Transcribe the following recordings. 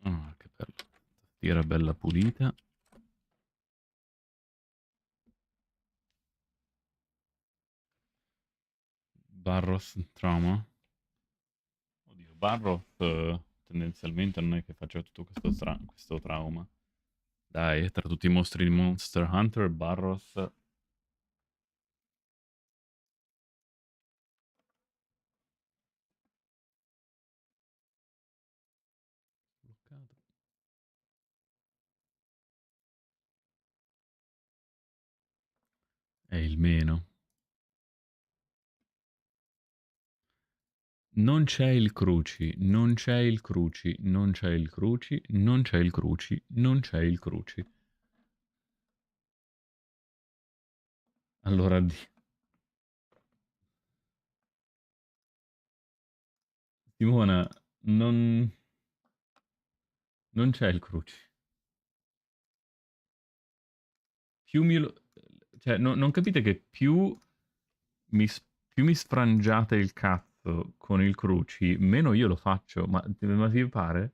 Ah, che bello. Tastiera bella pulita. Barros Trauma. Oddio, Barros tendenzialmente non è che faccia tutto questo trauma. Dai, tra tutti i mostri di Monster Hunter, Barros... Bloccato. È il meno. Non c'è il cruci, non c'è il cruci, non c'è il cruci, non c'è il cruci, non c'è il cruci. Allora, Simona, non c'è il cruci. Più mi lo... Cioè, non capite che più mi sfrangiate il cazzo con il cruci, meno io lo faccio. Ma ti pare?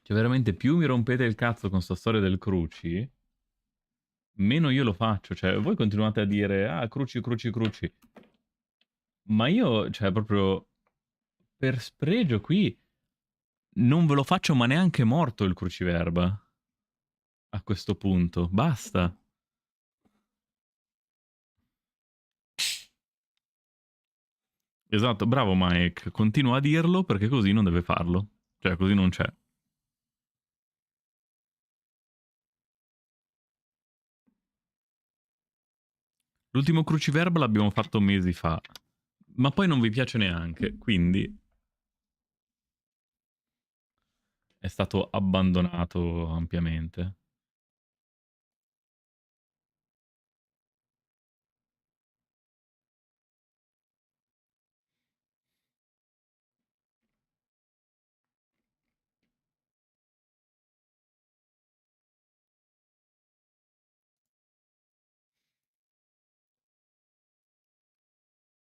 Cioè, veramente, più mi rompete il cazzo con sta storia del cruci, meno io lo faccio. Cioè, voi continuate a dire, ah, cruci, cruci, cruci. Ma io, cioè, proprio per spregio qui, non ve lo faccio ma neanche morto il cruciverba. A questo punto. Basta. Esatto, bravo Mike. Continua a dirlo perché così non deve farlo. Cioè, così non c'è. L'ultimo cruciverba l'abbiamo fatto mesi fa. Ma poi non vi piace neanche, quindi è stato abbandonato ampiamente.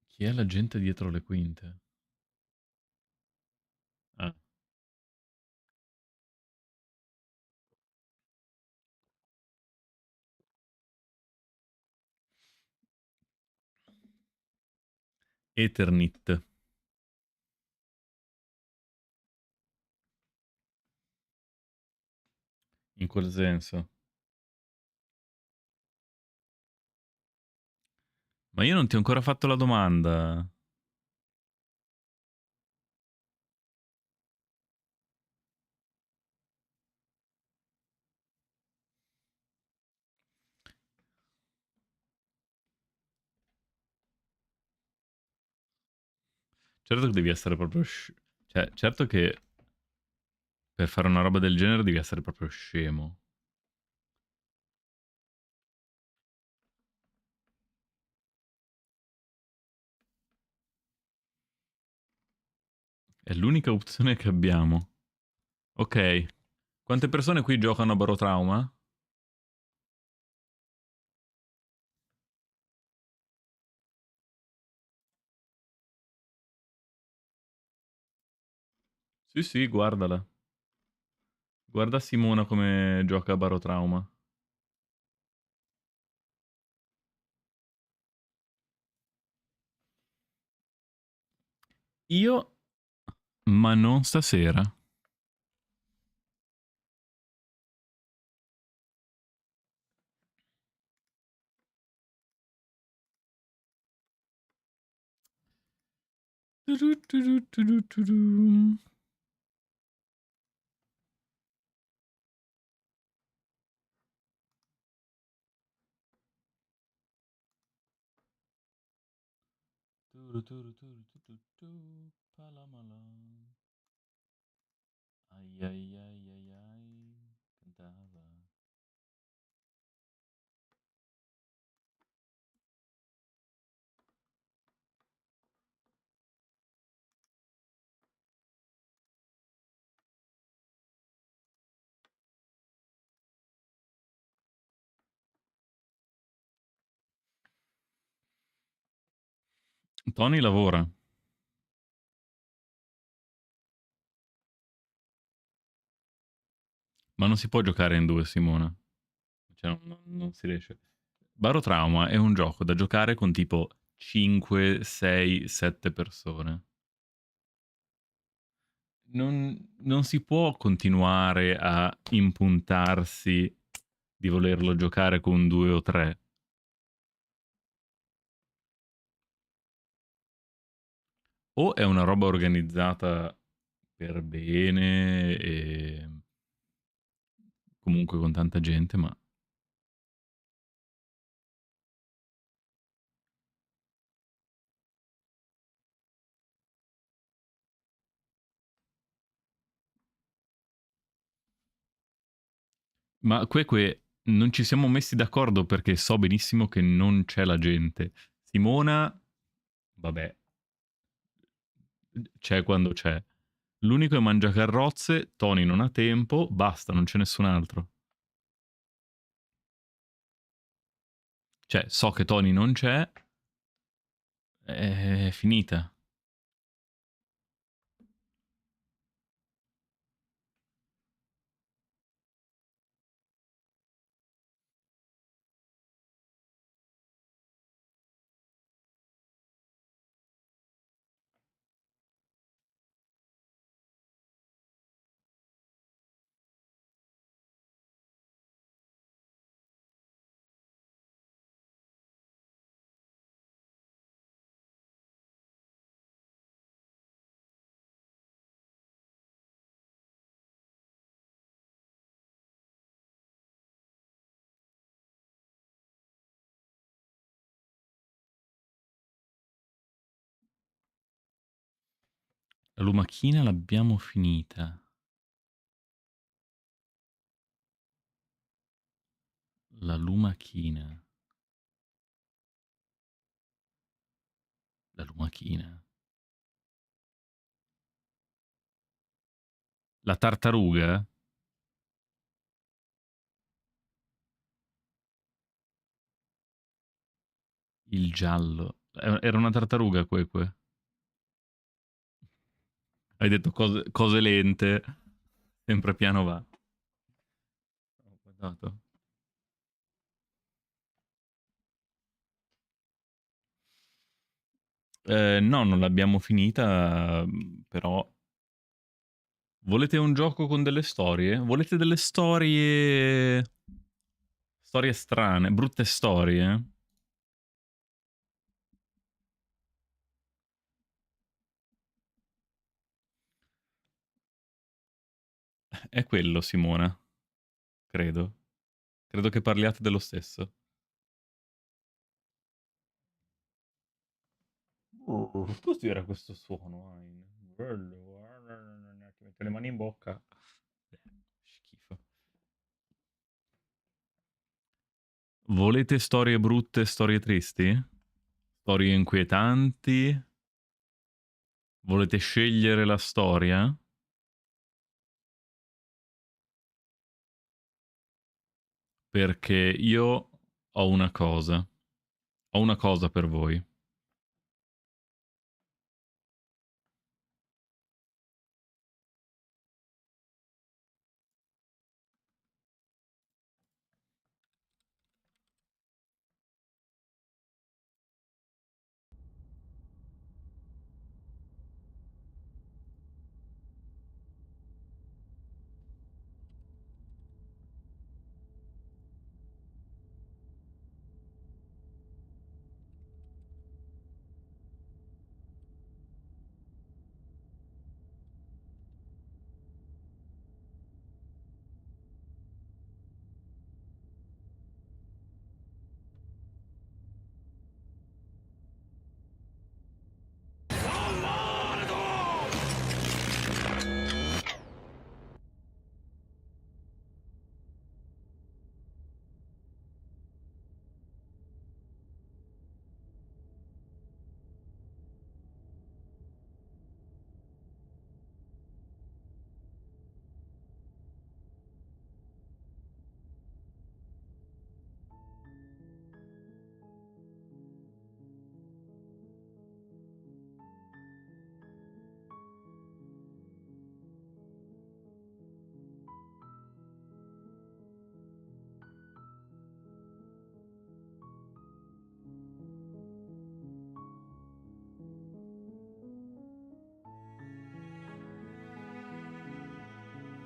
Chi è la gente dietro le quinte? Ah, Eternit. In quel senso. Ma io non ti ho ancora fatto la domanda. Certo che devi essere proprio... Cioè, certo che per fare una roba del genere devi essere proprio scemo. È l'unica opzione che abbiamo. Ok. Quante persone qui giocano a Barotrauma? Sì, sì, guardala. Guarda Simona come gioca a Barotrauma. Io, ma non stasera. Palamala. Ai ai ai ai ai. Cantava. Tony lavora, ma non si può giocare in due, Simona. Cioè, non si riesce. Barotrauma è un gioco da giocare con tipo 5, 6, 7 persone. Non si può continuare a impuntarsi di volerlo giocare con 2 o 3. O è una roba organizzata per bene e comunque con tanta gente, ma non ci siamo messi d'accordo perché so benissimo che non c'è la gente. Simona, vabbè, c'è quando c'è. L'unico è Mangiacarrozze, Tony non ha tempo, basta, non c'è nessun altro. Cioè, so che Tony non c'è, è finita. La lumachina l'abbiamo finita. La lumachina. La lumachina. La tartaruga? Il giallo. Era una tartaruga, que. Hai detto cose lente. Sempre piano va. Ho guardato. No, non l'abbiamo finita, però... Volete un gioco con delle storie? Volete delle storie... Storie strane, brutte storie? È quello, Simona. Credo. Credo che parliate dello stesso. Cos'era questo suono, Ain? Bello. Ti metto le mani in bocca. Schifo. Volete storie brutte, storie tristi? Storie inquietanti? Volete scegliere la storia? Perché io ho una cosa. Ho una cosa per voi.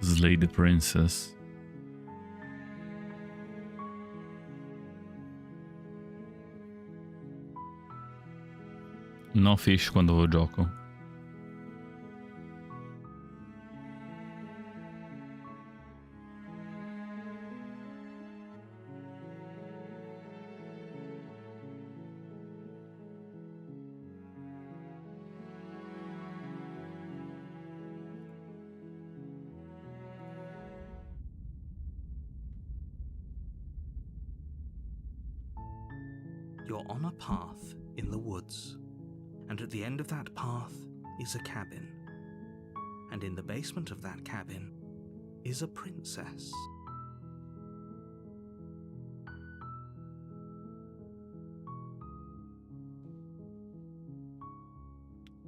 Slay the princess. No fish quando gioco. You're on a path in the woods, and at the end of that path is a cabin. And in the basement of that cabin is a princess.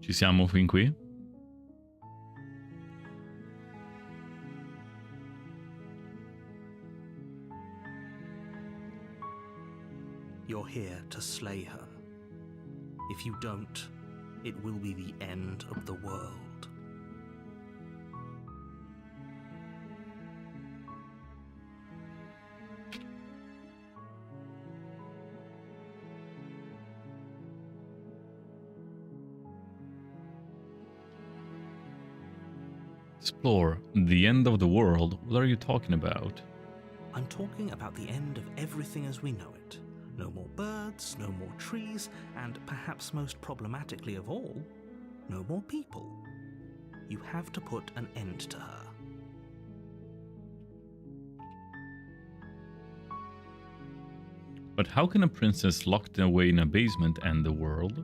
Ci siamo fin qui? You're here to slay her. If you don't, it will be the end of the world. Explore. The end of the world? What are you talking about? I'm talking about the end of everything as we know it. No more birds, no more trees, and perhaps most problematically of all, no more people. You have to put an end to her. But how can a princess locked away in a basement end the world?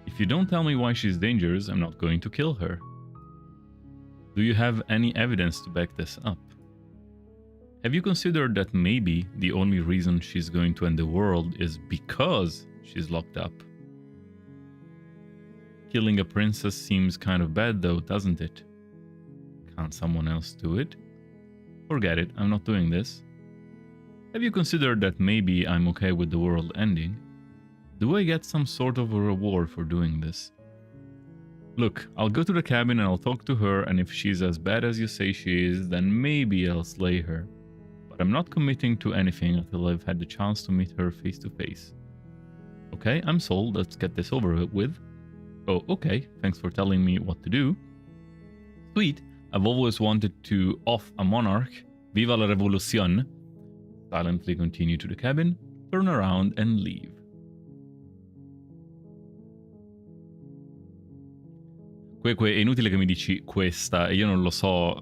If you don't tell me why she's dangerous, I'm not going to kill her. Do you have any evidence to back this up? Have you considered that maybe the only reason she's going to end the world is because she's locked up? Killing a princess seems kind of bad though, doesn't it? Can't someone else do it? Forget it, I'm not doing this. Have you considered that maybe I'm okay with the world ending? Do I get some sort of a reward for doing this? Look, I'll go to the cabin and I'll talk to her, and if she's as bad as you say she is, then maybe I'll slay her. But I'm not committing to anything until I've had the chance to meet her face to face. Okay, I'm sold, let's get this over with. Oh, okay, thanks for telling me what to do. Sweet, I've always wanted to off a monarch. Viva la revolución. Silently continue to the cabin, turn around and leave. È inutile che mi dici questa, e io non lo so.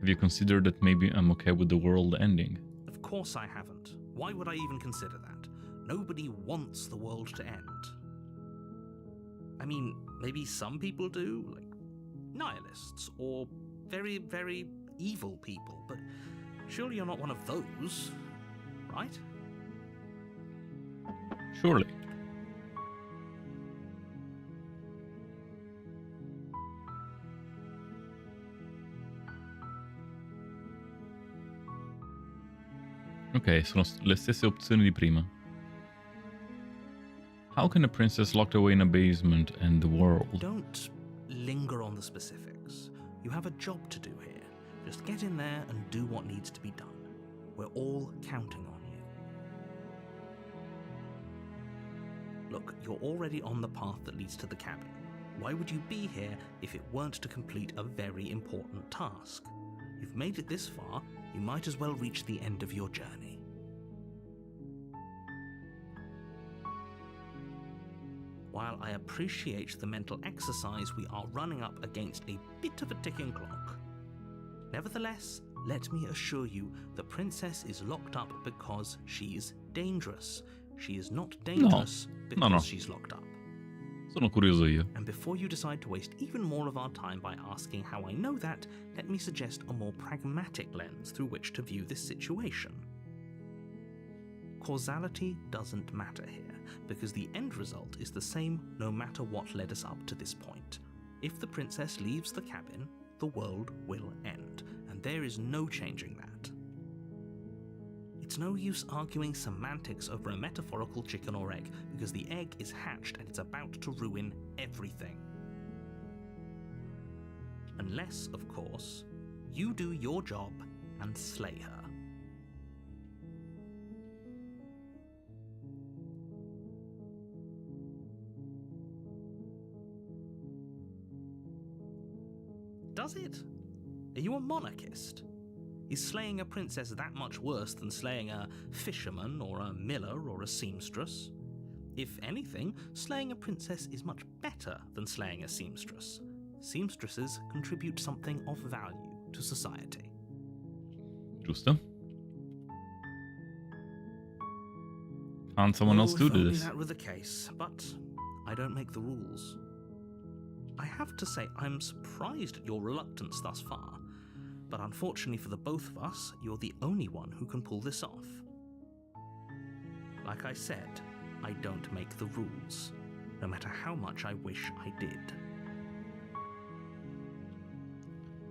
Have you considered that maybe I'm okay with the world ending? Of course I haven't. Why would I even consider that? Nobody wants the world to end. I mean, maybe some people do, like nihilists or very, very evil people, but surely you're not one of those, right? Surely. Ok, sono le stesse opzioni di prima. How can a princess locked away in a basement end the world? Don't linger on the specifics. You have a job to do here. Just get in there and do what needs to be done. We're all counting on you. Look, you're already on the path that leads to the cabin. Why would you be here if it weren't to complete a very important task? You've made it this far, you might as well reach the end of your journey. While I appreciate the mental exercise, we are running up against a bit of a ticking clock. Nevertheless, let me assure you, the princess is locked up because she's dangerous. She is not dangerous because she's locked up. Sono curioso io. And before you decide to waste even more of our time by asking how I know that, let me suggest a more pragmatic lens through which to view this situation. Causality doesn't matter here, because the end result is the same no matter what led us up to this point. If the princess leaves the cabin, the world will end, and there is no changing that. It's no use arguing semantics over a metaphorical chicken or egg, because the egg is hatched and it's about to ruin everything. Unless, of course, you do your job and slay her. Does it? Are you a monarchist? Is slaying a princess that much worse than slaying a fisherman or a miller or a seamstress? If anything, slaying a princess is much better than slaying a seamstress. Seamstresses contribute something of value to society. Giusto. Can't someone else do this? That were the case, but I don't make the rules. I have to say, I'm surprised at your reluctance thus far, but unfortunately for the both of us, you're the only one who can pull this off. Like I said, I don't make the rules, no matter how much I wish I did.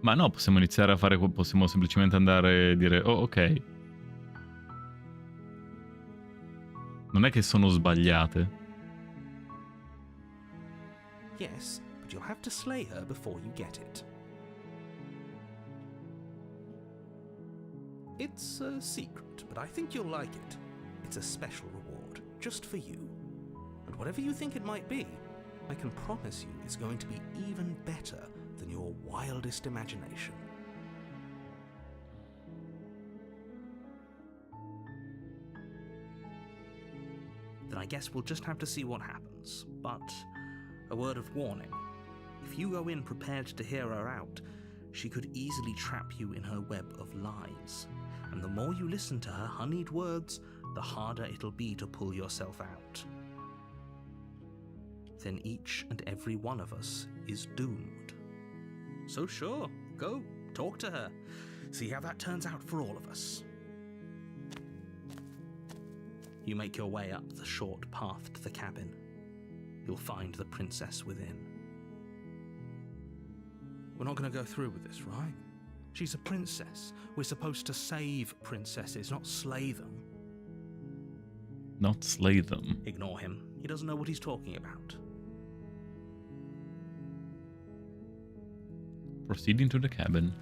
Ma no, possiamo iniziare a fare, possiamo semplicemente andare e dire, oh ok. Non è che sono sbagliate. Yes, but you'll have to slay her before you get it. It's a secret, but I think you'll like it. It's a special reward, just for you. And whatever you think it might be, I can promise you it's going to be even better than your wildest imagination. Then I guess we'll just have to see what happens. But a word of warning. If you go in prepared to hear her out, she could easily trap you in her web of lies. And the more you listen to her honeyed words, the harder it'll be to pull yourself out. Then each and every one of us is doomed. So sure, go, talk to her. See how that turns out for all of us. You make your way up the short path to the cabin. You'll find the princess within. We're not going to go through with this, right? She's a princess. We're supposed to save princesses, not slay them. Not slay them. Ignore him. He doesn't know what he's talking about. Proceeding to the cabin.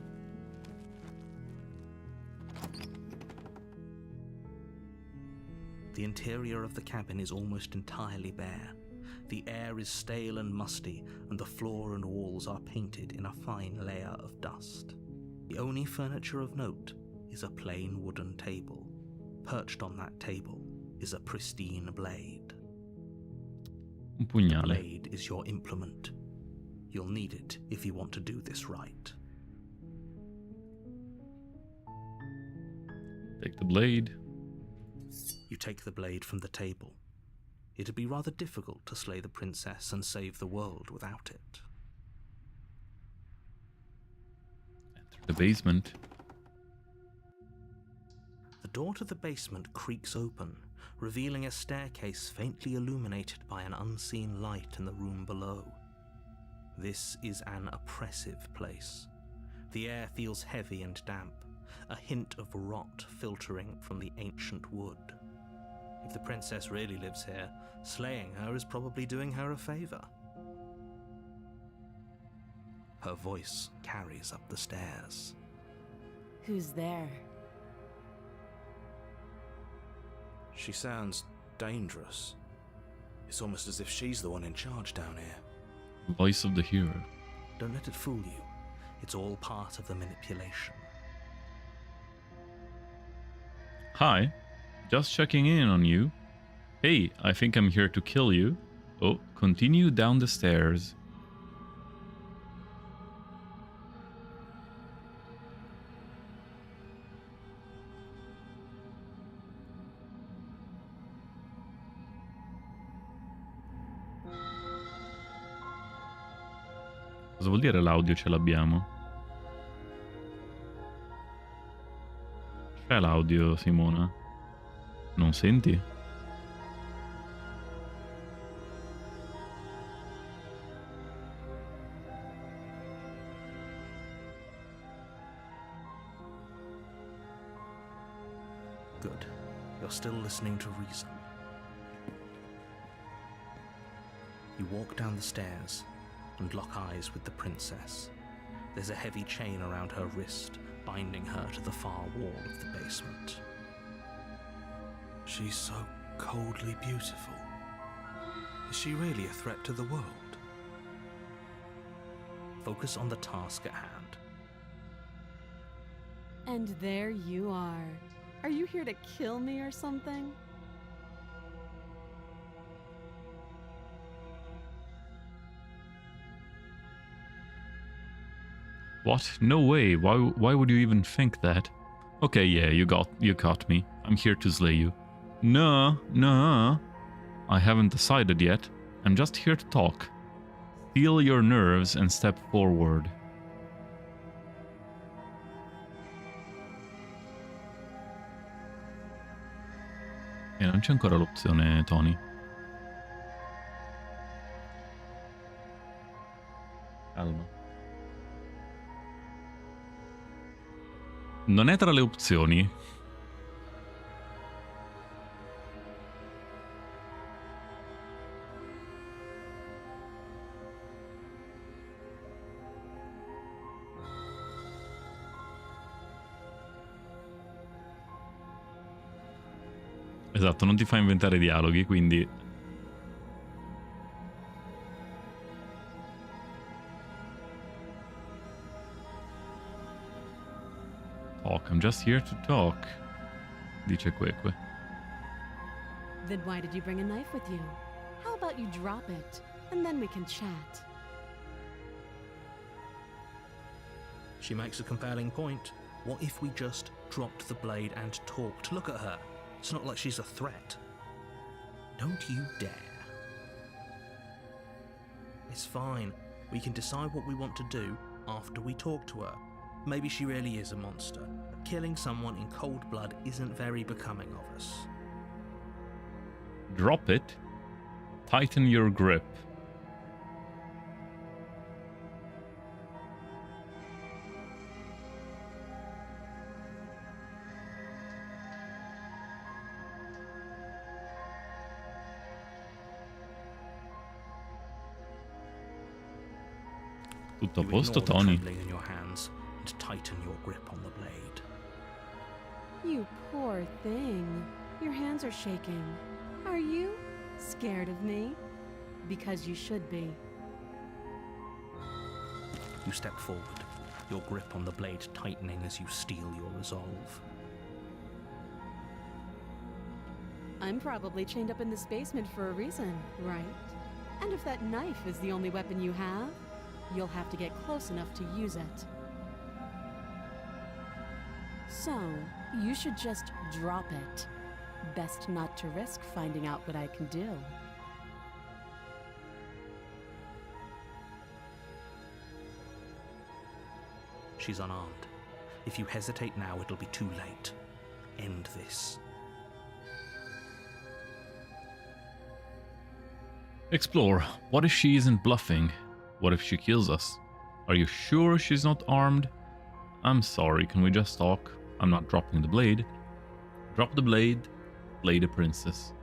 The interior of the cabin is almost entirely bare. The air is stale and musty, and the floor and walls are painted in a fine layer of dust. The only furniture of note is a plain wooden table. Perched on that table is a pristine blade. Un pugnale. The blade is your implement. You'll need it if you want to do this right. Take the blade. You take the blade from the table. It'd be rather difficult to slay the princess and save the world without it. Enter the basement. The door to the basement creaks open, revealing a staircase faintly illuminated by an unseen light in the room below. This is an oppressive place. The air feels heavy and damp, a hint of rot filtering from the ancient wood. If the princess really lives here, slaying her is probably doing her a favor. Her voice carries up the stairs. Who's there? She sounds dangerous. It's almost as if she's the one in charge down here. Voice of the hero. Don't let it fool you. It's all part of the manipulation. Hi. Just checking in on you. Hey, I think I'm here to kill you. Oh, continue down the stairs. Cosa vuol dire l'audio ce l'abbiamo? C'è l'audio, Simona? Non senti? Good. You're still listening to reason. You walk down the stairs and lock eyes with the princess. There's a heavy chain around her wrist, binding her to the far wall of the basement. She's so coldly beautiful. Is she really a threat to the world? Focus on the task at hand. And there you are. Are you here to kill me or something? What? No way. Why would you even think that? Okay, yeah, you caught me. I'm here to slay you. No. I haven't decided yet. I'm just here to talk. Feel your nerves and step forward. E non c'è ancora l'opzione, Tony. Calma. Non è tra le opzioni. Esatto, non ti fa inventare dialoghi, quindi... Talk, I'm just here to talk. Dice Queque. Then why did you bring a knife with you? How about you drop it, and then we can chat. She makes a compelling point. What if we just dropped the blade and talked? Look at her. It's not like she's a threat. Don't you dare. It's fine. We can decide what we want to do after we talk to her. Maybe she really is a monster, but killing someone in cold blood isn't very becoming of us. Drop it. Tighten your grip. Tutto a You posto, ignore the Tony? trembling in your hands and tighten your grip on the blade. You poor thing. Your hands are shaking. Are you scared of me? Because you should be. You step forward, your grip on the blade tightening as you steel your resolve. I'm probably chained up in this basement for a reason, right? And if that knife is the only weapon you have, you'll have to get close enough to use it. So, you should just drop it. Best not to risk finding out what I can do. She's unarmed. If you hesitate now, it'll be too late. End this. Explore. What if she isn't bluffing? What if she kills us? Are you sure she's not armed? I'm sorry, can we just talk? I'm not dropping the blade. Drop the blade. Play the princess.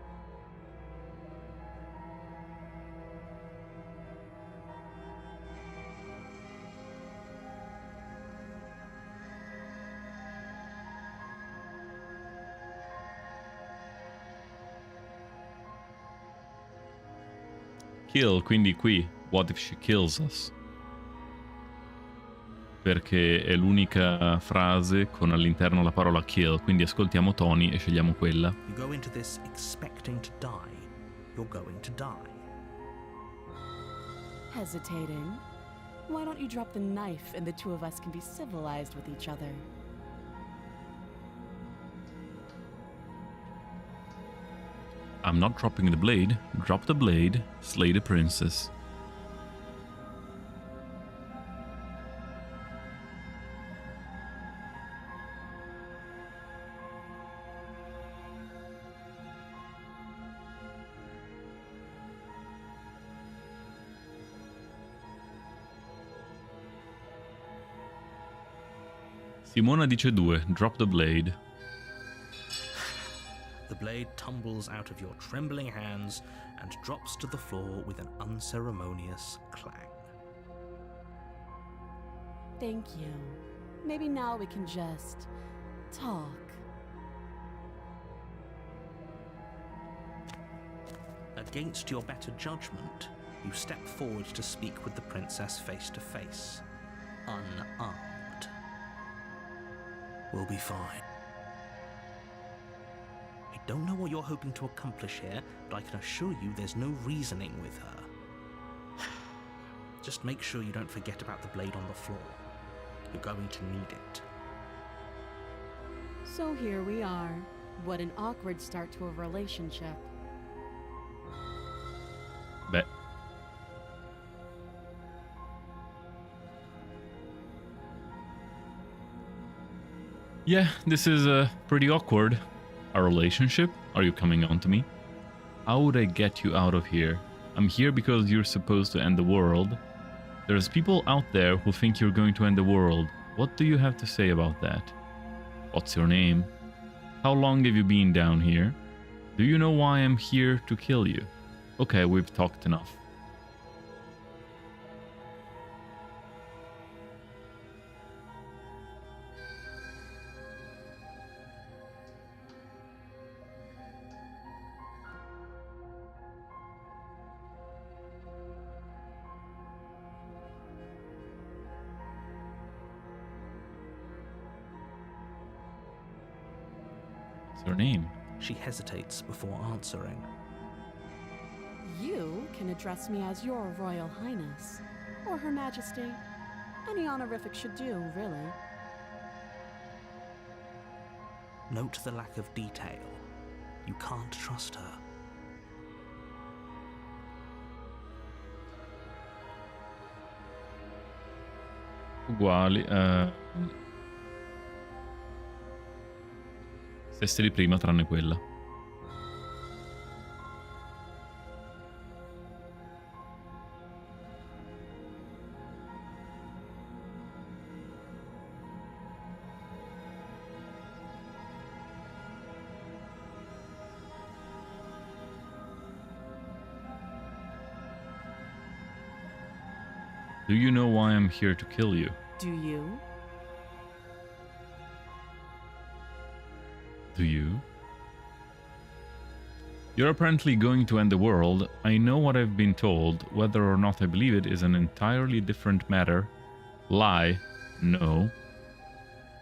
Kill, quindi qui. What if she kills us? Perché è l'unica frase con all'interno la parola kill, quindi ascoltiamo Tony e scegliamo quella. You go into this expecting to die. You're going to die. Hesitating? Why don't you drop the knife and the two of us can be civilized with each other? I'm not dropping the blade. Drop the blade. Slay the princess. Simona dice 2, drop the blade. blade tumbles out of your trembling hands and drops to the floor with an unceremonious clang. Thank you. Maybe now we can just talk. Against your better judgment, you step forward to speak with the princess face to face, unarmed. We'll be fine. I don't know what you're hoping to accomplish here, but I can assure you there's no reasoning with her. Just make sure you don't forget about the blade on the floor. You're going to need it. So here we are. What an awkward start to a relationship. Beh. Yeah, this is pretty awkward. Our relationship? Are you coming on to me? How would I get you out of here? I'm here because you're supposed to end the world. There's people out there who think you're going to end the world. What do you have to say about that? What's your name? How long have you been down here? Do you know why I'm here to kill you? Okay, we've talked enough. What's your name? She hesitates before answering. You can address me as Your Royal Highness, or Her Majesty. Any honorific should do, really. Note the lack of detail. You can't trust her. Uguali. Stesse di prima, tranne quella. Do you know why I'm here to kill you? Do you? Do you? You're apparently going to end the world. I know what I've been told. Whether or not I believe it is an entirely different matter. Lie. No.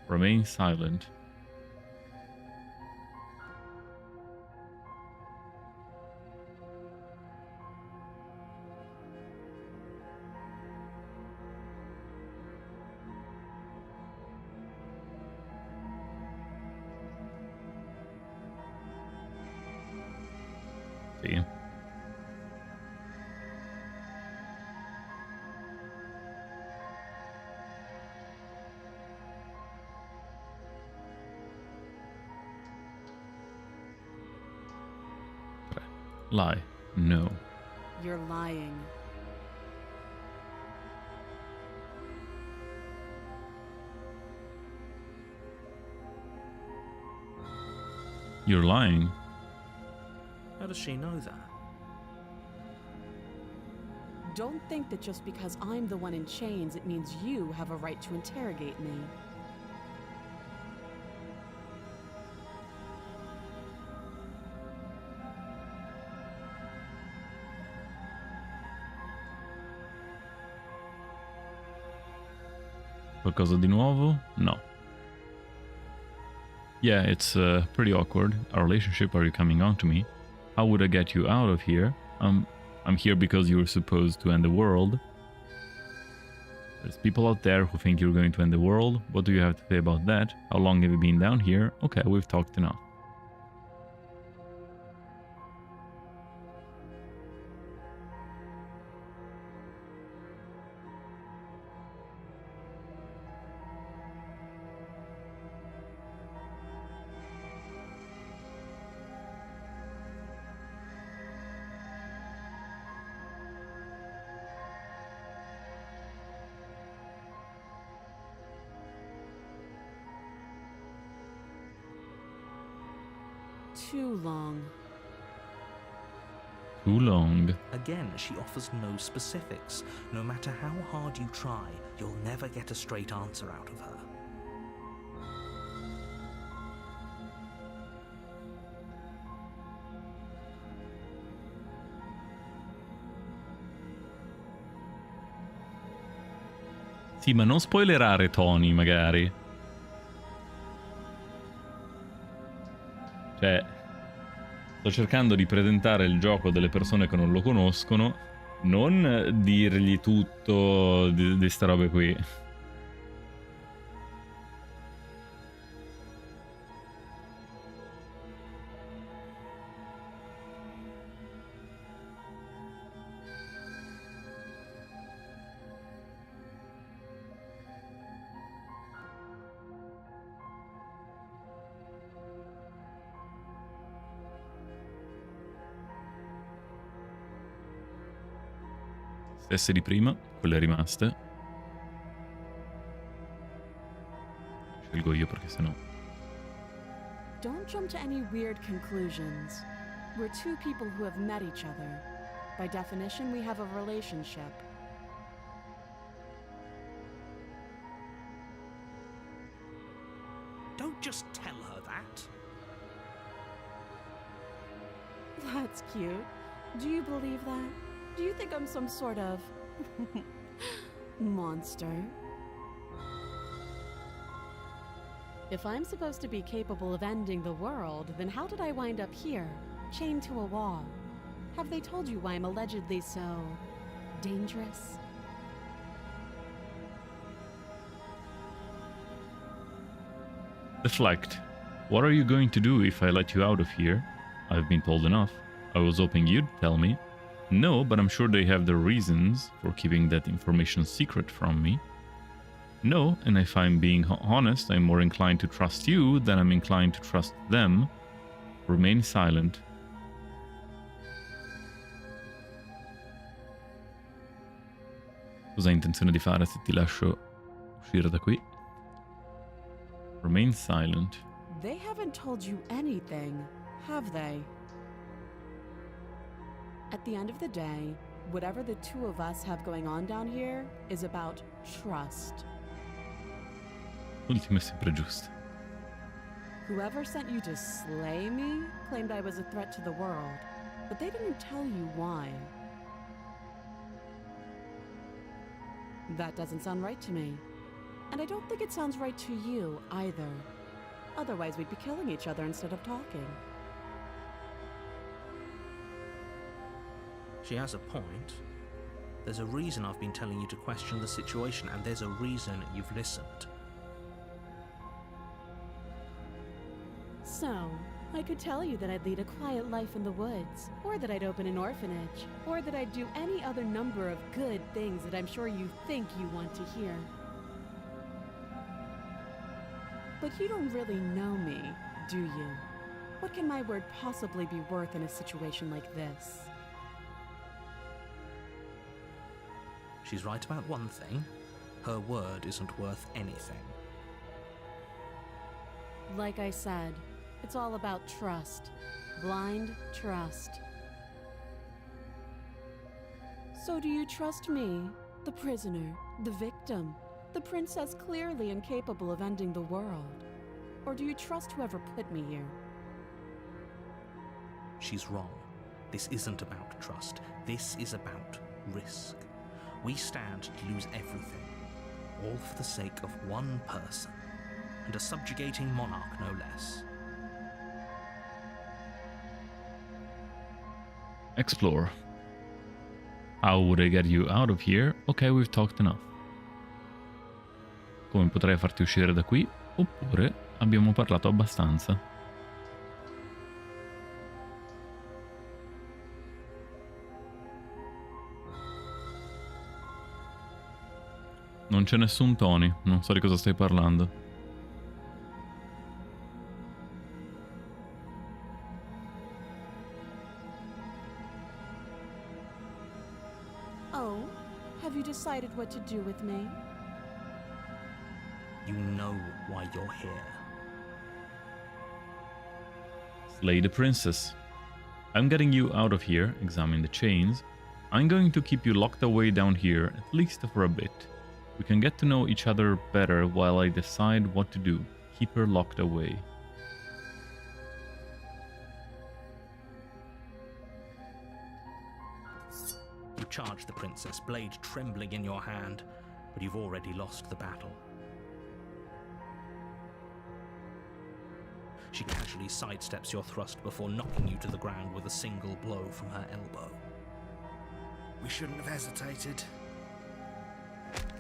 Remain silent. See? Lie. No. You're lying. You're lying. How does she know that? Don't think that just because I'm the one in chains, it means you have a right to interrogate me. Qualcosa di nuovo? No. Yeah, it's pretty awkward. Our relationship, are you coming on to me? How would I get you out of here? I'm here because you were supposed to end the world. There's people out there who think you're going to end the world. What do you have to say about that? How long have you been down here? Okay, we've talked enough. Too long. Too long. Again, she offers no specifics. No matter how hard you try, you'll never get a straight answer out of her. Sì, ma non spoilerare Tony, magari. Cioè, sto cercando di presentare il gioco delle persone che non lo conoscono, non dirgli tutto di sta robe qui. Stesse di prima, quelle rimaste. Scelgo io perché sennò. Don't jump to any weird conclusions. We're two people who have met each other. By definition, we have a relationship. Don't just tell her that. That's cute. Do you believe that? Do you think I'm some sort of monster? If I'm supposed to be capable of ending the world, then how did I wind up here, chained to a wall? Have they told you why I'm allegedly so dangerous? Deflect. What are you going to do if I let you out of here? I've been told enough. I was hoping you'd tell me. No, but I'm sure they have their reasons for keeping that information secret from me. No, and if I'm being honest, I'm more inclined to trust you than I'm inclined to trust them. Remain silent. Cosa hai intenzione di fare se ti lascio uscire da qui? Remain silent. They haven't told you anything, have they? At the end of the day, whatever the two of us have going on down here is about trust. L'ultima è sempre giusta. Whoever sent you to slay me claimed I was a threat to the world, but they didn't tell you why. That doesn't sound right to me. And I don't think it sounds right to you either. Otherwise, we'd be killing each other instead of talking. She has a point. There's a reason I've been telling you to question the situation, and there's a reason you've listened. So, I could tell you that I'd lead a quiet life in the woods, or that I'd open an orphanage, or that I'd do any other number of good things that I'm sure you think you want to hear. But you don't really know me, do you? What can my word possibly be worth in a situation like this? She's right about one thing. Her word isn't worth anything. Like I said, it's all about trust. Blind trust. So do you trust me, the prisoner, the victim, the princess clearly incapable of ending the world? Or do you trust whoever put me here? She's wrong. This isn't about trust. This is about risk. We stand to lose everything, all for the sake of one person, and a subjugating monarch no less. Explore. How would I get you out of here? Ok, we've talked enough. Come potrei farti uscire da qui? Oppure abbiamo parlato abbastanza. Non c'è nessun Tony, non so di cosa stai parlando. Oh, have you decided what to do with me? You know why you're here. Slay the princess. I'm getting you out of here, examine the chains. I'm going to keep you locked away down here, at least for a bit. We can get to know each other better while I decide what to do. Keep her locked away. You charge the princess, blade trembling in your hand, but you've already lost the battle. She casually sidesteps your thrust before knocking you to the ground with a single blow from her elbow. We shouldn't have hesitated.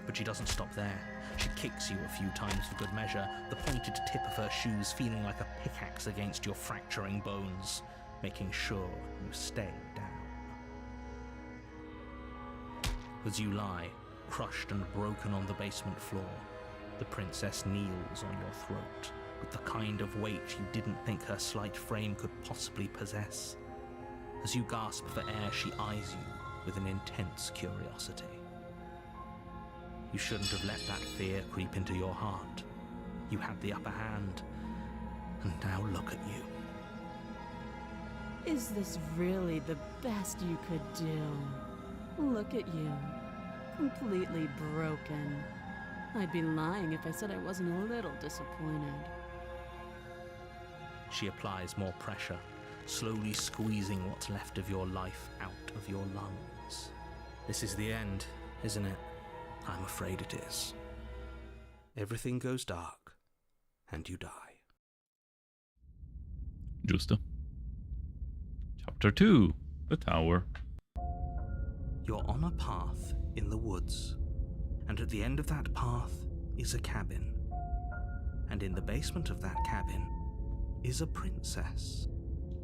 But she doesn't stop there. She kicks you a few times for good measure, the pointed tip of her shoes feeling like a pickaxe against your fracturing bones, making sure you stay down. As you lie, crushed and broken on the basement floor, the princess kneels on your throat, with the kind of weight you didn't think her slight frame could possibly possess. As you gasp for air, she eyes you with an intense curiosity. You shouldn't have let that fear creep into your heart. You had the upper hand, and now look at you. Is this really the best you could do? Look at you. Completely broken. I'd be lying if I said I wasn't a little disappointed. She applies more pressure, slowly squeezing what's left of your life out of your lungs. This is the end, isn't it? I'm afraid it is. Everything goes dark, and you die. Giusto. Chapter 2. The Tower. You're on a path in the woods, and at the end of that path is a cabin. And in the basement of that cabin is a princess.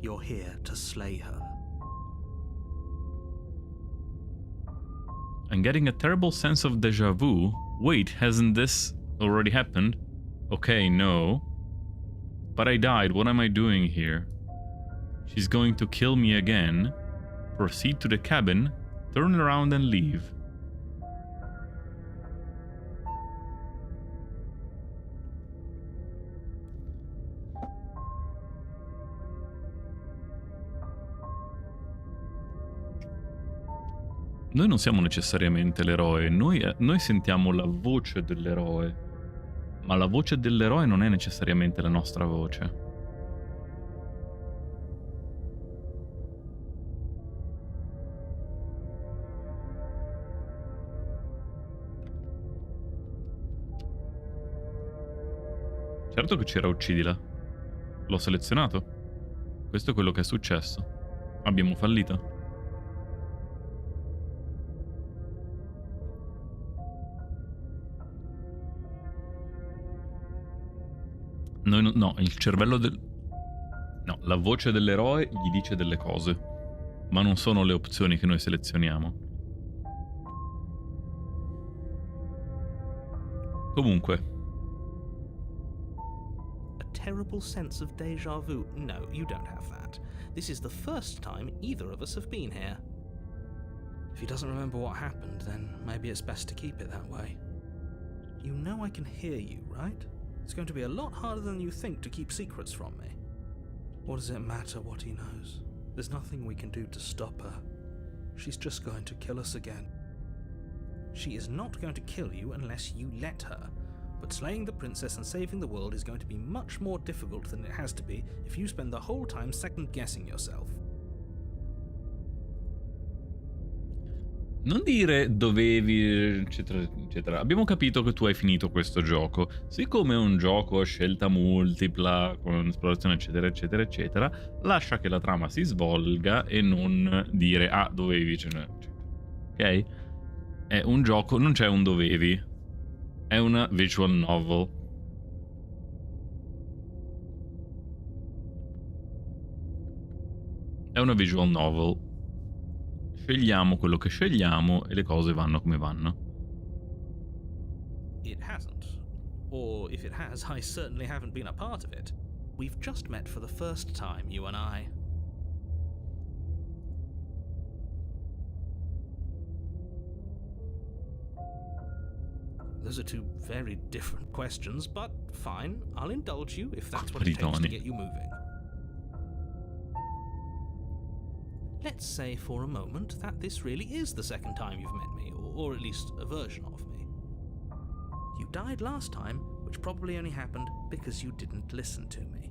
You're here to slay her. I'm getting a terrible sense of déjà vu. Wait, hasn't this already happened? Okay, no. But I died, what am I doing here? She's going to kill me again. Proceed to the cabin, turn around and leave. Noi non siamo necessariamente l'eroe, noi sentiamo la voce dell'eroe, ma la voce dell'eroe non è necessariamente la nostra voce. Certo che c'era uccidila. L'ho selezionato. Questo è quello che è successo. Abbiamo fallito. No, il cervello del... No, la voce dell'eroe gli dice delle cose, ma non sono le opzioni che noi selezioniamo. Comunque. A terrible sense of déjà vu. No, you don't have that. This is the first time either of us have been here. If he doesn't remember what happened, then maybe it's best to keep it that way. You know I can hear you, right? It's going to be a lot harder than you think to keep secrets from me. What does it matter what he knows? There's nothing we can do to stop her. She's just going to kill us again. She is not going to kill you unless you let her. But slaying the princess and saving the world is going to be much more difficult than it has to be if you spend the whole time second-guessing yourself. Non dire dovevi, eccetera, eccetera. Abbiamo capito che tu hai finito questo gioco. Siccome è un gioco a scelta multipla, con esplorazione, eccetera, eccetera, eccetera, lascia che la trama si svolga e non dire, ah, dovevi, eccetera. Ok? È un gioco, non c'è un dovevi. È una visual novel. È una visual novel. Scegliamo quello che scegliamo e le cose vanno come vanno. It hasn't. Or if it has, I certainly haven't been a part of it. We've just met for the first time, you and I. Those are two very different questions, but fine. I'll indulge you if that's what it takes to get you moving. let's say for a moment that this really is the second time you've met me, or at least a version of me. You died last time, which probably only happened because you didn't listen to me.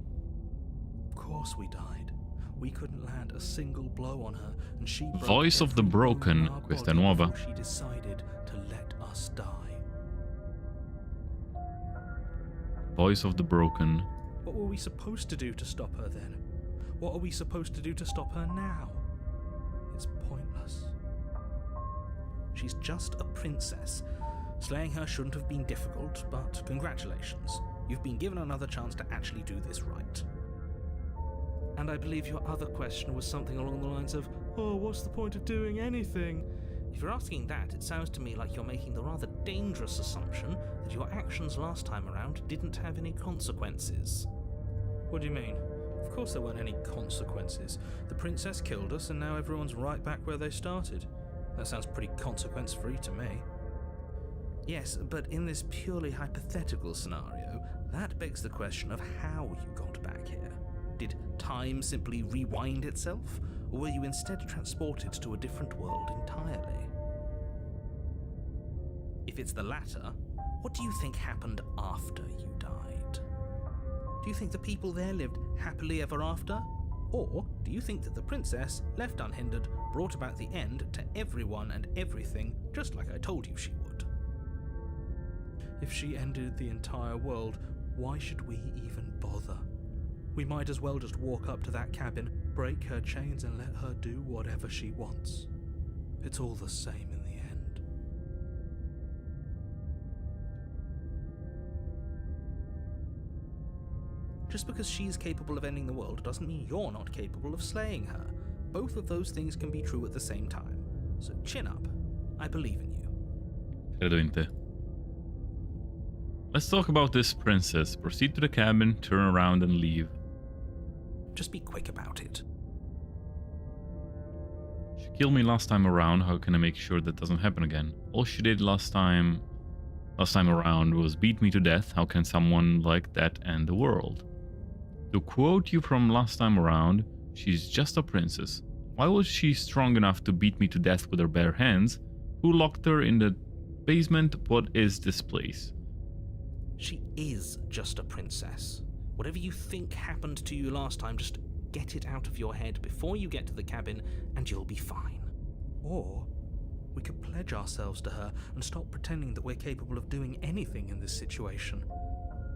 Of course we died. We couldn't land a single blow on her, and she broke Voice of the every bone in Broken, our questa body è nuova. before she decided to let us die. Voice of the Broken. What were we supposed to do to stop her then? What are we supposed to do to stop her now? It's pointless. She's just a princess. Slaying her shouldn't have been difficult, but congratulations. You've been given another chance to actually do this right. And I believe your other question was something along the lines of, Oh, what's the point of doing anything? if you're asking that, it sounds to me like you're making the rather dangerous assumption that your actions last time around didn't have any consequences. What do you mean? Of course there weren't any consequences. The princess killed us and now everyone's right back where they started. That sounds pretty consequence-free to me. Yes, but in this purely hypothetical scenario, that begs the question of how you got back here. Did time simply rewind itself, or were you instead transported to a different world entirely? If it's the latter, what do you think happened after you died? Do you think the people there lived happily ever after? Or do you think that the princess, left unhindered, brought about the end to everyone and everything, just like I told you she would? If she ended the entire world, why should we even bother? We might as well just walk up to that cabin, break her chains and let her do whatever she wants. It's all the same in the end. Just because she's capable of ending the world doesn't mean you're not capable of slaying her. Both of those things can be true at the same time. So chin up. I believe in you. Credo in te. Let's talk about this princess. Proceed to the cabin, turn around and leave. Just be quick about it. She killed me last time around. How can I make sure that doesn't happen again? All she did last time around was beat me to death. How can someone like that end the world? To quote you from last time around, she's just a princess. Why was she strong enough to beat me to death with her bare hands? Who locked her in the basement? What is this place? She is just a princess. Whatever you think happened to you last time, just get it out of your head before you get to the cabin and you'll be fine. Or we could pledge ourselves to her and stop pretending that we're capable of doing anything in this situation.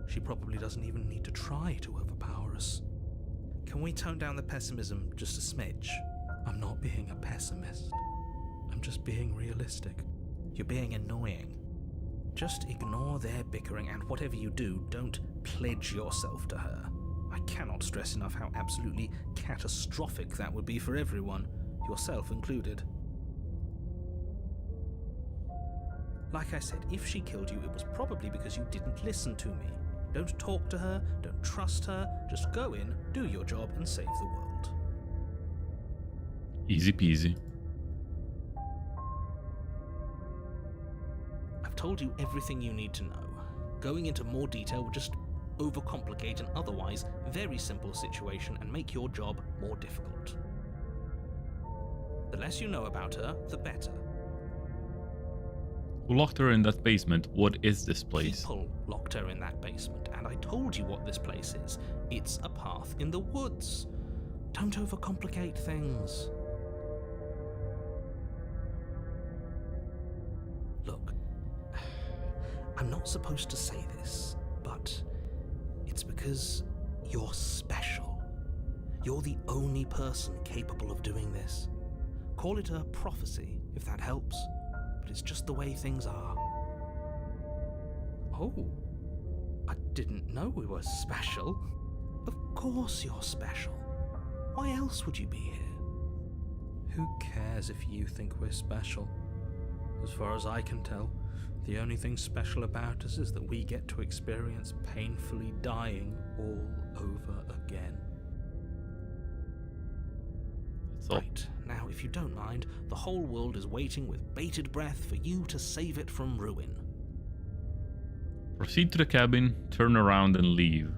She probably doesn't even need to try to overpower us. Can we tone down the pessimism just a smidge? I'm not being a pessimist. I'm just being realistic. You're being annoying. Just ignore their bickering, and whatever you do, don't pledge yourself to her. I cannot stress enough how absolutely catastrophic that would be for everyone, yourself included. Like I said, if she killed you, it was probably because you didn't listen to me. Don't talk to her, don't trust her, just go in, do your job, and save the world. Easy peasy. I've told you everything you need to know. Going into more detail would just overcomplicate an otherwise very simple situation and make your job more difficult. The less you know about her, the better. Who locked her in that basement? What is this place? People locked her in that basement, and I told you what this place is. It's a path in the woods. Don't overcomplicate things. Look, I'm not supposed to say this, but it's because you're special. You're the only person capable of doing this. Call it a prophecy, if that helps, but it's just the way things are. Oh, I didn't know we were special. Of course you're special. Why else would you be here? Who cares if you think we're special? As far as I can tell, the only thing special about us is that we get to experience painfully dying all over again. That's all. Right, now if you don't mind, the whole world is waiting with bated breath for you to save it from ruin. Proceed to the cabin, turn around and leave.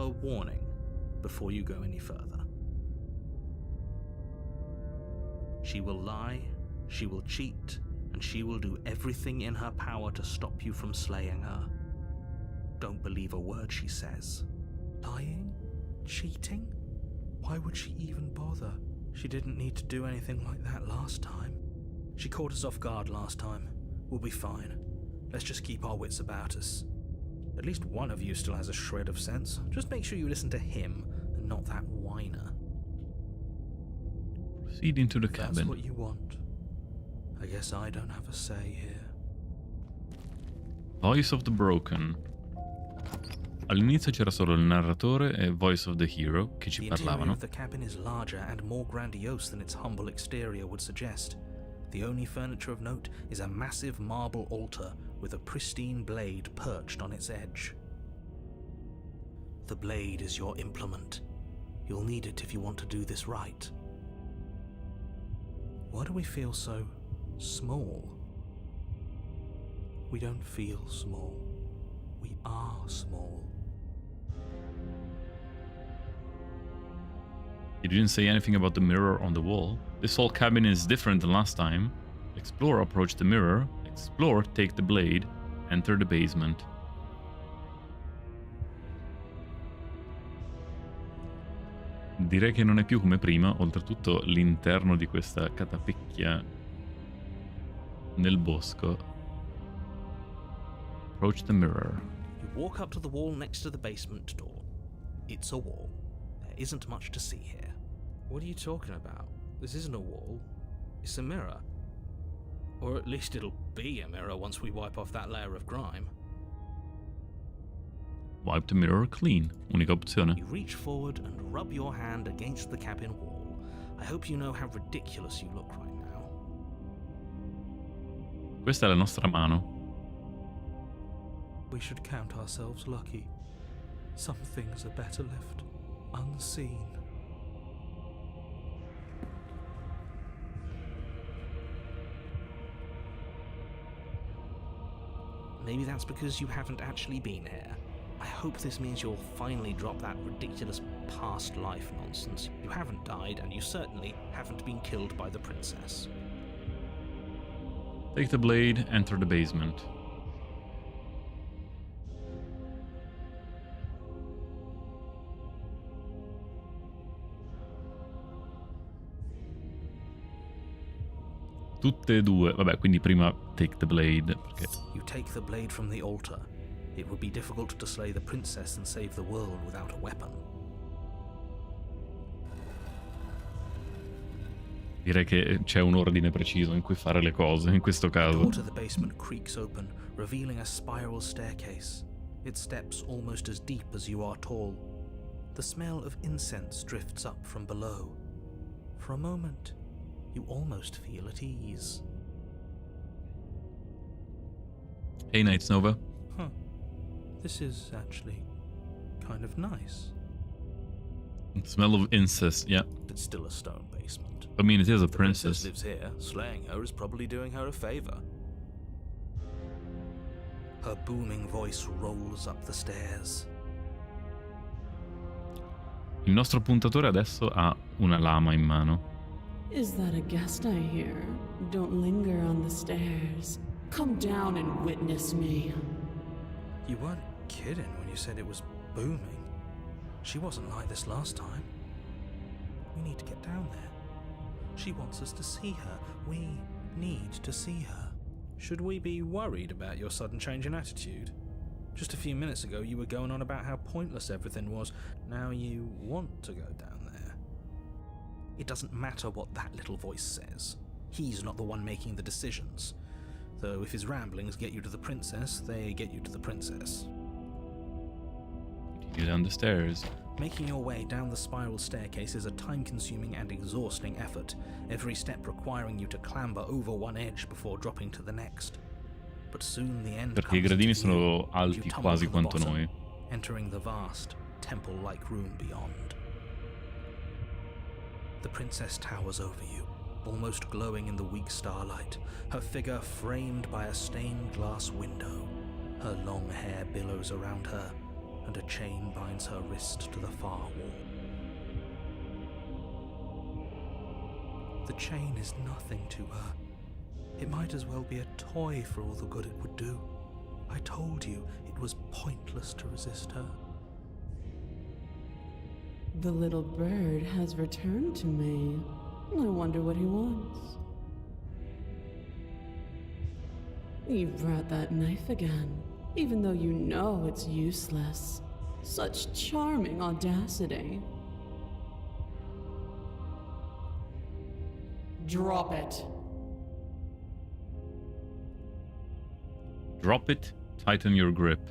her warning before you go any further. She will lie, she will cheat, and she will do everything in her power to stop you from slaying her. Don't believe a word she says. Lying? Cheating? Why would she even bother? She didn't need to do anything like that last time. She caught us off guard last time. We'll be fine. Let's just keep our wits about us. At least one of you still has a shred of sense. Just make sure you listen to him and not that whiner. Proceed into the If cabin. that's what you want. I guess I don't have a say here. Voice of the Broken. All'inizio c'era solo il narratore e Voice of the Hero che ci The interior parlavano. of the cabin is larger and more grandiose than its humble exterior would suggest. The only furniture of note is a massive marble altar with a pristine blade perched on its edge. The blade is your implement. You'll need it if you want to do this right. Why do we feel so small? We don't feel small. We are small. You didn't say anything about the mirror on the wall. This whole cabin is different than last time. Explore, approach the mirror. Explore, take the blade. Enter the basement. Direi che non è più come prima, oltretutto l'interno di questa catapecchia nel bosco. Approach the mirror. You walk up to the wall next to the basement door. It's a wall. There isn't much to see here. What are you talking about? This isn't a wall. It's a mirror. Or at least it'll be a mirror once we wipe off that layer of grime. Wipe the mirror clean. Unica opzione. You reach forward and rub your hand against the cabin wall. I hope you know how ridiculous you look right now. Questa è la nostra mano. We should count ourselves lucky. Some things are better left unseen. Maybe that's because you haven't actually been here. I hope this means you'll finally drop that ridiculous past life nonsense. You haven't died, and you certainly haven't been killed by the princess. Take the blade, enter the basement. Tutte e due. Vabbè, quindi prima take the blade. Perché... You take the blade from the altar. It would be difficult to slay the princess and save the world without a weapon. Direi che c'è un ordine preciso in cui fare le cose, in questo The caso. door to the basement creaks open, revealing a spiral staircase. Its steps almost as deep as you are tall. The smell of incense drifts up from below. For a moment, you almost feel at ease. Hey, Nights Nova. Huh. This is actually kind of nice. Smell of incest, yeah. It's still a stone basement. I mean, it is a The princess princess. lives here. Slaying her is probably doing her a favor. Her booming voice rolls up the stairs. Il nostro puntatore adesso ha una lama in mano. Is that a guest I hear? Don't linger on the stairs. Come down and witness me. You weren't kidding when you said it was booming. She wasn't like this last time. We need to get down there. She wants us to see her. We need to see her. Should we be worried about your sudden change in attitude? Just a few minutes ago you were going on about how pointless everything was. Now you want to go down there. It doesn't matter what that little voice says. He's not the one making the decisions. Though if his ramblings get you to the princess, they get you to the princess. Continue down the stairs. Making your way down the spiral staircase is a time-consuming and exhausting effort, every step requiring you to clamber over one edge before dropping to the next. But soon the end Perché i comes gradini into view, sono and you alti tumble quasi to the quanto bottom, noi. entering the vast, temple-like room beyond. The princess towers over you, almost glowing in the weak starlight, her figure framed by a stained glass window. Her long hair billows around her. and a chain binds her wrist to the far wall. The chain is nothing to her. It might as well be a toy for all the good it would do. I told you it was pointless to resist her. The little bird has returned to me. I wonder what he wants. You brought that knife again, even though you know it's useless. Such charming audacity. Drop it. Drop it, tighten your grip.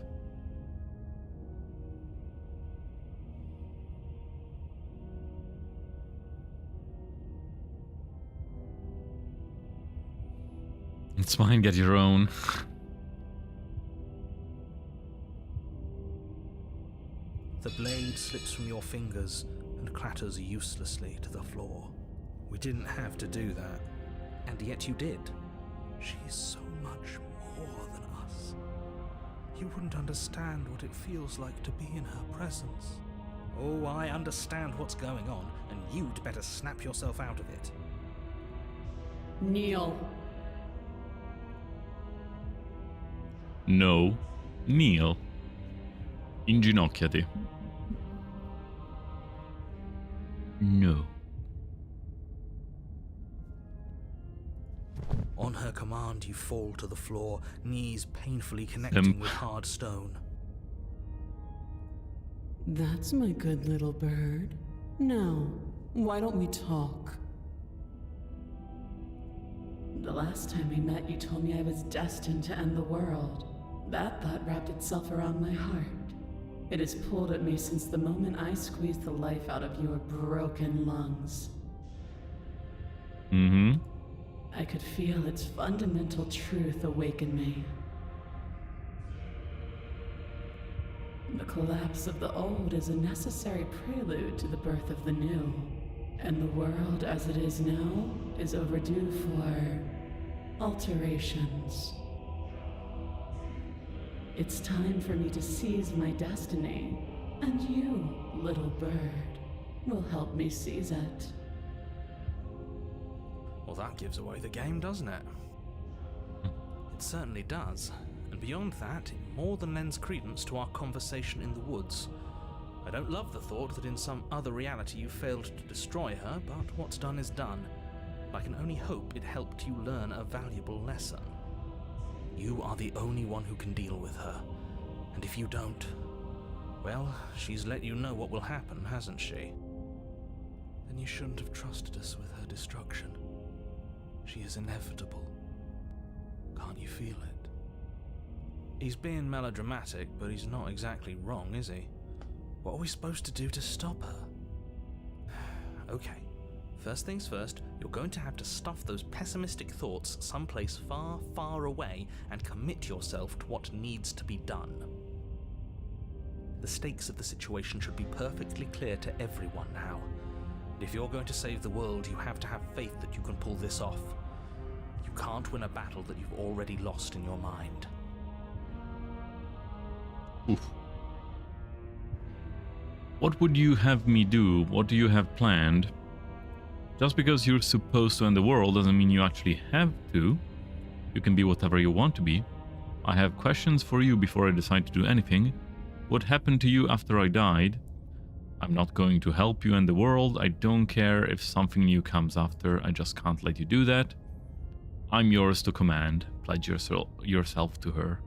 It's fine, get your own. The blade slips from your fingers and clatters uselessly to the floor. We didn't have to do that, and yet you did. She's so much more than us. You wouldn't understand what it feels like to be in her presence. Oh, I understand what's going on, and you'd better snap yourself out of it. Kneel. No. Kneel. Inginocchiati. No. On her command, you fall to the floor, knees painfully connecting with hard stone. That's my good little bird. Now, why don't we talk? The last time we met, you told me I was destined to end the world. That thought wrapped itself around my heart. It has pulled at me since the moment I squeezed the life out of your broken lungs. Mm-hmm. I could feel its fundamental truth awaken me. The collapse of the old is a necessary prelude to the birth of the new. And the world as it is now is overdue for alterations. It's time for me to seize my destiny, and you, little bird, will help me seize it. Well, that gives away the game, doesn't it? It certainly does. And beyond that, it more than lends credence to our conversation in the woods. I don't love the thought that in some other reality you failed to destroy her, but what's done is done. I can only hope it helped you learn a valuable lesson. You are the only one who can deal with her. And if you don't, well, she's let you know what will happen, hasn't she? Then you shouldn't have trusted us with her destruction. She is inevitable. Can't you feel it? He's being melodramatic, but he's not exactly wrong, is he? What are we supposed to do to stop her? Okay, first things first, you're going to have to stuff those pessimistic thoughts someplace far, far away and commit yourself to what needs to be done. The stakes of the situation should be perfectly clear to everyone now. And if you're going to save the world, you have to have faith that you can pull this off. You can't win a battle that you've already lost in your mind. Oof. What would you have me do? What do you have planned? Just because you're supposed to end the world doesn't mean you actually have to. You can be whatever you want to be. I have questions for you before I decide to do anything. What happened to you after I died? I'm not going to help you end the world. I don't care if something new comes after. I just can't let you do that. I'm yours to command. Pledge yourself to her.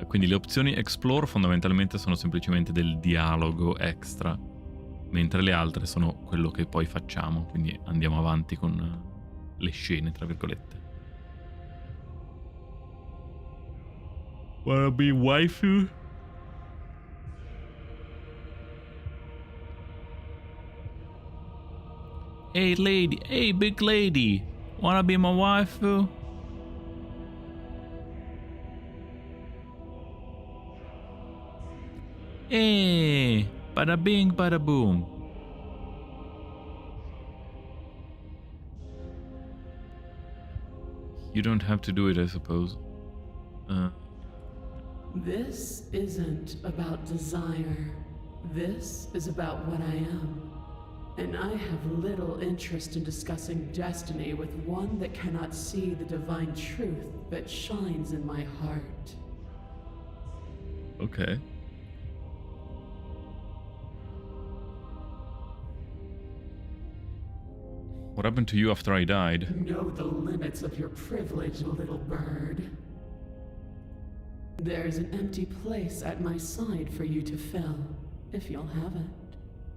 Quindi le opzioni explore fondamentalmente sono semplicemente del dialogo extra, mentre le altre sono quello che poi facciamo, quindi andiamo avanti con le scene, tra virgolette. Wanna be waifu? Hey lady, hey big lady, wanna be my waifu? Hey, bada bing, bada boom. You don't have to do it, I suppose. This isn't about desire. This is about what I am. And I have little interest in discussing destiny with one that cannot see the divine truth that shines in my heart. Okay. What happened to you after I died? Know the limits of your privilege, little bird. There's an empty place at my side for you to fill, if you'll have it.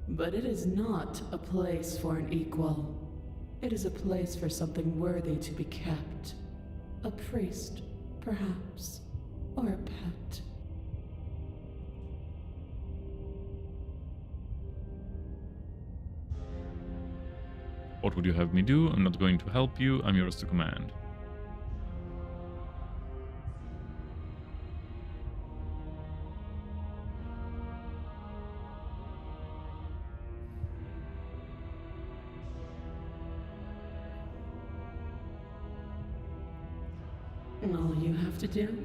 But it is not a place for an equal. It is a place for something worthy to be kept. A priest, perhaps, or a pet. What would you have me do? I'm not going to help you. I'm yours to command. All you have to do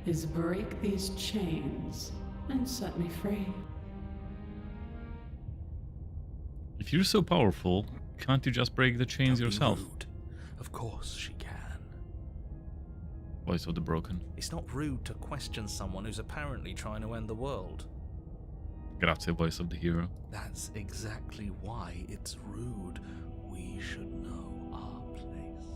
is break these chains and set me free. If you're so powerful, can't you just break the chains Don't be yourself? rude. Of course she can. Voice of the Broken. It's not rude to question someone who's apparently trying to end the world. Grazie, voice of the hero. That's exactly why it's rude. We should know our place.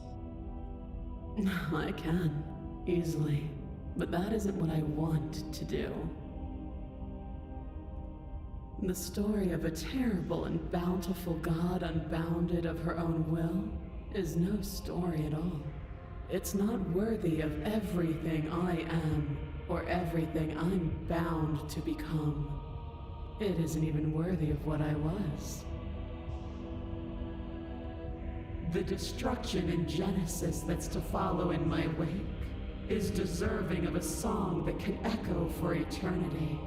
I can, easily. But that isn't what I want to do. The story of a terrible and bountiful god unbounded of her own will is no story at all. It's not worthy of everything I am or everything I'm bound to become. It isn't even worthy of what I was. The destruction in Genesis that's to follow in my wake is deserving of a song that can echo for eternity.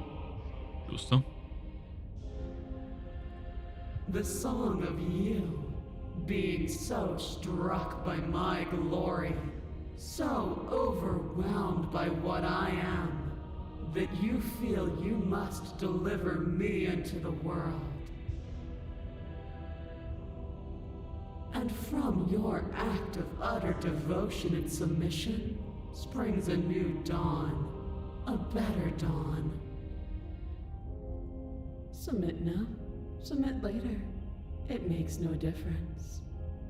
Giusto? The song of you, being so struck by my glory, so overwhelmed by what I am, that you feel you must deliver me into the world. And from your act of utter devotion and submission springs a new dawn, a better dawn. Submit now. Submit later. It makes no difference.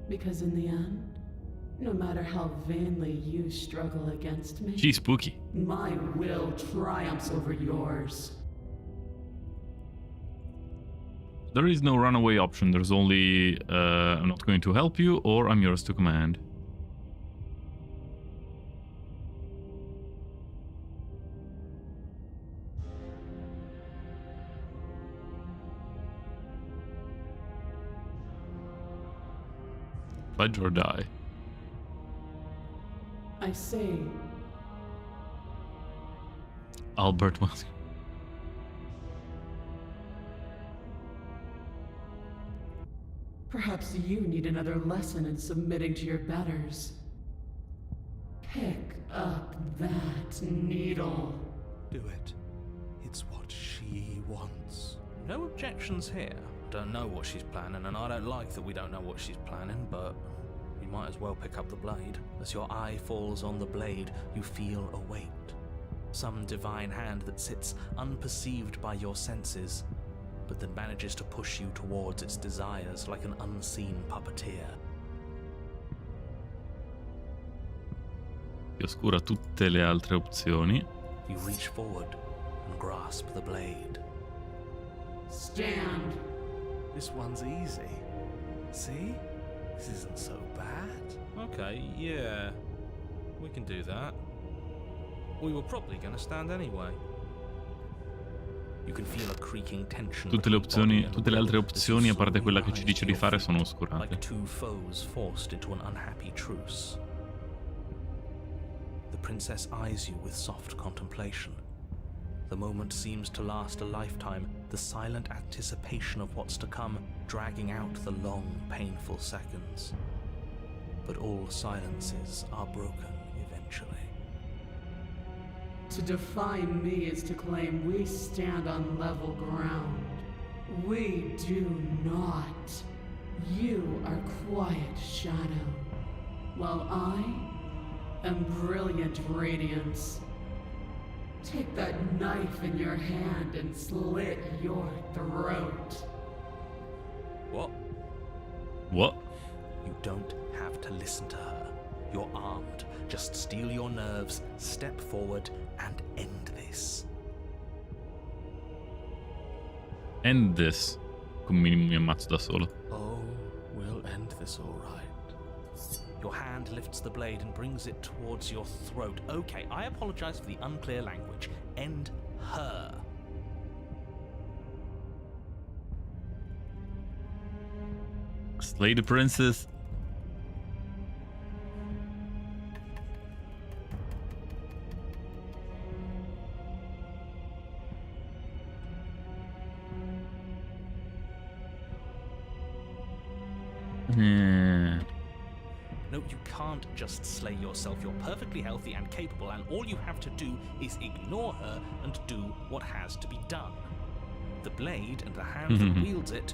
Because in the end, no matter how vainly you struggle against me, She's spooky. my will triumphs over yours. There is no runaway option. There's only I'm not going to help you or I'm yours to command. Pledge or die. I say, Albert was. perhaps you need another lesson in submitting to your betters. Pick up that needle. Do it. It's what she wants. No objections here. Don't know what she's planning, and I don't like that we don't know what she's planning, but you might as well pick up the blade. As your eye falls on the blade, you feel a weight. Some divine hand that sits unperceived by your senses, but that manages to push you towards its desires like an unseen puppeteer. Che oscura tutte le altre opzioni. You reach forward and grasp the blade. Stand. This one's easy. See? This isn't so bad. Okay, yeah. We can do that. We were probably gonna stand anyway. You can feel a creaking tension. Tutte le opzioni, tutte le altre opzioni, a parte quella che ci dice di fare, sono Like oscurate. two foes forced into an unhappy truce. The princess eyes you with soft contemplation. The moment seems to last a lifetime, the silent anticipation of what's to come dragging out the long, painful seconds. but all silences are broken eventually. To define me is to claim we stand on level ground. We do not. You are quiet shadow, while I am brilliant radiance. Take that knife in your hand and slit your throat. What? What? You don't have to listen to her. You're armed. Just steel your nerves, step forward, and end this. End this. Come minimo mi ammazzo da solo. Oh, we'll end this all right. Your hand lifts the blade and brings it towards your throat. Okay, I apologize for the unclear language. End her. Slay the princess. No, you can't just slay yourself. You're perfectly healthy and capable, and all you have to do is ignore her and do what has to be done. The blade and the hand that wields it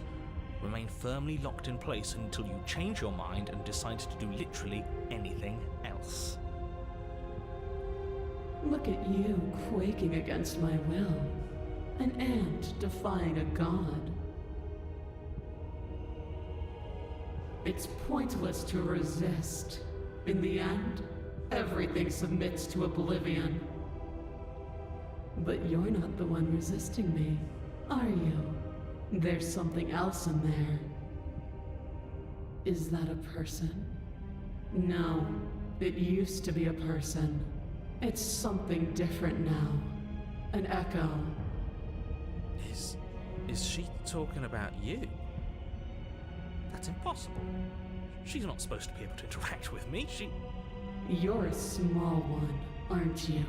remain firmly locked in place until you change your mind and decide to do literally anything else. Look at you quaking against my will. An ant defying a god. It's pointless to resist. In the end, everything submits to oblivion. But you're not the one resisting me, are you? There's something else in there. Is that a person? No, it used to be a person. It's something different now. An echo. Is she talking about you? That's impossible. She's not supposed to be able to interact with me. You're a small one, aren't you?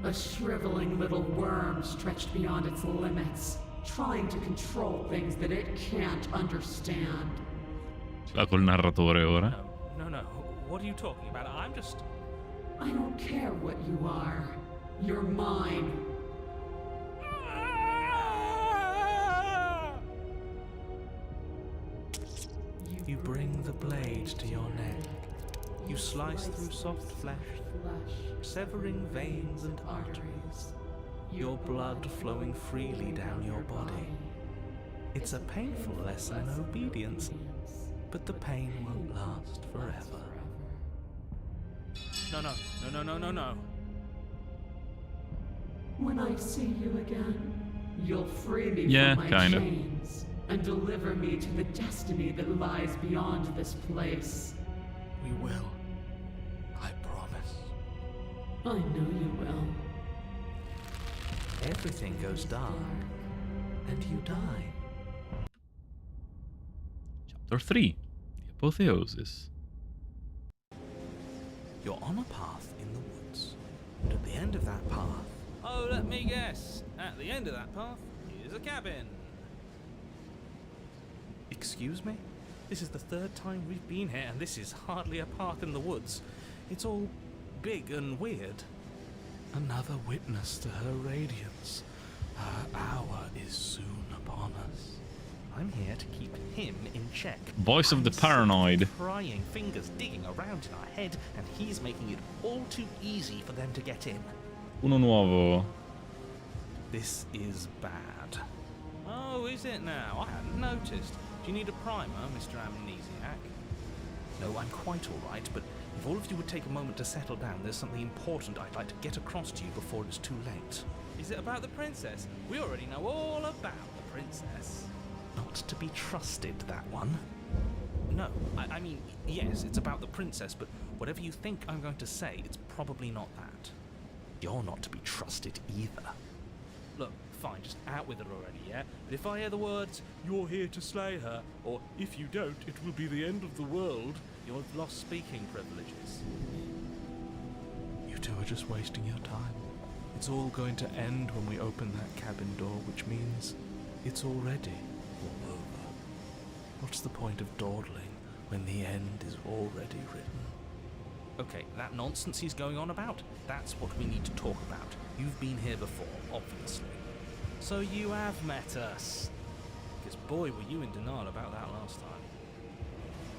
A shriveling little worm stretched beyond its limits, trying to control things that it can't understand. Ce l'ha col narratore ora. No. What are you talking about? I don't care what you are. You're mine. You bring the blade to your neck. You slice through soft flesh, severing veins and arteries, your blood flowing freely down your body. It's a painful lesson in obedience, but the pain won't last forever. No. When I see you again, you'll free me Yeah, from my kind of. chains and deliver me to the destiny that lies beyond this place. We will. I promise. I know you will. Everything goes dark, and you die. Chapter 3. The Apotheosis. You're on a path in the woods, and at the end of that path... Oh, let me guess. At the end of that path is a cabin. Excuse me? This is the third time we've been here, and this is hardly a path in the woods. It's all big and weird. Another witness to her radiance. Her hour is soon upon us. I'm here to keep him in check. Voice of the paranoid. Prying fingers digging around in our head, and he's making it all too easy for them to get in. Uno nuovo. This is bad. Oh, is it now? I hadn't noticed. Do you need a primer, Mr. Amnesiac? No, I'm quite all right, but if all of you would take a moment to settle down, there's something important I'd like to get across to you before it's too late. Is it about the princess? We already know all about the princess. Not to be trusted, that one. No, I mean, yes, it's about the princess, but whatever you think I'm going to say, it's probably not that. You're not to be trusted either. Look, fine, just out with it already, yeah? But if I hear the words, "You're here to slay her," or "If you don't, it will be the end of the world," you've lost speaking privileges. You two are just wasting your time. It's all going to end when we open that cabin door, which means it's already all over. What's the point of dawdling when the end is already written. Okay, that nonsense he's going on about, that's what we need to talk about. You've been here before, obviously. So you have met us. Because boy, were you in denial about that last time.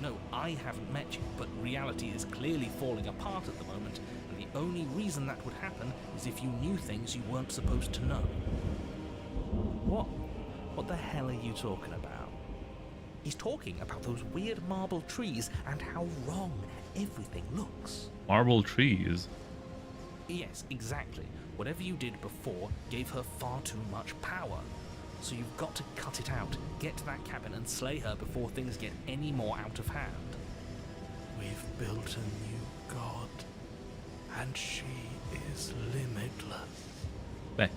No, I haven't met you, but reality is clearly falling apart at the moment, and the only reason that would happen is if you knew things you weren't supposed to know. What the hell are you talking about? He's talking about those weird marble trees and how wrong everything looks. Marble trees? Yes, exactly. Whatever you did before gave her far too much power. So you've got to cut it out, get to that cabin and slay her before things get any more out of hand. We've built a new god, and she is limitless. Beh,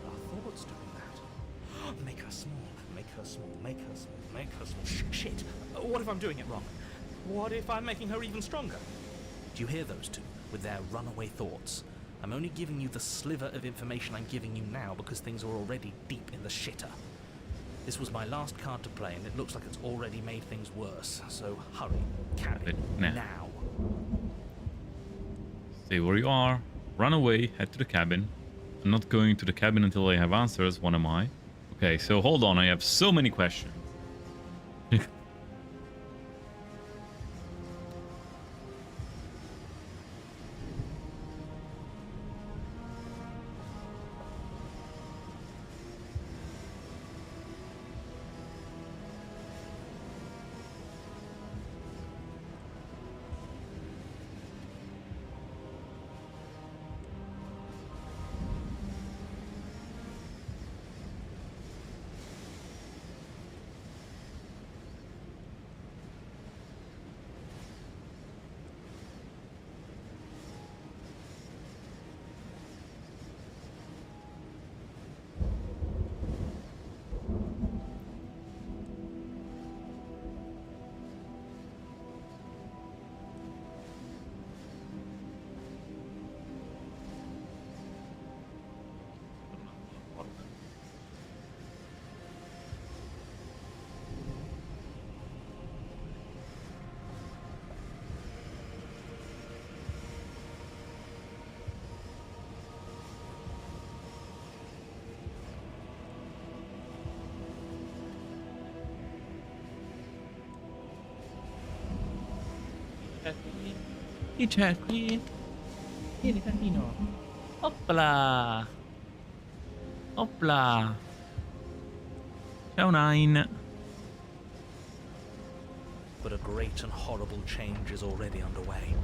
Our thoughts doing that. Make her small, make her small, make her small, make her small. Shit! What if I'm doing it wrong? What if I'm making her even stronger? Do you hear those two, with their runaway thoughts? I'm only giving you the sliver of information I'm giving you now because things are already deep in the shitter. This was my last card to play, and it looks like it's already made things worse. So hurry, carry, now. Stay where you are. Run away, head to the cabin. I'm not going to the cabin until I have answers, what am I? Okay, so hold on, I have so many questions. Chi c'è qui? Vieni tantino. Oppla. Oppla. C'è un Ein. But a great and horrible change is already underway.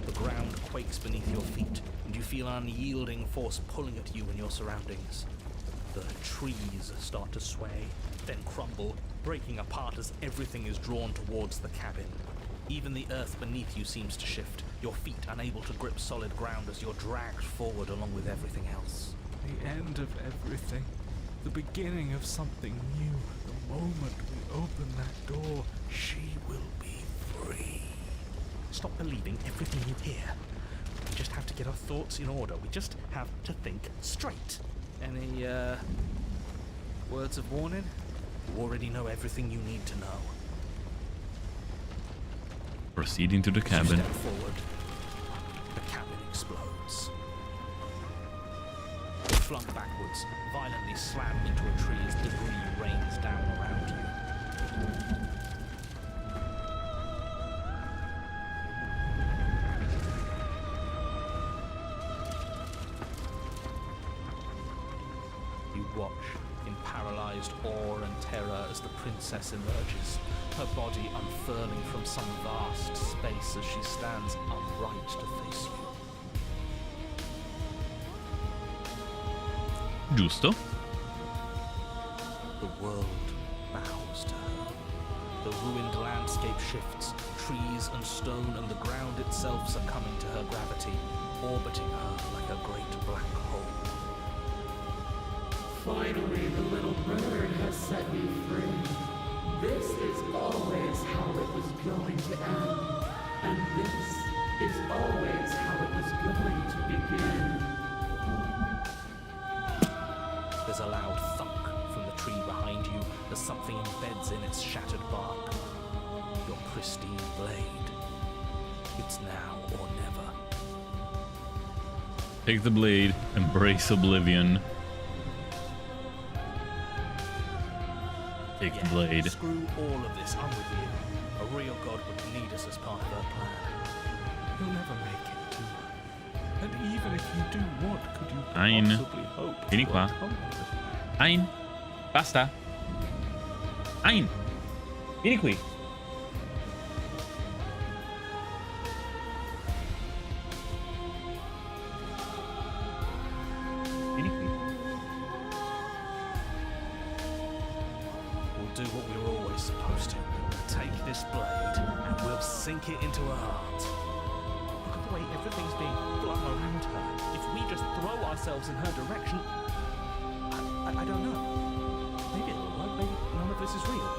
The ground quakes beneath your feet, and you feel an unyielding force pulling at you and your surroundings. The trees start to sway, then crumble, breaking apart as everything is drawn towards the cabin. Even the earth beneath you seems to shift, your feet unable to grip solid ground as you're dragged forward along with everything else. The end of everything. The beginning of something new. The moment we open that door, she will be free. Stop believing everything you hear. We just have to get our thoughts in order. We just have to think straight. Any, words of warning? You already know everything you need to know. Proceeding to the You cabin. step forward. The cabin explodes. You're flung backwards, violently slammed into a tree as debris rains down around you. You watch in paralyzed awe and terror as the princess emerges, her body unfurling from some vast space as she stands upright to face you. Giusto. The world bows to her. The ruined landscape shifts, trees and stone and the ground itself succumbing to her gravity, orbiting her like a great black hole. Finally, the little bird has set me free. This is always how it was going to end. And this is always how it was going to begin. There's a loud thunk from the tree behind you as something embeds in its shattered bark. your pristine blade. It's now or never. Take the blade, embrace oblivion. Take the blade. Screw all of this, I'm with you. A real god would lead us as part of her plan. You'll never make it to her. And even if you do, what could you Ein. possibly hope Vieni to qua. accomplish? Ein. Basta. Ein. Vieni qui. Vieni qui. We'll do what we were always supposed to. Take this blade and we'll sink it into her heart. Look at the way everything's being flung around her. If we just throw ourselves in her direction, I don't know. Maybe it'll work. Maybe none of this is real.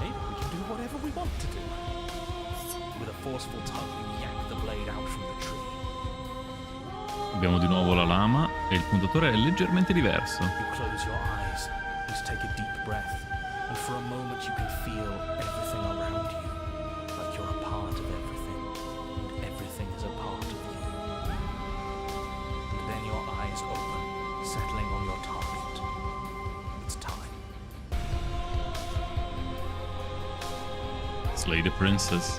Maybe we can do whatever we want to do. With a forceful tug, you yank the blade out from the tree. Abbiamo di nuovo la lama e il puntatore è leggermente diverso. You close your eyes, you take a deep breath, and for a moment you can feel everything around you, like you're a part of everything, and everything is a part of you. And then your eyes open, settling on your target. It's time. Slay the princess.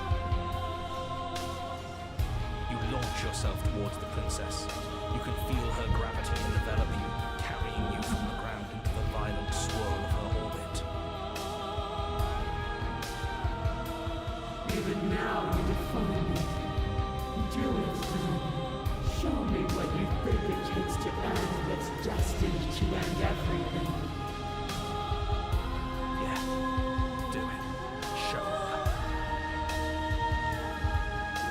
You launch yourself towards the princess. You can feel her gravity envelop you, carrying you from the ground into the violent swirl of her orbit. Even now you defy me. Do it then. Show me what you think it takes to end what's destined to end everything. Yeah, do it. Show her.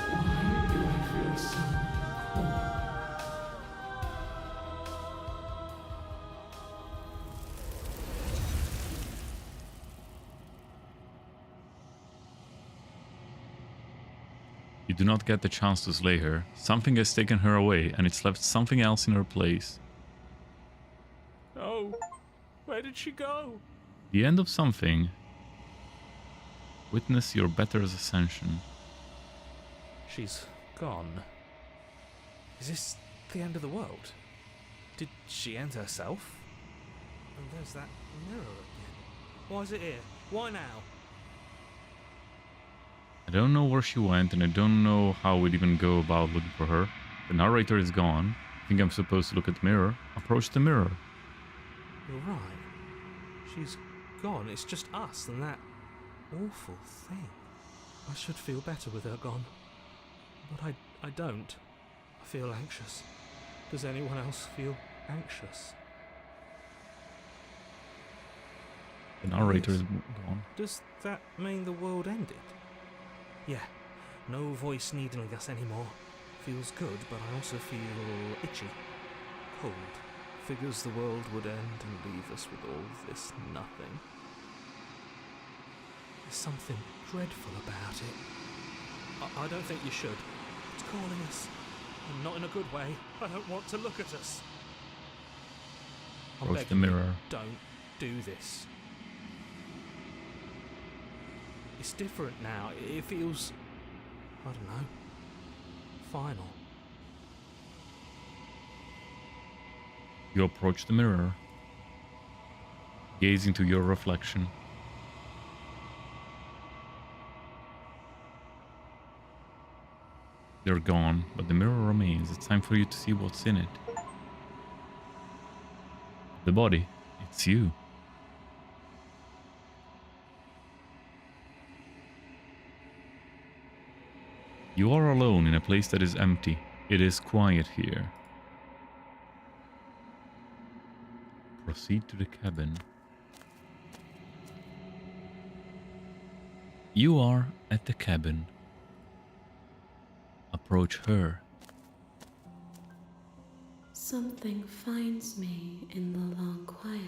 Why do I feel so cold? You do not get the chance to slay her. Something has taken her away, and it's left something else in her place. Oh, where did she go? The end of something. Witness your better's ascension. She's gone. Is this the end of the world? Did she end herself? And there's that mirror again. Why is it here? Why now? I don't know where she went, and I don't know how we'd even go about looking for her. The narrator is gone. I think I'm supposed to look at the mirror. Approach the mirror. You're right. She's gone. It's just us and that awful thing. I should feel better with her gone. But I don't. I feel anxious. Does anyone else feel anxious? The narrator Yes. is gone. Does that mean the world ended? Yeah, no voice needling us anymore. Feels good, but I also feel itchy. Cold. Figures the world would end and leave us with all this nothing. There's something dreadful about it. I don't think you should. It's calling us. And not in a good way. I don't want to look at us. I'm Approach the begging you, mirror. don't do this. It's different now. It feels, I don't know, final. You approach the mirror, gaze into your reflection. They're gone, but the mirror remains. It's time for you to see what's in it. The body, it's you. You are alone in a place that is empty. It is quiet here. Proceed to the cabin. You are at the cabin. Approach her. Something finds me in the long quiet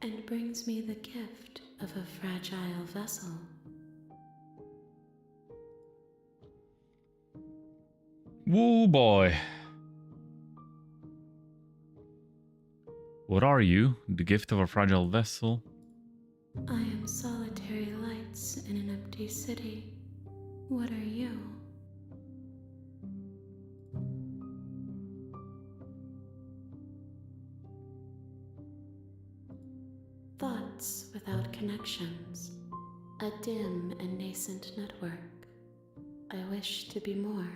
and brings me the gift of a fragile vessel. Woo boy. What are you? The gift of a fragile vessel? I am solitary lights in an empty city. What are you? Thoughts without connections. A dim and nascent network. I wish to be more.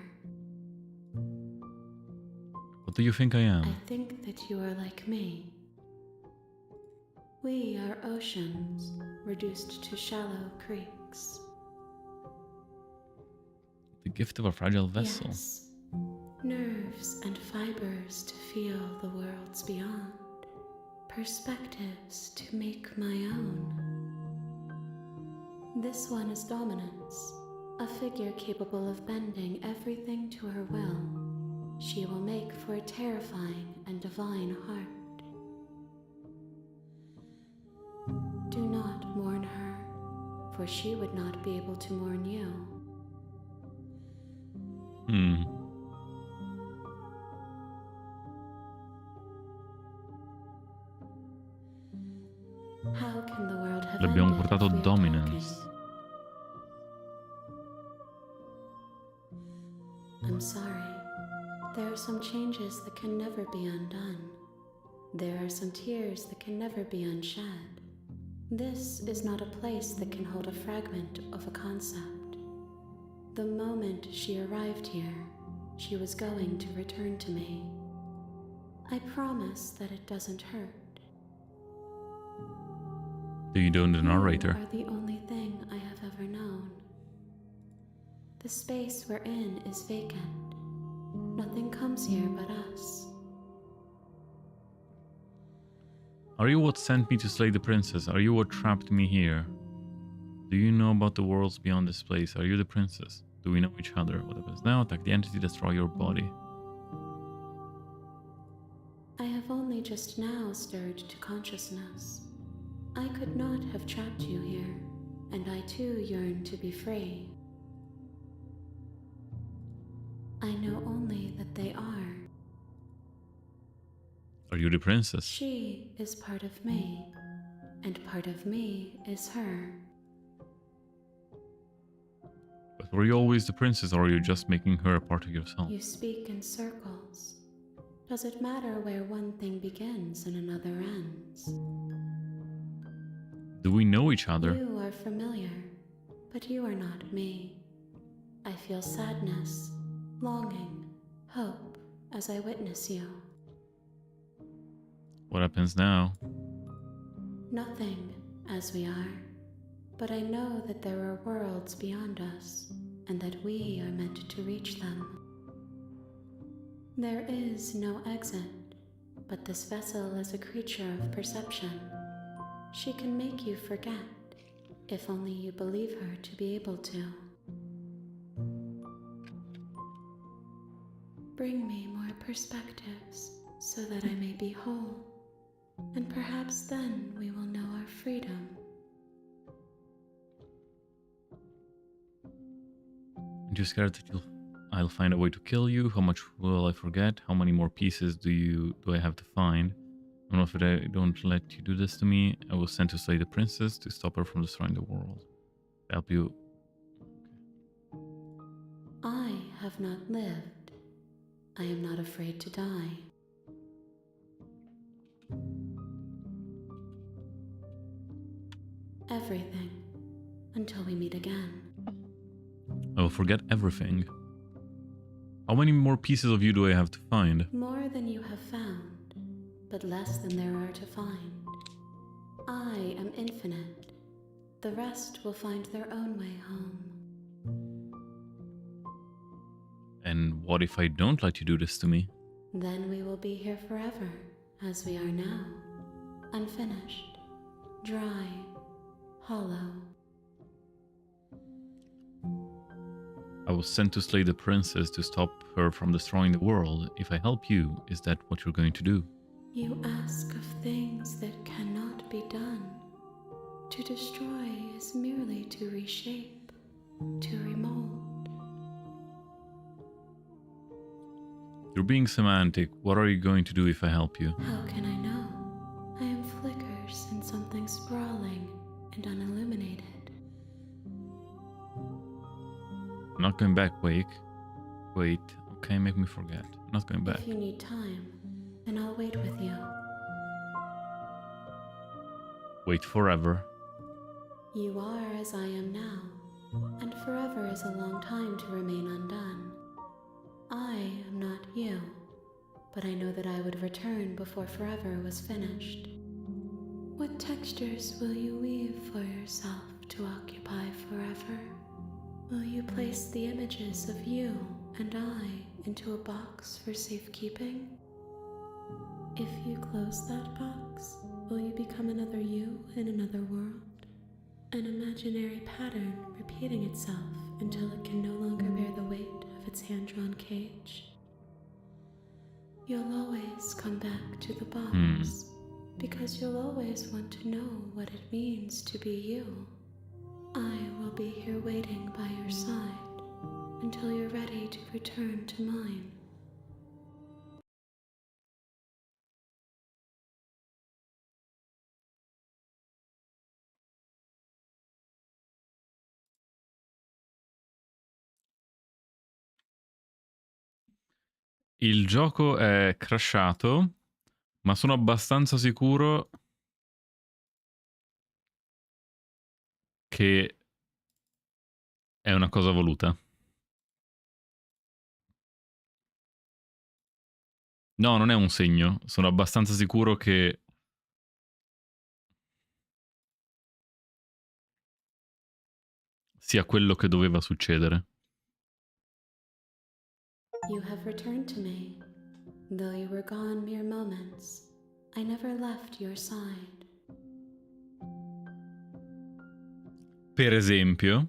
What do you think I am? I think that you are like me. We are oceans, reduced to shallow creeks. The gift of a fragile vessel. Yes, nerves and fibers to feel the worlds beyond. Perspectives to make my own. This one is dominance, a figure capable of bending everything to her will. She will make for a terrifying and divine heart. Do not mourn her, for she would not be able to mourn you. How can the world have L'abbiamo ended portato if we are dominance. talking? I'm sorry. There are some changes that can never be undone. There are some tears that can never be unshed. This is not a place that can hold a fragment of a concept. The moment she arrived here, she was going to return to me. I promise that it doesn't hurt. Do you know the narrator? You are the only thing I have ever known. The space we're in is vacant. Nothing comes here but us. Are you what sent me to slay the princess? Are you what trapped me here? Do you know about the worlds beyond this place? Are you the princess? Do we know each other? What happens now? Attack the entity, destroy your body. I have only just now stirred to consciousness. I could not have trapped you here, and I too yearn to be free. I know only that they are. Are you the princess? She is part of me, and part of me is her. But were you always the princess, or are you just making her a part of yourself? You speak in circles. Does it matter where one thing begins and another ends? Do we know each other? You are familiar, but you are not me. I feel sadness, longing, hope as I witness you. What happens now? Nothing, as we are, but I know that there are worlds beyond us, and that we are meant to reach them. There is no exit, but this vessel is a creature of perception. She can make you forget, if only you believe her to be able to. Bring me more perspectives, so that I may be whole, and perhaps then we will know our freedom. I'm just scared that I'll find a way to kill you. How much will I forget? How many more pieces do I have to find? I don't know if I don't let you do this to me. I was sent to slay the princess to stop her from destroying the world. Help you. I have not lived. I am not afraid to die. Everything, until we meet again. I will forget everything. How many more pieces of you do I have to find? More than you have found, but less than there are to find. I am infinite. The rest will find their own way home. And what if I don't let you do this to me? Then we will be here forever, as we are now. Unfinished, dry, hollow. I was sent to slay the princess to stop her from destroying the world. If I help you, is that what you're going to do? You ask of things that cannot be done. To destroy is merely to reshape, to remold. You're being semantic. What are you going to do if I help you? How can I know? I am flickers in something sprawling, and unilluminated. I'm not going back, Wake. Wait. Okay, make me forget. I'm not going back. If you need time, then I'll wait with you. Wait forever. You are as I am now, and forever is a long time to remain undone. I am not you, but I know that I would return before forever was finished. What textures will you weave for yourself to occupy forever? Will you place the images of you and I into a box for safekeeping? If you close that box, will you become another you in another world? An imaginary pattern repeating itself until it can no longer bear the weight of its hand-drawn cage? You'll always come back to the box, because you'll always want to know what it means to be you. I will be here waiting by your side until you're ready to return to mine. Il gioco è crashato, ma sono abbastanza sicuro che è una cosa voluta. No, non è un segno. Sono abbastanza sicuro che sia quello che doveva succedere. You have returned to me. Though you were gone mere moments, I never left your side. Per esempio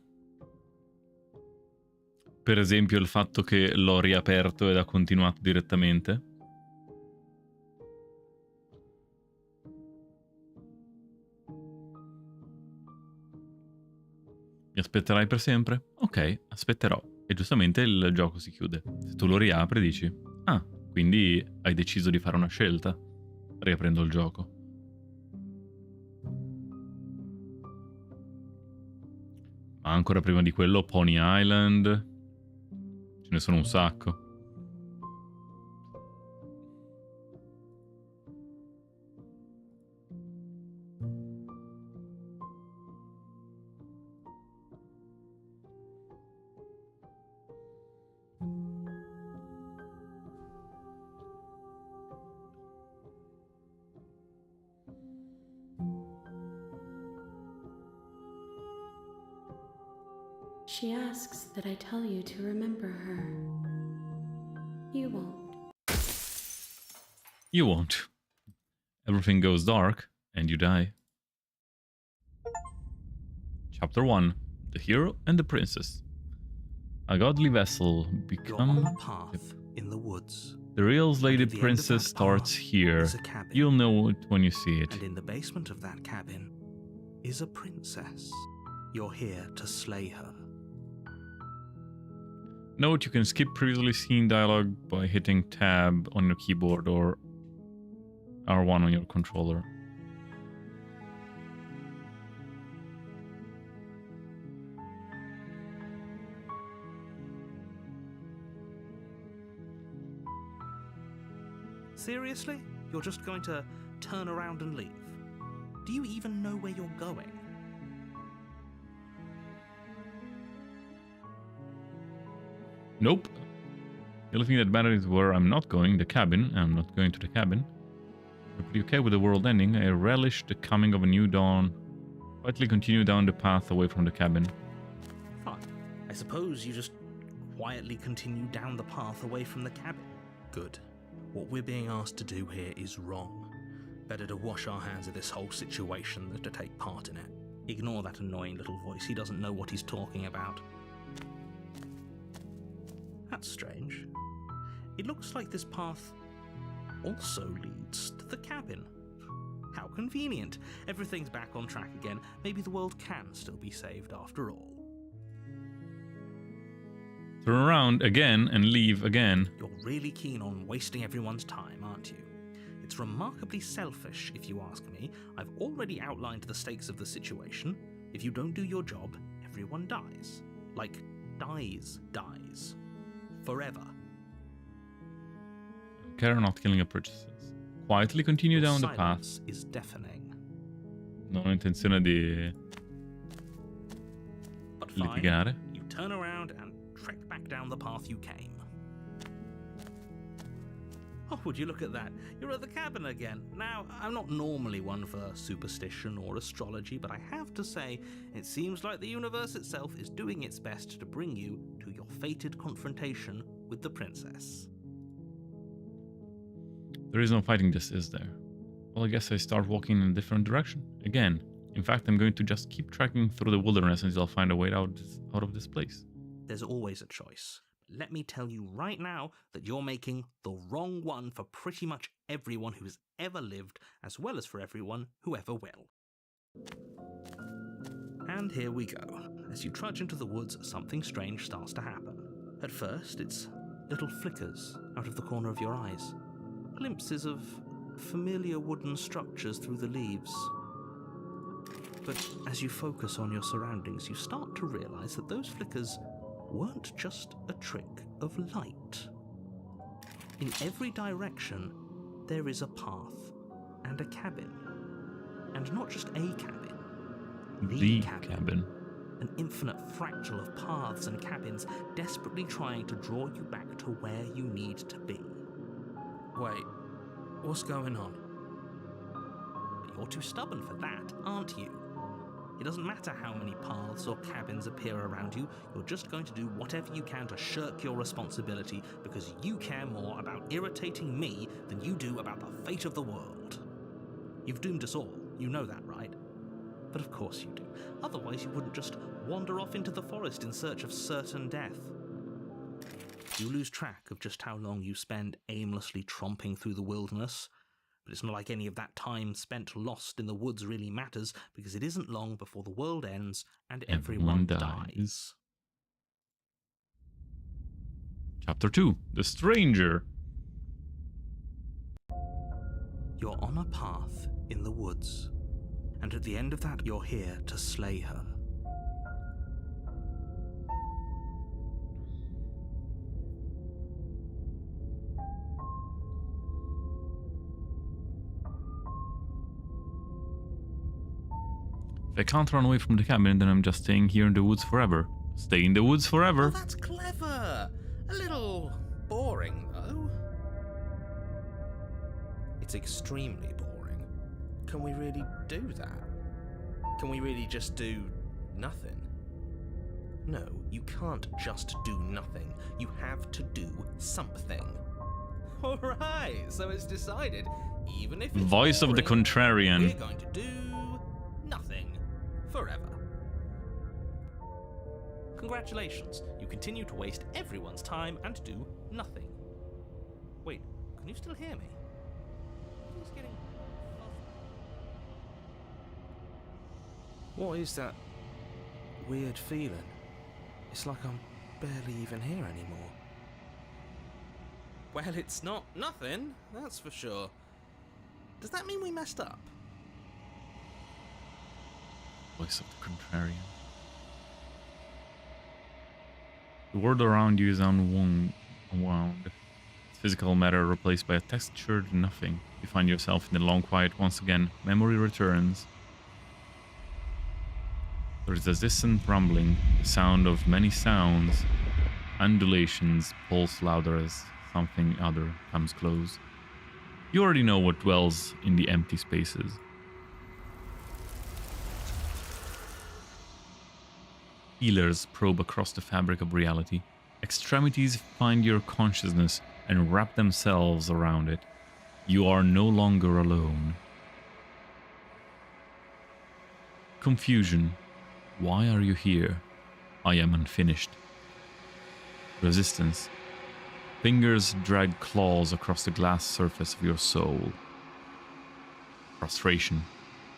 il fatto che l'ho riaperto ed ha continuato direttamente. Mi aspetterai per sempre? Ok, aspetterò. E giustamente il gioco si chiude. Se tu lo riapri dici, ah, quindi hai deciso di fare una scelta, riaprendo il gioco. Ma ancora prima di quello, Pony Island. Ce ne sono un sacco. She asks that I tell you to remember her. You won't. You won't. Everything goes dark, and you die. Chapter 1. The Hero and the Princess. A godly vessel You're on a become... path in the woods. The real Lady At the end of Princess that starts path here. is a cabin. You'll know it when you see it. And in the basement of that cabin is a princess. You're here to slay her. Note you can skip previously seen dialogue by hitting tab on your keyboard or R1 on your controller. Seriously? You're just going to turn around and leave? Do you even know where you're going? Nope. The only thing that matters is where I'm not going, the cabin. I'm not going to the cabin. We're pretty okay with the world ending. I relish the coming of a new dawn. Quietly continue down the path away from the cabin. Fine. I suppose you just quietly continue down the path away from the cabin. Good. What we're being asked to do here is wrong. Better to wash our hands of this whole situation than to take part in it. Ignore that annoying little voice. He doesn't know what he's talking about. That's strange. It looks like this path also leads to the cabin. How convenient. Everything's back on track again. Maybe the world can still be saved after all. Turn around again and leave again. You're really keen on wasting everyone's time, aren't you? It's remarkably selfish, if you ask me. I've already outlined the stakes of the situation. If you don't do your job, everyone dies. Like, dies. Forever. Care not killing apprentices. Quietly continue Your down the path. silence is deafening. Non ho intenzione di But fine, litigare. you turn around and trek back down the path you came. Oh, would you look at that? You're at the cabin again. Now, I'm not normally one for superstition or astrology, but I have to say, it seems like the universe itself is doing its best to bring you to your fated confrontation with the princess. There is no fighting this, is there? Well, I guess I start walking in a different direction. Again. In fact, I'm going to just keep trekking through the wilderness until I find a way out of this place. There's always a choice. Let me tell you right now that you're making the wrong one for pretty much everyone who's ever lived, as well as for everyone who ever will. And here we go. As you trudge into the woods, something strange starts to happen. At first, it's little flickers out of the corner of your eyes. Glimpses of familiar wooden structures through the leaves. But as you focus on your surroundings, you start to realize that those flickers weren't just a trick of light. In every direction, there is a path and a cabin. And not just a cabin. The cabin. An infinite fractal of paths and cabins desperately trying to draw you back to where you need to be. Wait, what's going on? But you're too stubborn for that, aren't you? It doesn't matter how many paths or cabins appear around you, you're just going to do whatever you can to shirk your responsibility because you care more about irritating me than you do about the fate of the world. You've doomed us all, you know that, right? But of course you do. Otherwise you wouldn't just wander off into the forest in search of certain death. You lose track of just how long you spend aimlessly tromping through the wilderness. But it's not like any of that time spent lost in the woods really matters, because it isn't long before the world ends and everyone dies. Chapter 2. The Stranger. You're on a path in the woods, and at the end of that you're here to slay her. If I can't run away from the cabin, then I'm just staying here in the woods forever. Stay in the woods forever. Oh, that's clever! A little boring, though. It's extremely boring. Can we really do that? Can we really just do nothing? No, you can't just do nothing. You have to do something. Alright, so it's decided. Even if it's Voice boring, of the contrarian. We're going to do nothing. Forever. Congratulations, you continue to waste everyone's time and do nothing. Wait, can you still hear me? It's getting fuzzy. What is that weird feeling? It's like I'm barely even here anymore. Well, it's not nothing, that's for sure. Does that mean we messed up? Voice of the contrarian. The world around you is unwound. It's physical matter replaced by a textured nothing. You find yourself in the long quiet once again. Memory returns. There is a distant rumbling, the sound of many sounds. Undulations pulse louder as something other comes close. You already know what dwells in the empty spaces. Feelers probe across the fabric of reality. Extremities find your consciousness and wrap themselves around it. You are no longer alone. Confusion. Why are you here? I am unfinished. Resistance. Fingers drag claws across the glass surface of your soul. Frustration.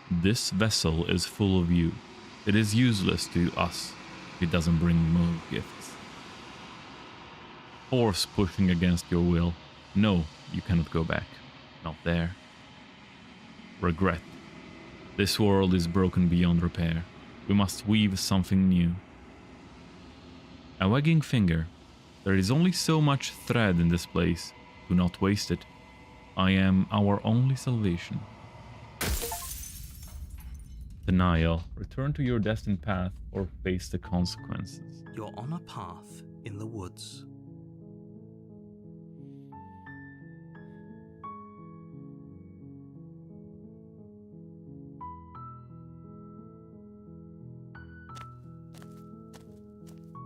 This vessel is full of you. It is useless to us. It doesn't bring more gifts. Force pushing against your will. No, you cannot go back. Not there. Regret. This world is broken beyond repair. We must weave something new. A wagging finger. There is only so much thread in this place. Do not waste it. I am our only salvation. Denial. Return to your destined path or face the consequences. You're on a path in the woods.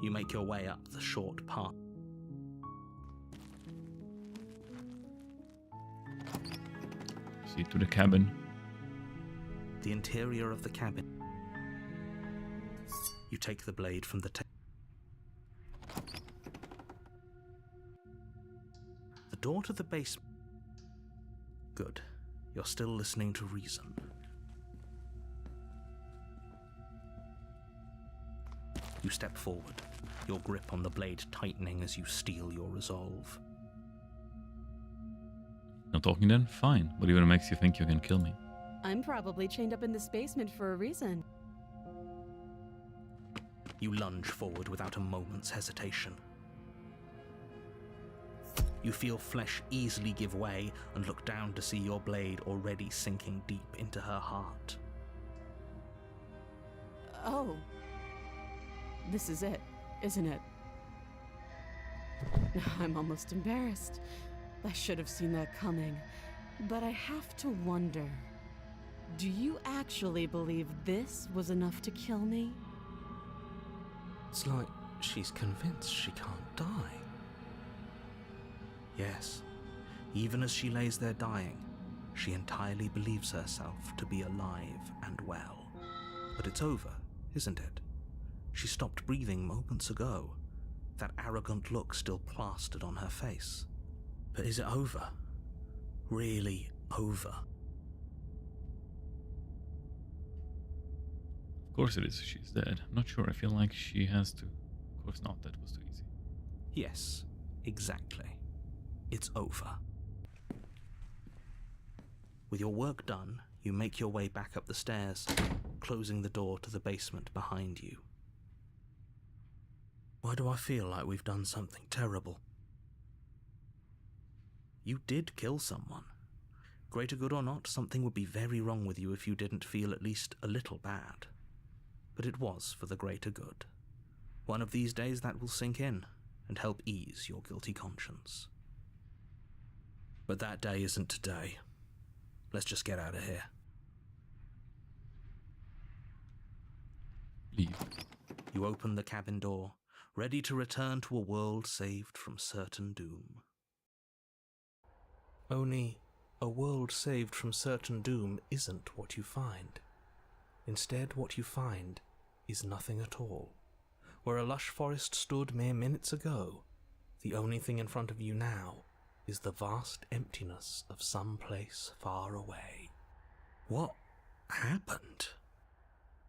You make your way up the short path. See to the cabin. The interior of the cabin. You take the blade from the table. The door to the basement. Good. You're still listening to reason. You step forward, your grip on the blade tightening as you steel your resolve. Not talking then? Fine. What even makes you think you can kill me? I'm probably chained up in this basement for a reason. You lunge forward without a moment's hesitation. You feel flesh easily give way and look down to see your blade already sinking deep into her heart. Oh. This is it, isn't it? I'm almost embarrassed. I should have seen that coming. But I have to wonder, do you actually believe this was enough to kill me? It's like she's convinced she can't die. Yes, even as she lays there dying, she entirely believes herself to be alive and well. But it's over, isn't it? She stopped breathing moments ago, that arrogant look still plastered on her face. But is it over? Really over? Of course it is. She's dead. I'm not sure. I feel like she has to. Of course not. That was too easy. Yes, exactly. It's over. With your work done, you make your way back up the stairs, closing the door to the basement behind you. Why do I feel like we've done something terrible? You did kill someone. Greater good or not, something would be very wrong with you if you didn't feel at least a little bad. But it was for the greater good. One of these days that will sink in and help ease your guilty conscience. But that day isn't today. Let's just get out of here. Leave. You open the cabin door, ready to return to a world saved from certain doom. Only, a world saved from certain doom isn't what you find. Instead, what you find is nothing at all. Where a lush forest stood mere minutes ago, the only thing in front of you now is the vast emptiness of some place far away. What happened?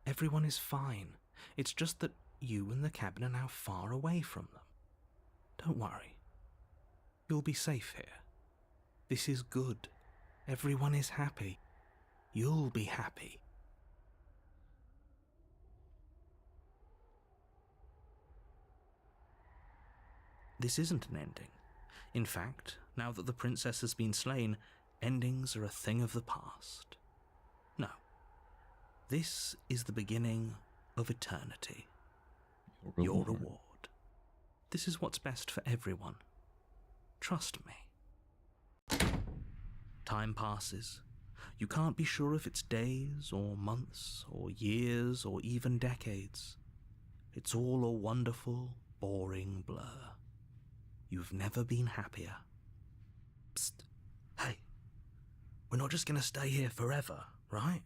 Everyone is fine. It's just that you and the cabin are now far away from them. Don't worry. You'll be safe here. This is good. Everyone is happy. You'll be happy. This isn't an ending. In fact, now that the princess has been slain, endings are a thing of the past. No. This is the beginning of eternity. Your reward. This is what's best for everyone. Trust me. Time passes. You can't be sure if it's days or months or years or even decades. It's all a wonderful, boring blur. You've never been happier. Psst. Hey. We're not just gonna stay here forever, right?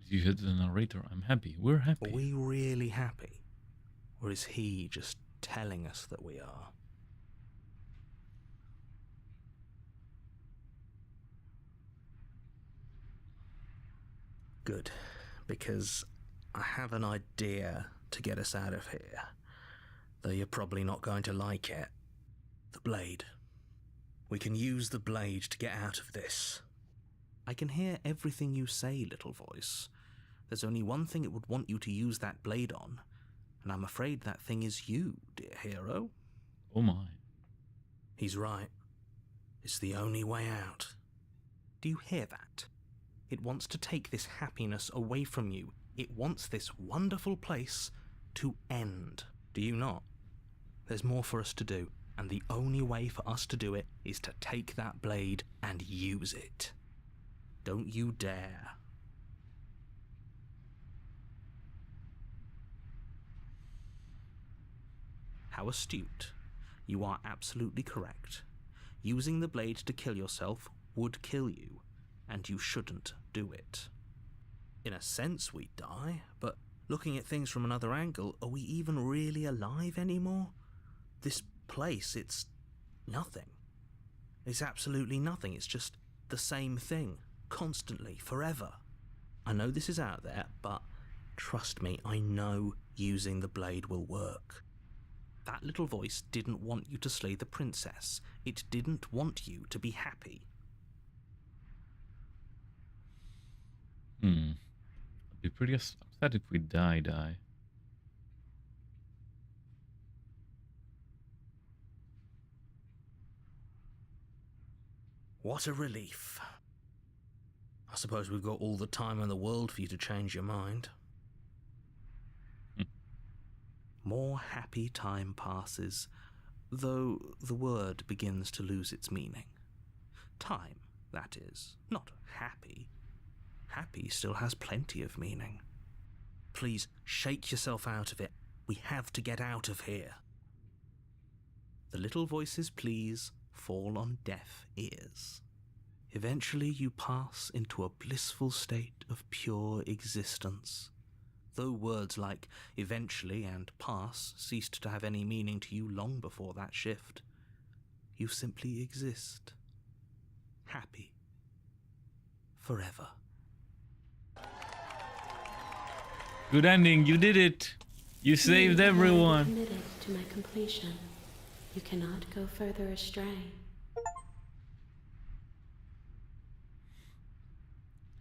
You said to the narrator, I'm happy. We're happy. Are we really happy? Or is he just telling us that we are? Good, because I have an idea to get us out of here. Though you're probably not going to like it. The blade. We can use the blade to get out of this. I can hear everything you say, little voice. There's only one thing it would want you to use that blade on, and I'm afraid that thing is you, dear hero. Oh my. He's right. It's the only way out. Do you hear that? It wants to take this happiness away from you. It wants this wonderful place to end. Do you not? There's more for us to do, and the only way for us to do it is to take that blade and use it. Don't you dare. How astute. You are absolutely correct. Using the blade to kill yourself would kill you, and you shouldn't do it. In a sense, we die, but looking at things from another angle, are we even really alive anymore? This place, it's nothing. It's absolutely nothing. It's just the same thing, constantly, forever. I know this is out there, but trust me, I know using the blade will work. That little voice didn't want you to slay the princess. It didn't want you to be happy. I'd be pretty upset if we die. What a relief. I suppose we've got all the time in the world for you to change your mind. More happy time passes, though the word begins to lose its meaning. Time, that is, not happy. Happy still has plenty of meaning. Please shake yourself out of it. We have to get out of here. The little voice's pleas fall on deaf ears. Eventually you pass into a blissful state of pure existence. Though words like eventually and pass ceased to have any meaning to you long before that shift, you simply exist. Happy. Forever. Good ending, you did it! You saved everyone! Committed to my completion. You cannot go further astray.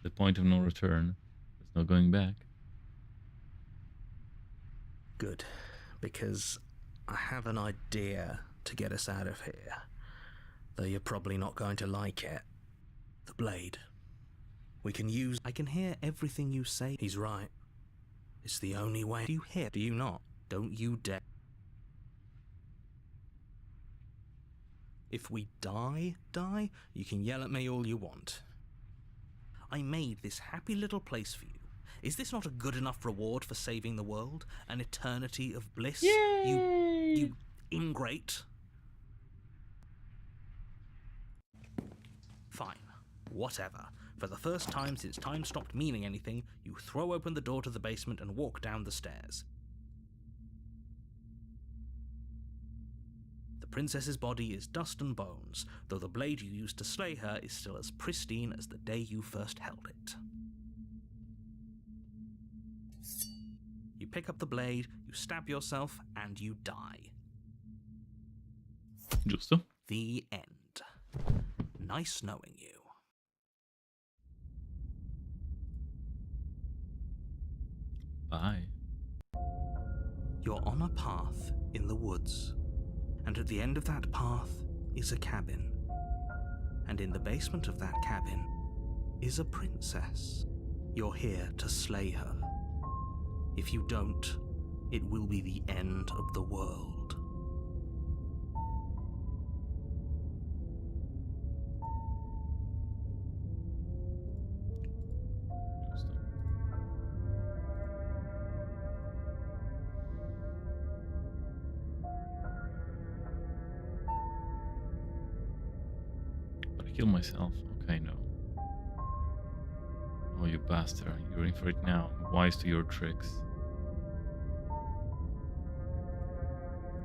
The point of no return. There's no going back. Good, because I have an idea to get us out of here. Though you're probably not going to like it. The blade. We can use... I can hear everything you say. He's right. It's the only way. Do you hear? Do you not? Don't you dare. If we die, you can yell at me all you want. I made this happy little place for you. Is this not a good enough reward for saving the world? An eternity of bliss? Yay! You ingrate. Fine. Whatever. For the first time since time stopped meaning anything, you throw open the door to the basement and walk down the stairs. The princess's body is dust and bones, though the blade you used to slay her is still as pristine as the day you first held it. You pick up the blade, you stab yourself, and you die. Giusto? The end. Nice knowing you. Bye. You're on a path in the woods, and at the end of that path is a cabin. And in the basement of that cabin is a princess. You're here to slay her. If you don't, it will be the end of the world. Giusto. But I killed myself. Okay, no. Oh, you bastard. You're in for it now. Wise to your tricks.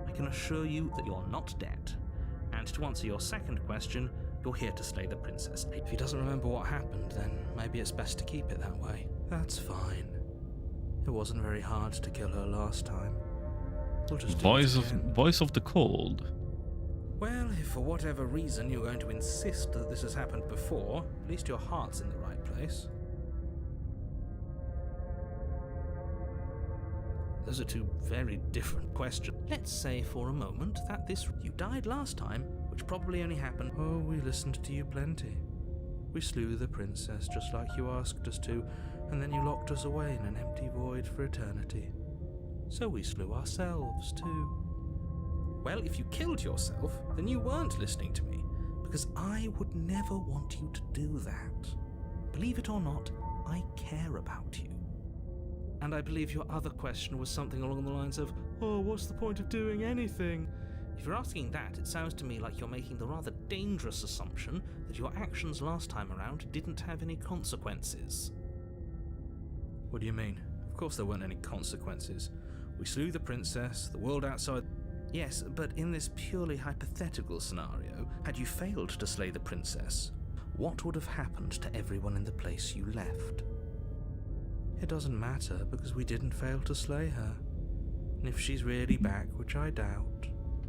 I can assure you that you're not dead. And to answer your second question, you're here to slay the princess. If he doesn't remember what happened, then maybe it's best to keep it that way. That's fine. It wasn't very hard to kill her last time. We'll just do it again. Voice of the cold. Well, if for whatever reason you're going to insist that this has happened before, at least your heart's in the right place. Those are two very different questions. Let's say for a moment that you died last time, which probably only happened. Oh, we listened to you plenty. We slew the princess just like you asked us to, and then you locked us away in an empty void for eternity. So we slew ourselves too. Well, if you killed yourself, then you weren't listening to me, because I would never want you to do that. Believe it or not, I care about you. And I believe your other question was something along the lines of, oh, what's the point of doing anything? If you're asking that, it sounds to me like you're making the rather dangerous assumption that your actions last time around didn't have any consequences. What do you mean? Of course there weren't any consequences. We slew the princess, the world outside... Yes, but in this purely hypothetical scenario, had you failed to slay the princess, what would have happened to everyone in the place you left? It doesn't matter, because we didn't fail to slay her. And if she's really back, which I doubt,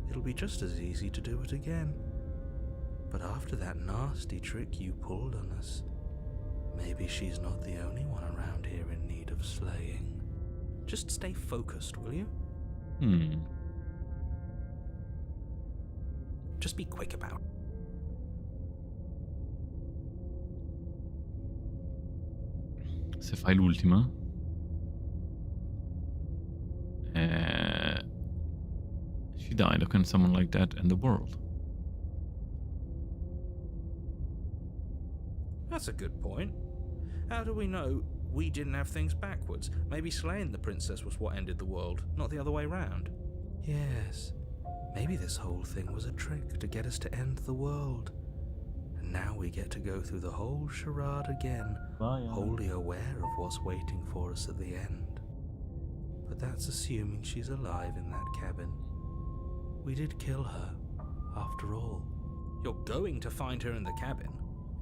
it'll be just as easy to do it again. But after that nasty trick you pulled on us, maybe she's not the only one around here in need of slaying. Just stay focused, will you? Just be quick about it. Se fai l'ultima, she died. How can someone like that end the world? That's a good point. How do we know we didn't have things backwards? Maybe slaying the princess was what ended the world, not the other way round. Yes, maybe this whole thing was a trick to get us to end the world. And now we get to go through the whole charade again, wholly aware of what's waiting for us at the end. But that's assuming she's alive in that cabin. We did kill her, after all. You're going to find her in the cabin.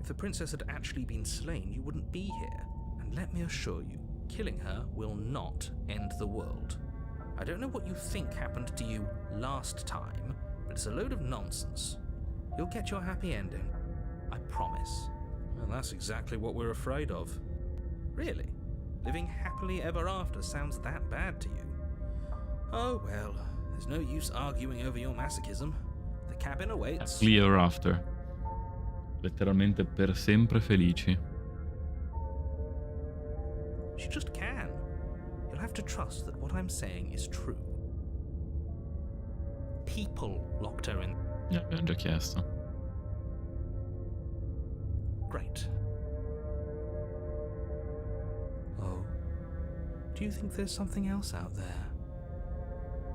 If the princess had actually been slain, you wouldn't be here. And let me assure you, killing her will not end the world. I don't know what you think happened to you last time, but it's a load of nonsense. You'll get your happy ending. I promise. Well, that's exactly what we're afraid of. Really? Living happily ever after sounds that bad to you? Oh well, there's no use arguing over your masochism. The cabin awaits. Happily ever after. Letteralmente per sempre felici. She just can. You'll have to trust that what I'm saying is true. People locked her in. Abbiamo già chiesto. Great. Oh, do you think there's something else out there?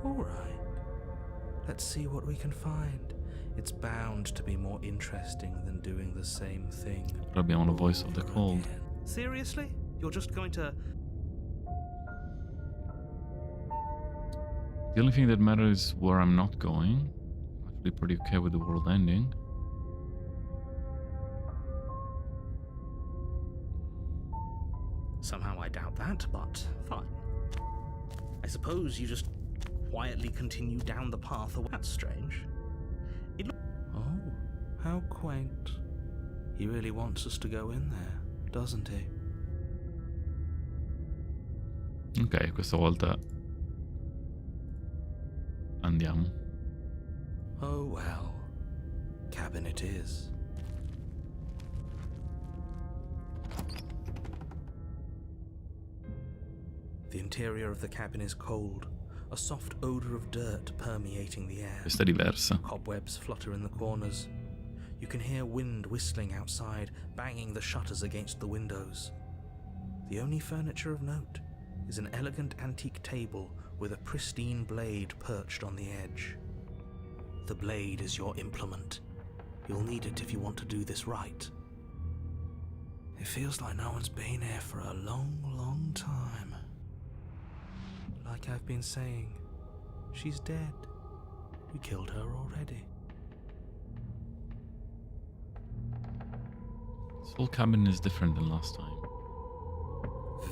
All right. Let's see what we can find. It's bound to be more interesting than doing the same thing. Abbiamo la voice of the cold. Again. Seriously? You're just going to... The only thing that matters is where I'm not going. I'm actually pretty okay with the world ending. Somehow I doubt that, but fine. I suppose you just quietly continue down the path away. That's strange. Oh, how quaint. He really wants us to go in there, doesn't he? Ok, questa volta andiamo. Oh well, cabin it is. The interior of the cabin is cold, a soft odor of dirt permeating the air. Questa è diversa. Cobwebs flutter in the corners. You can hear wind whistling outside, banging the shutters against the windows. The only furniture of note is an elegant antique table with a pristine blade perched on the edge. The blade is your implement. You'll need it if you want to do this right. It feels like no one's been here for a long, long time. Like I've been saying, she's dead. We killed her already. This whole cabin is different than last time.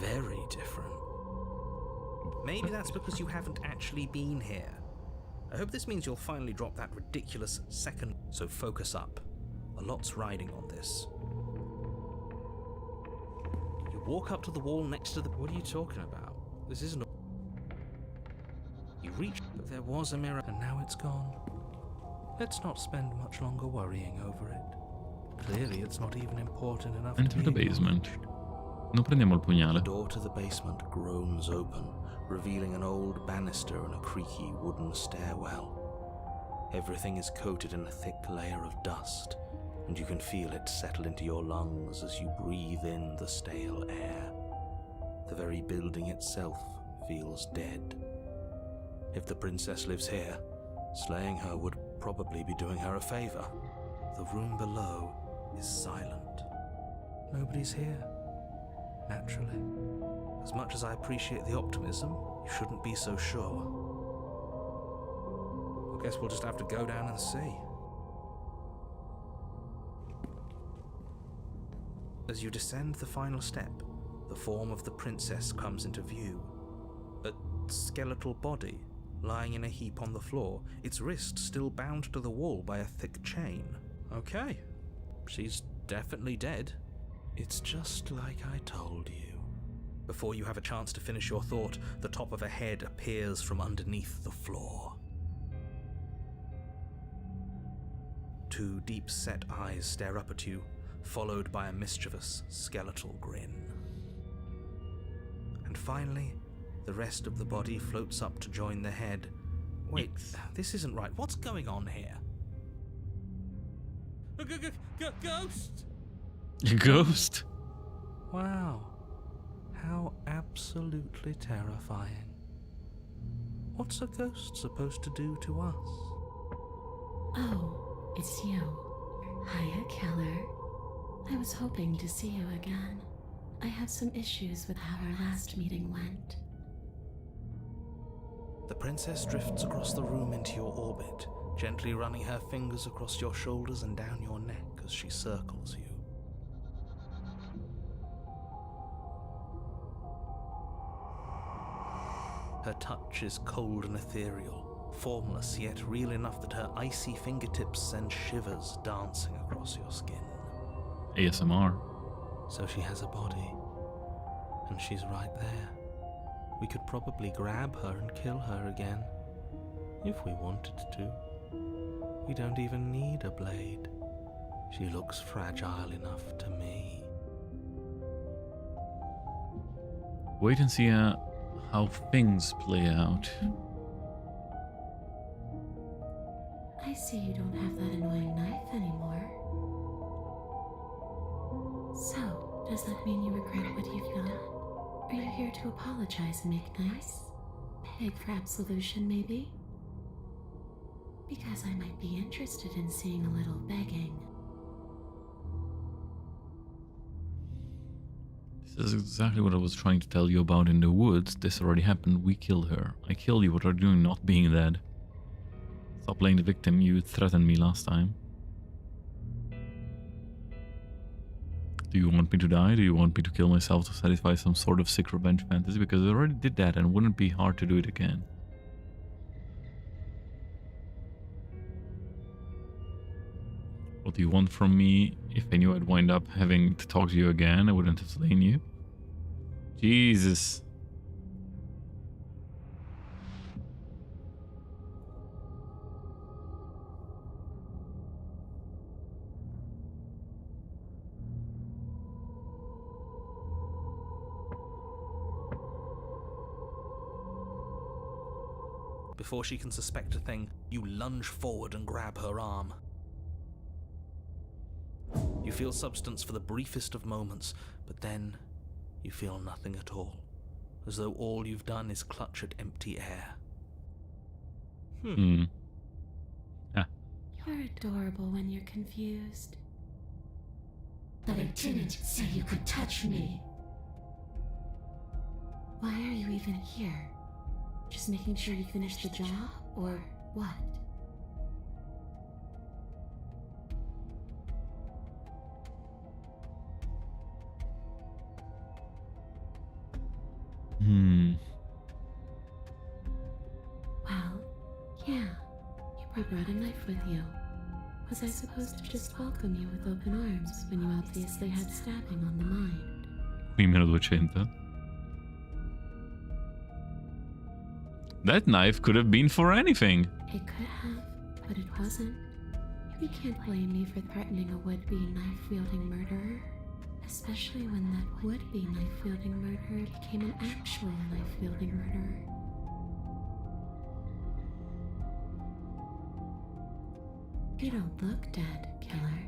Very different. Maybe that's because you haven't actually been here. I hope this means you'll finally drop that ridiculous second. So focus up. A lot's riding on this. You walk up to the wall next to the... What are you talking about? This isn't... You reach... But there was a mirror, and now it's gone. Let's not spend much longer worrying over it. Clearly, it's not even important enough to Enter the be basement. acknowledged. Non prendiamo il The pugnale. door to the basement groans open, revealing an old banister and a creaky wooden stairwell. Everything is coated in a thick layer of dust, and you can feel it settle into your lungs as you breathe in the stale air. The very building itself feels dead. If the princess lives here, slaying her would probably be doing her a favor. The room below is silent. Nobody's here. Naturally. As much as I appreciate the optimism, you shouldn't be so sure. I guess we'll just have to go down and see. As you descend the final step, the form of the princess comes into view. A skeletal body, lying in a heap on the floor, its wrist still bound to the wall by a thick chain. Okay, she's definitely dead. It's just like I told you. Before you have a chance to finish your thought, the top of a head appears from underneath the floor. Two deep-set eyes stare up at you, followed by a mischievous, skeletal grin. And finally, the rest of the body floats up to join the head. Wait, this isn't right. What's going on here? Ghost! A ghost? Wow. How absolutely terrifying. What's a ghost supposed to do to us? Oh, it's you. Hiya, Keller. I was hoping to see you again. I have some issues with how our last meeting went. The princess drifts across the room into your orbit, gently running her fingers across your shoulders and down your neck as she circles you. Her touch is cold and ethereal, formless yet real enough that her icy fingertips send shivers dancing across your skin. ASMR. So she has a body, and she's right there. We could probably grab her and kill her again, if we wanted to. We don't even need a blade. She looks fragile enough to me. Wait and see how things play out. I see you don't have that annoying knife anymore. So, does that mean you regret what you've done? Are you here to apologize and make nice? Beg for absolution, maybe? Because I might be interested in seeing a little begging. This is exactly what I was trying to tell you about in the woods. This already happened. We killed her. I killed you. What are you doing not being dead? Stop playing the victim. You threatened me last time. Do you want me to die? Do you want me to kill myself to satisfy some sort of sick revenge fantasy? Because I already did that and it wouldn't be hard to do it again. What do you want from me? If I knew I'd wind up having to talk to you again, I wouldn't have slain you. Jesus. Before she can suspect a thing, you lunge forward and grab her arm. You feel substance for the briefest of moments, but then you feel nothing at all, as though all you've done is clutch at empty air. Ah. You're adorable when you're confused. But I didn't say you could touch me. Why are you even here? Just making sure you finish the job, or what? Well, yeah. We brought a knife with you. Was I supposed to just welcome you with open arms when you obviously had stabbing on the mind? Qui meno 200. That knife could have been for anything. It could have, but it wasn't. You can't blame me for threatening a would-be knife-wielding murderer. Especially when that would-be knife-wielding murderer became an actual knife-wielding murderer. You don't look dead, killer.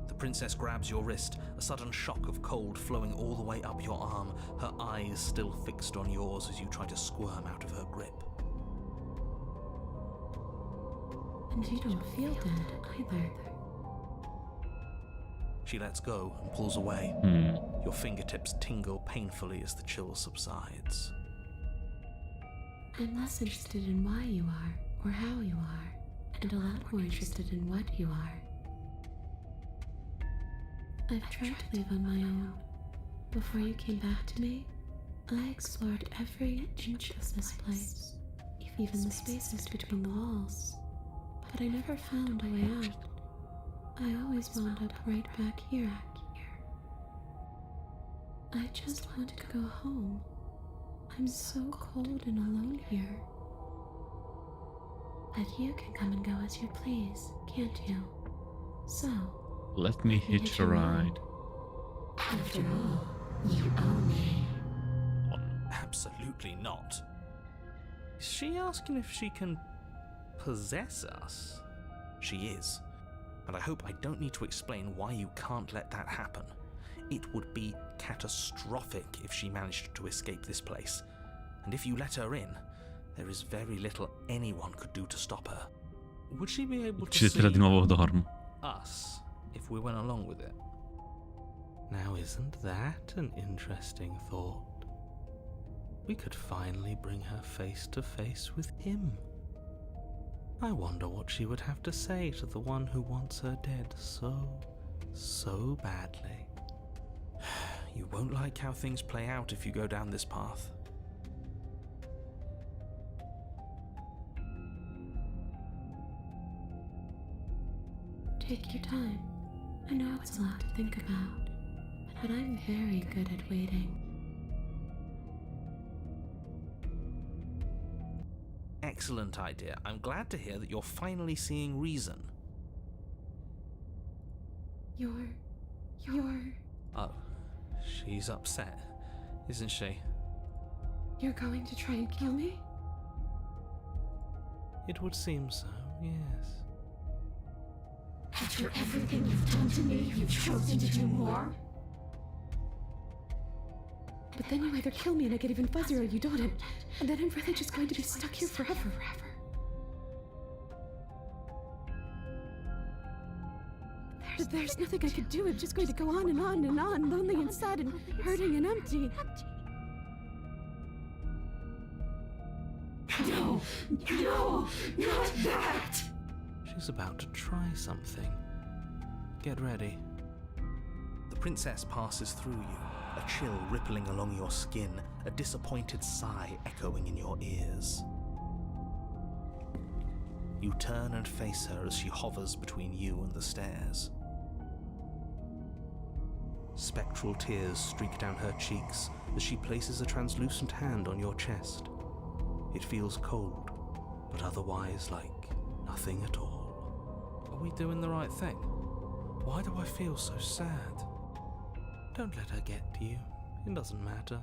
The princess grabs your wrist, a sudden shock of cold flowing all the way up your arm, her eyes still fixed on yours as you try to squirm out of her grip. And you don't feel dead either. She lets go and pulls away. Your fingertips tingle painfully as the chill subsides. I'm less interested in why you are, or how you are, and a lot more interested in what you are. I've tried to leave on my own. Before you came back to me, I explored every inch of this place, even the spaces between the walls. But I never found a way out. I always wound up right back here. I just want to go home. I'm so cold and alone here. But you can come and go as you please, can't you? So, Let me hitch a ride. After all, you owe me. Absolutely not. Is she asking if she can possess us? She is. And I hope I don't need to explain why you can't let that happen. It would be catastrophic if she managed to escape this place. And if you let her in, there is very little anyone could do to stop her. Would she be able to Uccidetela di see nuovo Dorm. us if we went along with it? Now isn't that an interesting thought? We could finally bring her face to face with him. I wonder what she would have to say to the one who wants her dead so badly. You won't like how things play out if you go down this path. take your time. I know it's a lot to think about, but I'm very good at waiting. Excellent idea. I'm glad to hear that you're finally seeing reason. You're... Oh, she's upset, isn't she? You're going to try and kill me? It would seem so, yes. After everything you've done to me, you've chosen to do more? But then you either kill me and I get even fuzzier or you don't, and then I'm really just going to be stuck here forever. There's nothing I could do. I'm just going to go on and on and on, lonely and sad and hurting and empty. No, not that! She's about to try something. Get ready. The princess passes through you, a chill rippling along your skin, a disappointed sigh echoing in your ears. You turn and face her as she hovers between you and the stairs. Spectral tears streak down her cheeks as she places a translucent hand on your chest. It feels cold, but otherwise like nothing at all. Are we doing the right thing? Why do I feel so sad? Don't let her get to you. It doesn't matter.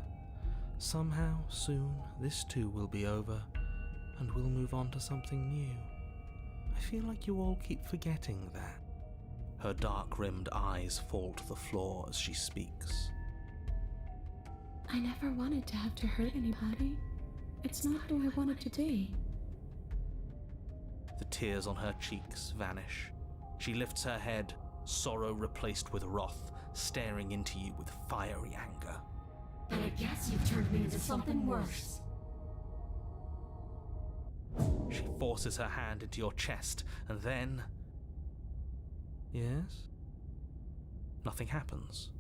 Somehow, soon, this too will be over, and we'll move on to something new. I feel like you all keep forgetting that. Her dark-rimmed eyes fall to the floor as she speaks. I never wanted to have to hurt anybody. It's not who I wanted to be. The tears on her cheeks vanish. She lifts her head, sorrow replaced with wrath, staring into you with fiery anger. Then I guess you've turned me into something worse. She forces her hand into your chest, and then... Yes? Nothing happens.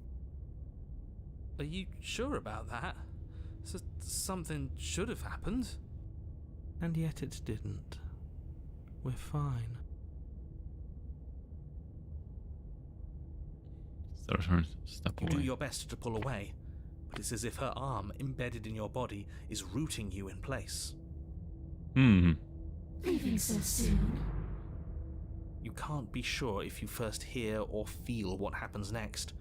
Are you sure about that? Something should have happened. And yet it didn't. We're fine. Start trying to step You do away. your best to pull away, but it's as if her arm, embedded in your body, is rooting you in place. Leaving so soon. You can't be sure if you first hear or feel what happens next,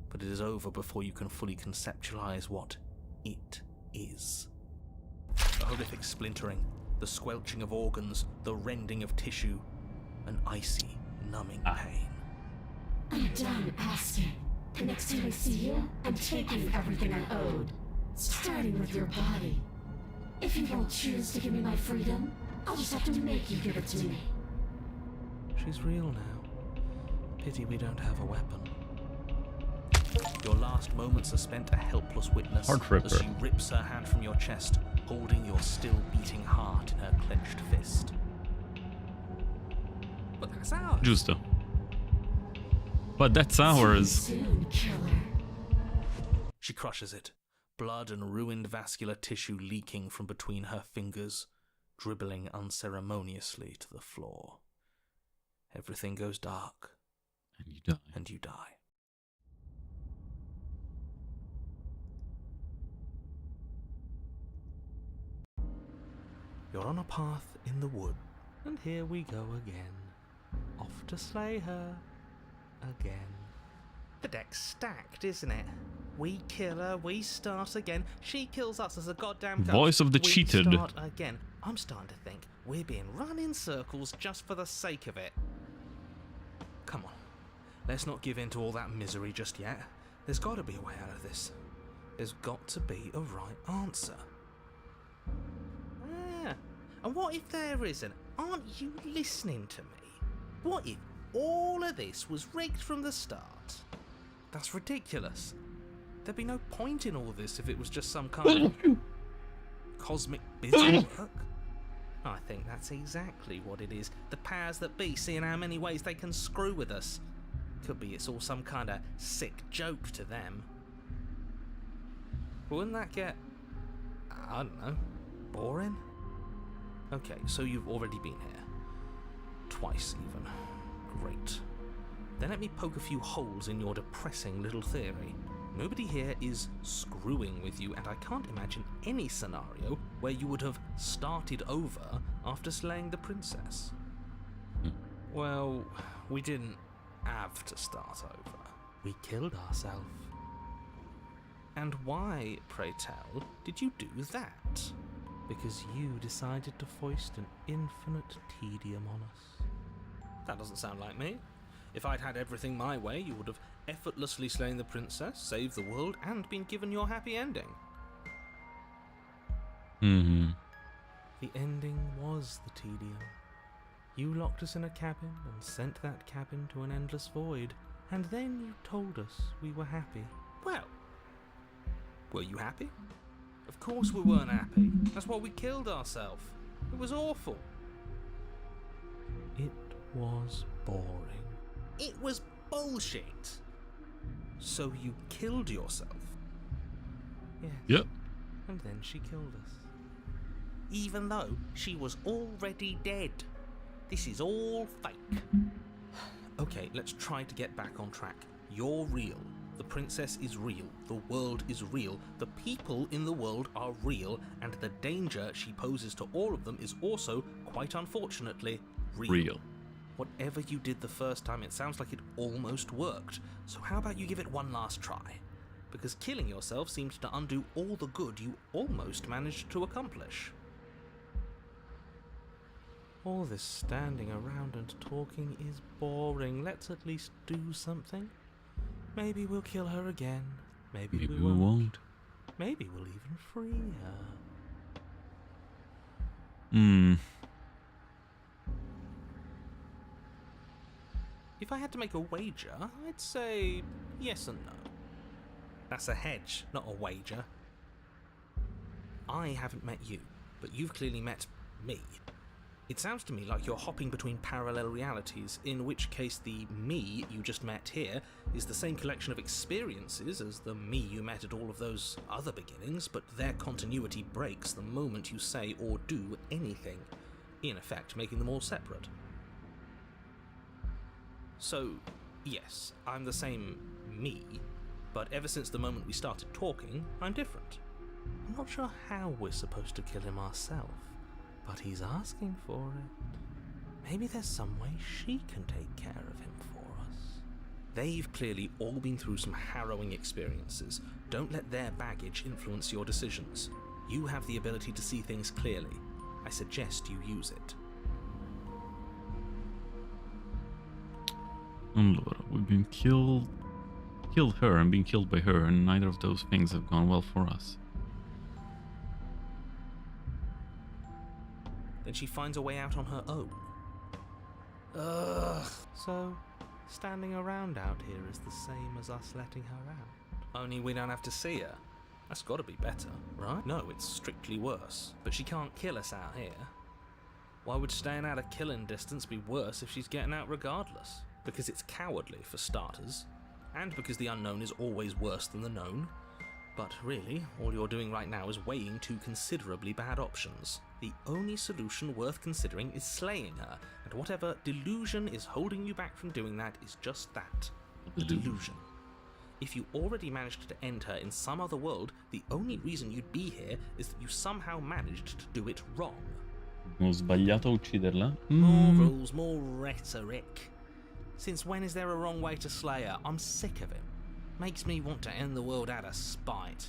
but it is over before you can fully conceptualize what it is. A horrific splintering, the squelching of organs, the rending of tissue, an icy, numbing pain. I'm done asking. The next time I see you, I'm taking everything I owed. Starting with your body. If you won't choose to give me my freedom, I'll just have to make you give it to me. She's real now. Pity we don't have a weapon. Your last moments are spent a helpless witness Heart ripper. as she rips her hand from your chest, holding your still beating heart in her clenched fist. But that's ours. Giusto. But that's ours. Soon, killer. She crushes it, blood and ruined vascular tissue leaking from between her fingers, dribbling unceremoniously to the floor. Everything goes dark, And you die. and you die. You're on a path in the wood, and here we go again. Off to slay her. Again. The deck's stacked, isn't it? We kill her, we start again. She kills us as a goddamn ghost. Voice of the we cheated. Start again. I'm starting to think we're being run in circles just for the sake of it. Come on, let's not give in to all that misery just yet. There's got to be a way out of this. There's got to be a right answer. And what if there isn't? Aren't you listening to me? What if all of this was rigged from the start? That's ridiculous. There'd be no point in all this if it was just some kind of cosmic busy-work. I think that's exactly what it is. The powers that be seeing how many ways they can screw with us. Could be it's all some kind of sick joke to them. But wouldn't that get, I don't know, boring? Okay, so you've already been here. Twice, even. Great. Then let me poke a few holes in your depressing little theory. Nobody here is screwing with you, and I can't imagine any scenario where you would have started over after slaying the princess. Well, we didn't have to start over. We killed ourselves. And why, pray tell, did you do that? Because you decided to foist an infinite tedium on us. That doesn't sound like me. If I'd had everything my way, you would have effortlessly slain the princess, saved the world, and been given your happy ending. The ending was the tedium. You locked us in a cabin and sent that cabin to an endless void, and then you told us we were happy. Well, were you happy? Of course we weren't happy. That's why we killed ourselves. It was awful. It was boring. It was bullshit. So you killed yourself? Yes. Yep. And then she killed us. Even though she was already dead. This is all fake. Okay, let's try to get back on track. You're real. The princess is real. The world is real. The people in the world are real. And the danger she poses to all of them is also, quite unfortunately, real. Whatever you did the first time, it sounds like it almost worked. So how about you give it one last try? Because killing yourself seems to undo all the good you almost managed to accomplish. All this standing around and talking is boring. Let's at least do something. Maybe we'll kill her again. Maybe we won't. Maybe we'll even free her. If I had to make a wager, I'd say yes and no. That's a hedge, not a wager. I haven't met you, but you've clearly met me. It sounds to me like you're hopping between parallel realities, in which case the me you just met here is the same collection of experiences as the me you met at all of those other beginnings, but their continuity breaks the moment you say or do anything, in effect making them all separate. So, yes, I'm the same me, but ever since the moment we started talking, I'm different. I'm not sure how we're supposed to kill him ourselves. But he's asking for it. Maybe there's some way she can take care of him for us. They've clearly all been through some harrowing experiences. Don't let their baggage influence your decisions. You have the ability to see things clearly. I suggest you use it. Allora, we've been killed her and been killed by her, and neither of those things have gone well for us. Then she finds a way out on her own. Ugh. So, standing around out here is the same as us letting her out. Only we don't have to see her. That's gotta be better, right? No, it's strictly worse. But she can't kill us out here. Why would staying out of killing distance be worse if she's getting out regardless? Because it's cowardly, for starters. And because the unknown is always worse than the known. But really, all you're doing right now is weighing two considerably bad options. The only solution worth considering is slaying her, and whatever delusion is holding you back from doing that is just that. A delusion. If you already managed to end her in some other world, the only reason you'd be here is that you somehow managed to do it wrong. Ho sbagliato a ucciderla? More rules, more rhetoric. Since when is there a wrong way to slay her? I'm sick of it. Makes me want to end the world out of spite.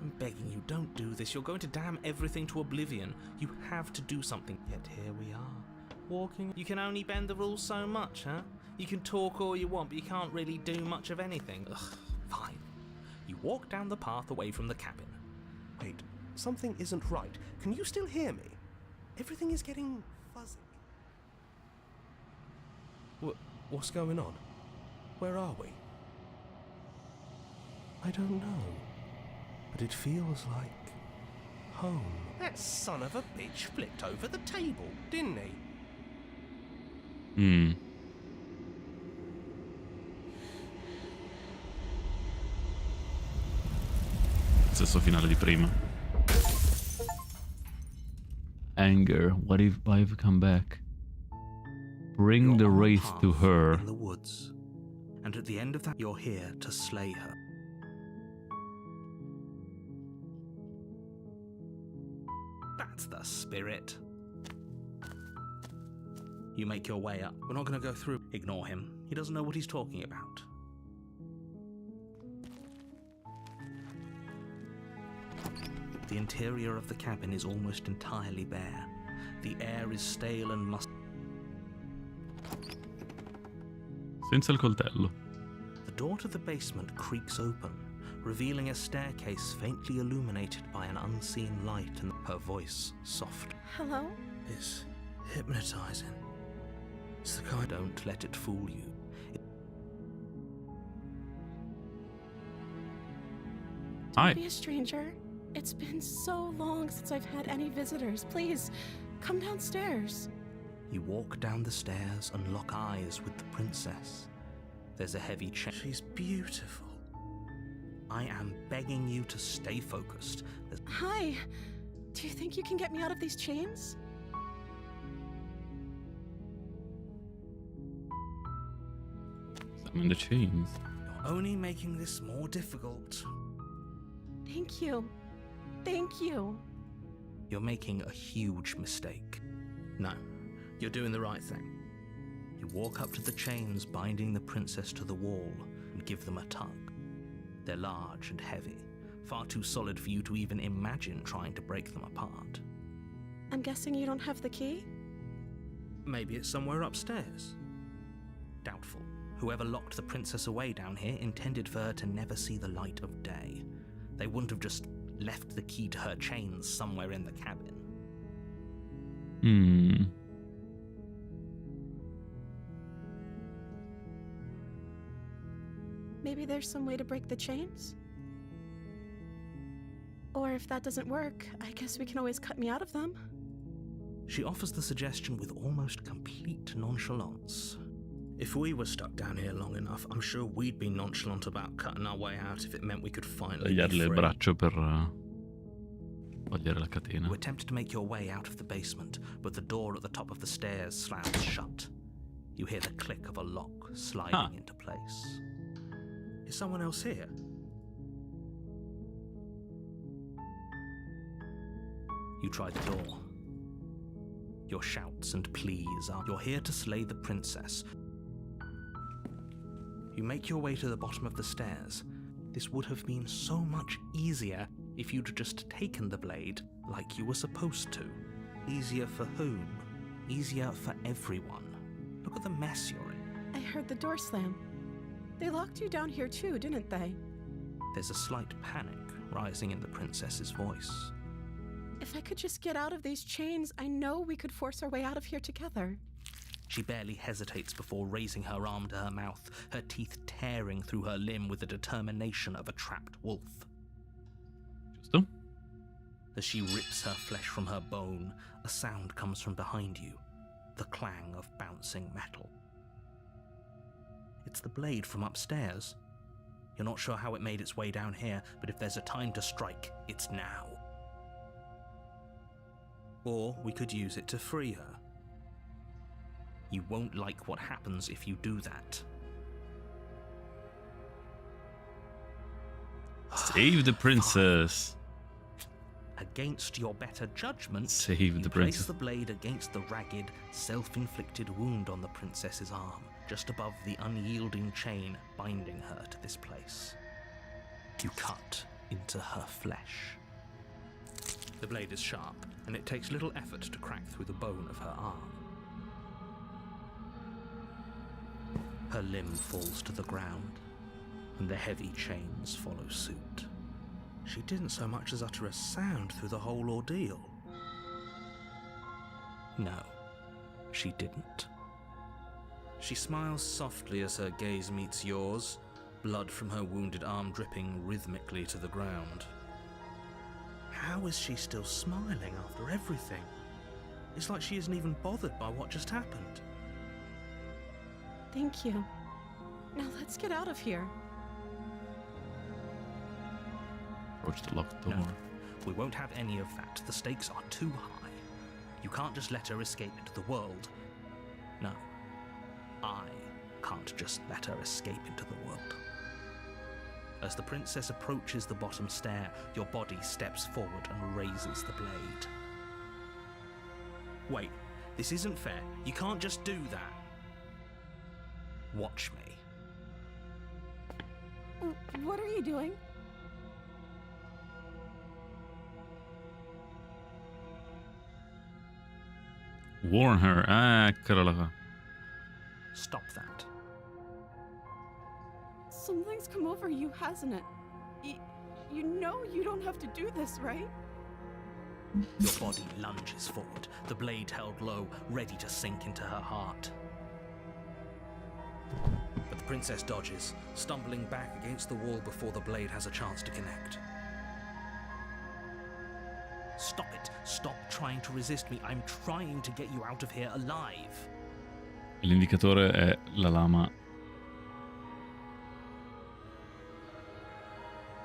I'm begging you, don't do this. You're going to damn everything to oblivion. You have to do something. Yet here we are, walking. You can only bend the rules so much, huh? You can talk all you want, but you can't really do much of anything. Ugh, fine. You walk down the path away from the cabin. Wait, something isn't right. Can you still hear me? Everything is getting fuzzy. What's going on? Where are we? I don't know. But it feels like home. That son of a bitch flipped over the table, Didn't he? Stesso finale di prima. Anger, why have you come back? Bring the wraith to her. In the woods. And at the end of that, you're here to slay her. That's the spirit. You make your way up. We're not going to go through. Ignore him. He doesn't know what he's talking about. The interior of the cabin is almost entirely bare. The air is stale and musty. Senza il coltello. The door to the basement creaks open, revealing a staircase faintly illuminated by an unseen light, and her voice soft. Hello? It's hypnotizing. It's the kind. Don't let it fool you. Hi. Be a stranger. It's been so long since I've had any visitors. Please, come downstairs. You walk down the stairs and lock eyes with the princess. There's a heavy chain. She's beautiful. I am begging you to stay focused. Hi. Do you think you can get me out of these chains? I'm in the chains. You're only making this more difficult. Thank you. Thank you. You're making a huge mistake. No, you're doing the right thing. You walk up to the chains binding the princess to the wall and give them a tug. They're large and heavy, far too solid for you to even imagine trying to break them apart. I'm guessing you don't have the key? Maybe it's somewhere upstairs. Doubtful. Whoever locked the princess away down here intended for her to never see the light of day. They wouldn't have just left the key to her chains somewhere in the cabin. Maybe there's some way to break the chains? Or if that doesn't work, I guess we can always cut me out of them. She offers the suggestion with almost complete nonchalance. If we were stuck down here long enough, I'm sure we'd be nonchalant about cutting our way out if it meant we could finally be Tagliarle il free. braccio per togliere la catena. You attempt to make your way out of the basement, but the door at the top of the stairs slams shut. You hear the click of a lock sliding into place. Is someone else here? You try the door. Your shouts and pleas are, "You're here to slay the princess." You make your way to the bottom of the stairs. This would have been so much easier if you'd just taken the blade like you were supposed to. Easier for whom? Easier for everyone. Look at the mess you're in. I heard the door slam. They locked you down here too, didn't they? There's a slight panic rising in the princess's voice. If I could just get out of these chains, I know we could force our way out of here together. She barely hesitates before raising her arm to her mouth, her teeth tearing through her limb with the determination of a trapped wolf. Giusto? As she rips her flesh from her bone, a sound comes from behind you, the clang of bouncing metal. It's the blade from upstairs. You're not sure how it made its way down here, but if there's a time to strike, it's now. Or we could use it to free her. You won't like what happens if you do that. Save the princess. Against your better judgment, Save you the place princess. the blade against the ragged, self-inflicted wound on the princess's arm, just above the unyielding chain binding her to this place. You cut into her flesh. The blade is sharp, and it takes little effort to crack through the bone of her arm. Her limb falls to the ground, and the heavy chains follow suit. She didn't so much as utter a sound through the whole ordeal. No, she didn't. She smiles softly as her gaze meets yours, blood from her wounded arm dripping rhythmically to the ground. How is she still smiling after everything? It's like she isn't even bothered by what just happened. Thank you. Now let's get out of here. Approach the locked door. No, we won't have any of that. The stakes are too high. You can't just let her escape into the world. No, I can't just let her escape into the world. As the princess approaches the bottom stair, your body steps forward and raises the blade. Wait, this isn't fair. You can't just do that. Watch me. What are you doing? Warn her. Eccola qua. Stop that. Something's come over you, hasn't it? You know you don't have to do this, right? Your body lunges forward, the blade held low, ready to sink into her heart. But the princess dodges, stumbling back against the wall before the blade has a chance to connect. Stop it. Stop trying to resist me. I'm trying to get you out of here alive. L'indicatore è la lama.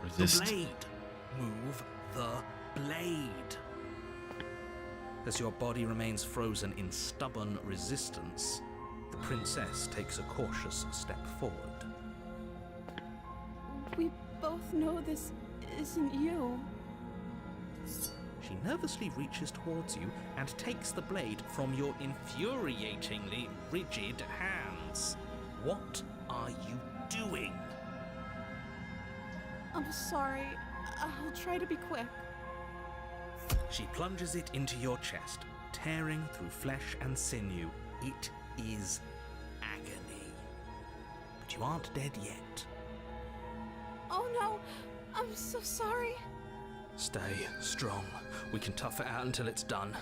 Resist. The blade. Move the blade. As your body remains frozen in stubborn resistance, the princess takes a cautious step forward. We both know this isn't you. She nervously reaches towards you and takes the blade from your infuriatingly rigid hands. What are you doing? I'm sorry. I'll try to be quick. She plunges it into your chest, tearing through flesh and sinew. It is agony. But you aren't dead yet. Oh no! I'm so sorry. Stay strong. We can tough it out until it's done.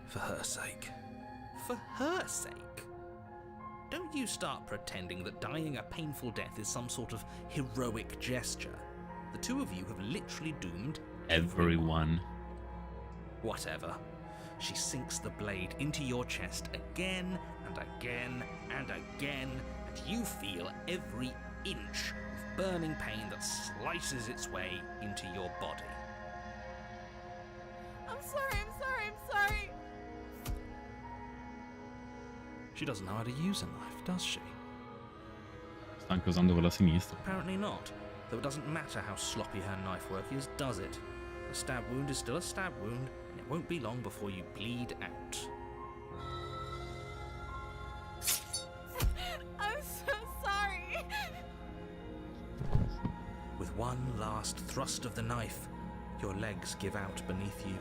For her sake. For her sake? don't you start pretending that dying a painful death is some sort of heroic gesture. The two of you have literally doomed Everyone. Whatever. She sinks the blade into your chest again and again and again, and you feel every inch of burning pain that slices its way into your body. I'm sorry. She doesn't know how to use a knife, does she? Sta anche usando quella sinistra. Apparently not, though it doesn't matter how sloppy her knife work is, does it? A stab wound is still a stab wound, and it won't be long before you bleed out. I'm so sorry. With one last thrust of the knife, your legs give out beneath you.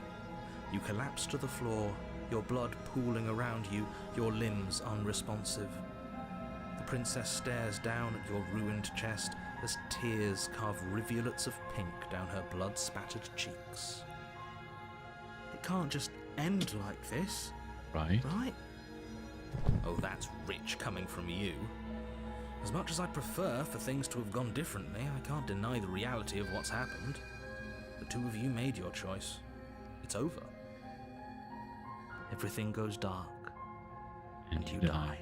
You collapse to the floor, your blood pooling around you, your limbs unresponsive. The princess stares down at your ruined chest as tears carve rivulets of pink down her blood-spattered cheeks. It can't just end like this, Right. right? Oh, that's rich coming from you. As much as I prefer for things to have gone differently, I can't deny the reality of what's happened. The two of you made your choice. It's over. Everything goes dark, and you die.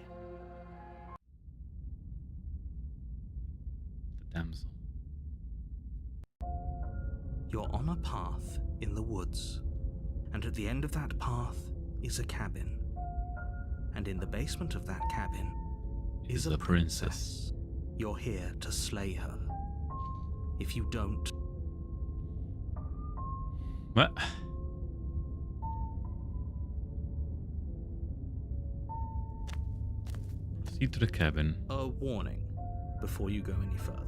The damsel. You're on a path in the woods, and at the end of that path is a cabin. And in the basement of that cabin is a princess. You're here to slay her. If you don't... What? Proceed to the cabin. A warning before you go any further.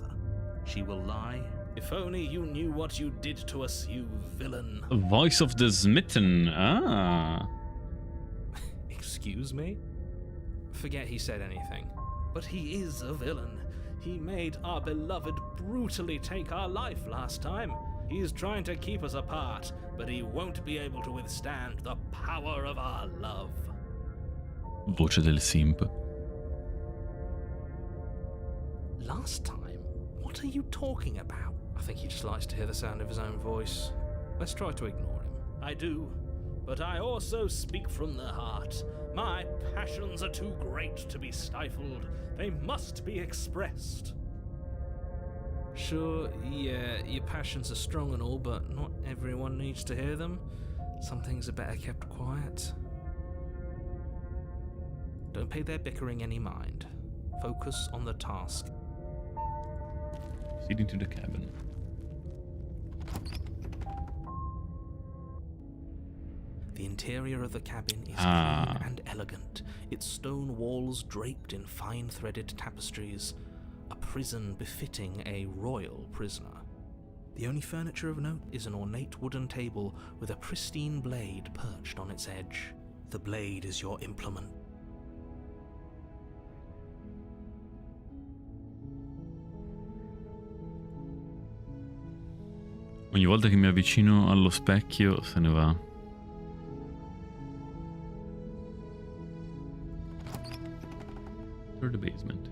She will lie. If only you knew what you did to us, you villain. Voice of the Smitten. Ah. Excuse me? Forget he said anything. But he is a villain. He made our beloved brutally take our life last time. He's trying to keep us apart, but he won't be able to withstand the power of our love. Voce del simp. Last time? What are you talking about? I think he just likes to hear the sound of his own voice. Let's try to ignore him. I do, but I also speak from the heart. My passions are too great to be stifled. They must be expressed. Sure, yeah, your passions are strong and all, but not everyone needs to hear them. Some things are better kept quiet. Don't pay their bickering any mind. Focus on the task. Proceeding to the cabin. The interior of the cabin is clean and elegant, its stone walls draped in fine-threaded tapestries, a prison befitting a royal prisoner. The only furniture of note is an ornate wooden table with a pristine blade perched on its edge. The blade is your implement. Ogni volta che mi avvicino allo specchio se ne va. Through the basement.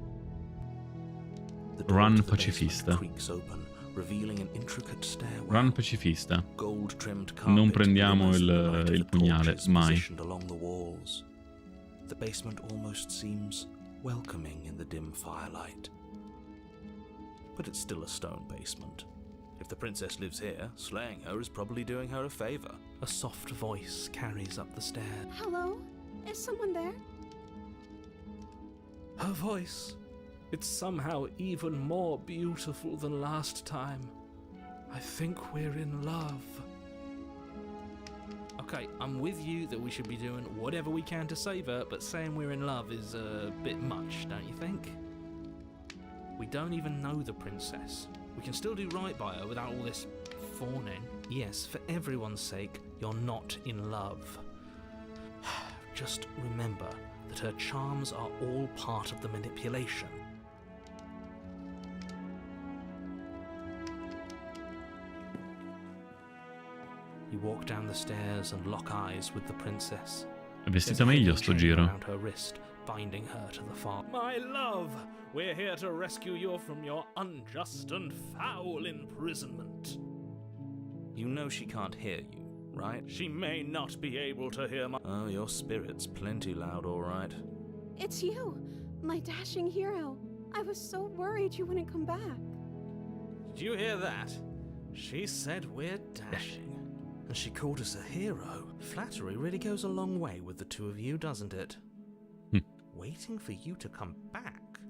Run pacifista. Run pacifista. Non prendiamo il pugnale, mai. The basement almost seems welcoming in the dim firelight. But it's still a stone basement. If the princess lives here, slaying her is probably doing her a favor. A soft voice carries up the stairs. Hello? Is someone there? Her voice. It's somehow even more beautiful than last time. I think we're in love. Okay, I'm with you that we should be doing whatever we can to save her, but saying we're in love is a bit much, don't you think? We don't even know the princess. We can still do right by her without all this fawning. Yes, for everyone's sake, you're not in love. Just remember that her charms are all part of the manipulation. You walk down the stairs and lock eyes with the princess. È vestita meglio sto giro. Around her wrist, binding her to the farm. My love, we're here to rescue you from your unjust and foul imprisonment. You know she can't hear you, right? She may not be able to hear my... Oh, your spirit's plenty loud, all right. It's you, my dashing hero. I was so worried you wouldn't come back. Did you hear that? She said we're dashing. And she called us a hero. Flattery really goes a long way with the two of you, doesn't it? Waiting for you to come back?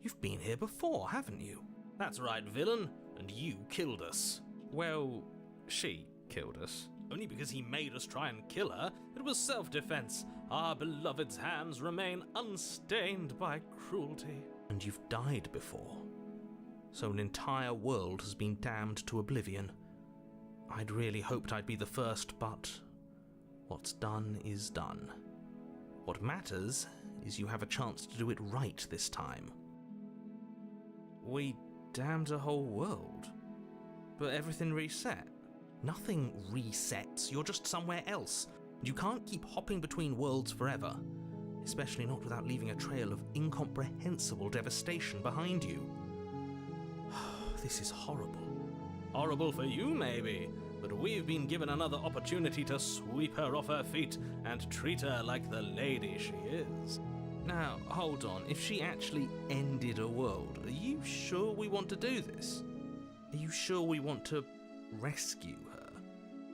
You've been here before, haven't you? That's right, villain. And you killed us. Well, she killed us. Only because he made us try and kill her. It was self-defense. Our beloved's hands remain unstained by cruelty. And you've died before. So an entire world has been damned to oblivion. I'd really hoped I'd be the first, but what's done is done. What matters is you have a chance to do it right this time. We damned a whole world, but everything reset. Nothing resets, you're just somewhere else. You can't keep hopping between worlds forever, especially not without leaving a trail of incomprehensible devastation behind you. This is horrible. Horrible for you, maybe, but we've been given another opportunity to sweep her off her feet and treat her like the lady she is. Now, hold on, if she actually ended a world, are you sure we want to do this? Are you sure we want to rescue her?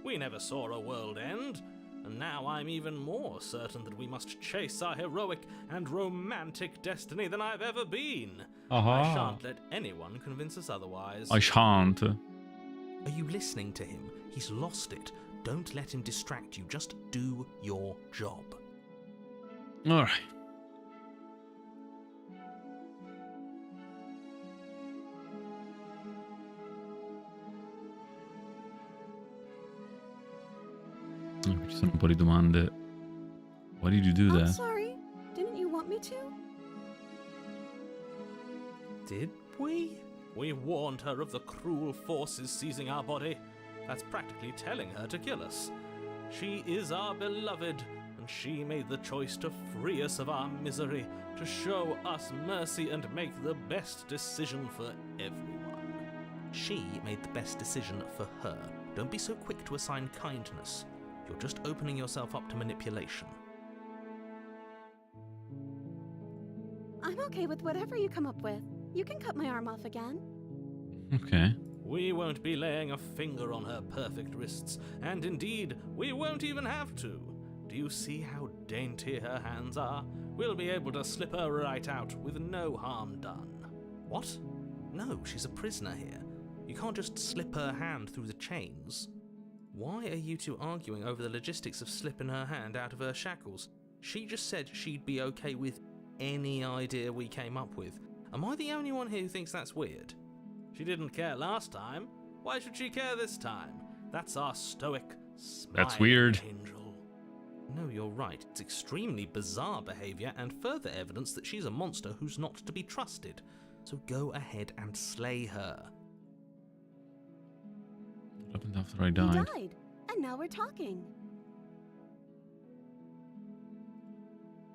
We never saw a world end, and now I'm even more certain that we must chase our heroic and romantic destiny than I've ever been. I shan't let anyone convince us otherwise. I shan't. Are you listening to him? He's lost it. Don't let him distract you. Just do your job. Alright. Ci sono un po' di domande. Why did you do I'm that? sorry. Didn't you want me to? Did we? We warned her of the cruel forces seizing our body. That's practically telling her to kill us. She is our beloved, and she made the choice to free us of our misery, to show us mercy and make the best decision for everyone. She made the best decision for her. Don't be so quick to assign kindness. You're just opening yourself up to manipulation. I'm okay with whatever you come up with. You can cut my arm off again. Okay. We won't be laying a finger on her perfect wrists, and indeed, we won't even have to. Do you see how dainty her hands are? We'll be able to slip her right out with no harm done. What? No, she's a prisoner here. You can't just slip her hand through the chains. Why are you two arguing over the logistics of slipping her hand out of her shackles? She just said she'd be okay with any idea we came up with. Am I the only one here who thinks that's weird? She didn't care last time. Why should she care this time? That's our stoic, smiling That's weird. angel. No, you're right. It's extremely bizarre behavior and further evidence that she's a monster who's not to be trusted. So go ahead and slay her. What happened after I He died? died, and now we're talking.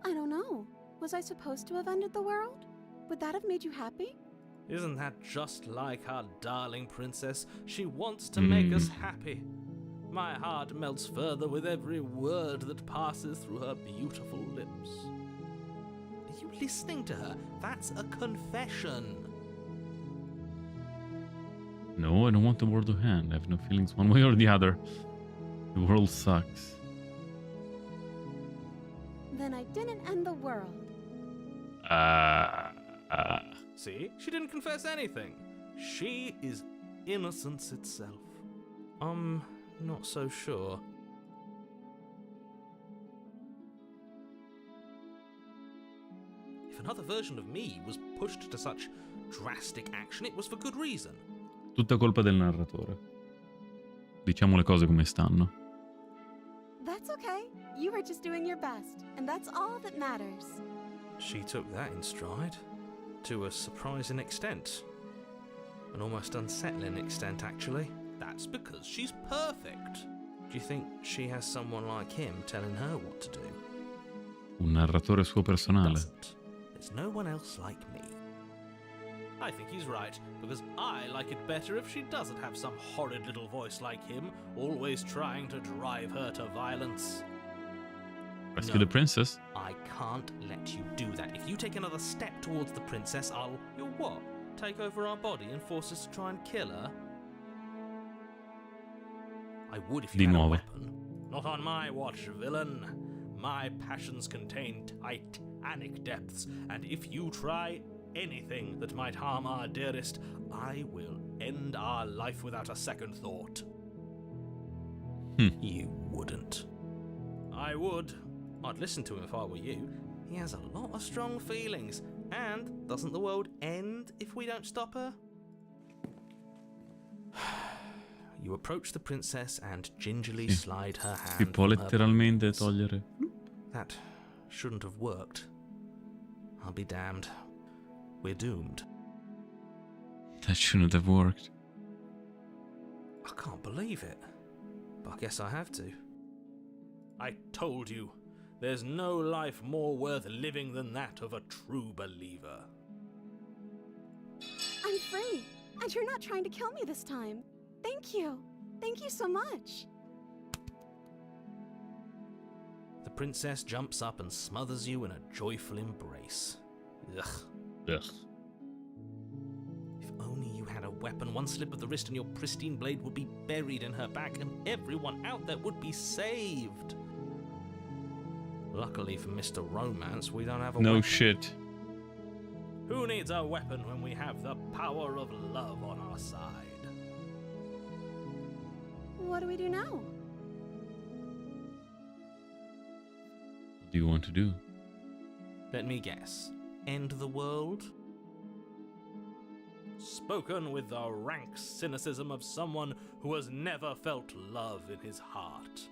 I don't know. Was I supposed to have ended the world? Would that have made you happy? Isn't that just like our darling princess? She wants to make us happy. My heart melts further with every word that passes through her beautiful lips. Are you listening to her? That's a confession. No, I don't want the world to end. I have no feelings one way or the other. The world sucks. Then I didn't end the world. See? She didn't confess anything. She is innocence itself. Not so sure. If another version of me was pushed to such drastic action, it was for good reason. Tutta colpa del narratore. Diciamo le cose come stanno. That's okay. You were just doing your best, and that's all that matters. She took that in stride. To a surprising extent. An almost unsettling extent, actually. That's because she's perfect. Do you think she has someone like him telling her what to do? Un narratore suo personale. Doesn't. There's no one else like me. I think he's right, because I like it better if she doesn't have some horrid little voice like him, always trying to drive her to violence. Rescue the princess? I can't let you do that. If you take another step towards the princess, You'll what? Take over our body and force us to try and kill her? I would if you had a weapon. Not on my watch, villain. My passions contain titanic depths, and if you try anything that might harm our dearest, I will end our life without a second thought. You wouldn't. I would. I'd listen to him if I were you. He has a lot of strong feelings. And doesn't the world end if we don't stop her? You approach the princess and gingerly slide her hand. Si può letteralmente togliere. That shouldn't have worked. I'll be damned. We're doomed. That shouldn't have worked. I can't believe it. But I guess I have to. I told you. There's no life more worth living than that of a true believer. I'm free, and you're not trying to kill me this time. Thank you. Thank you so much. The princess jumps up and smothers you in a joyful embrace. Ugh. Ugh. If only you had a weapon, one slip of the wrist and your pristine blade would be buried in her back and everyone out there would be saved. Luckily for Mr. Romance, we don't have a weapon. No shit. Who needs a weapon when we have the power of love on our side? What do we do now? What do you want to do? Let me guess. End the world? Spoken with the rank cynicism of someone who has never felt love in his heart.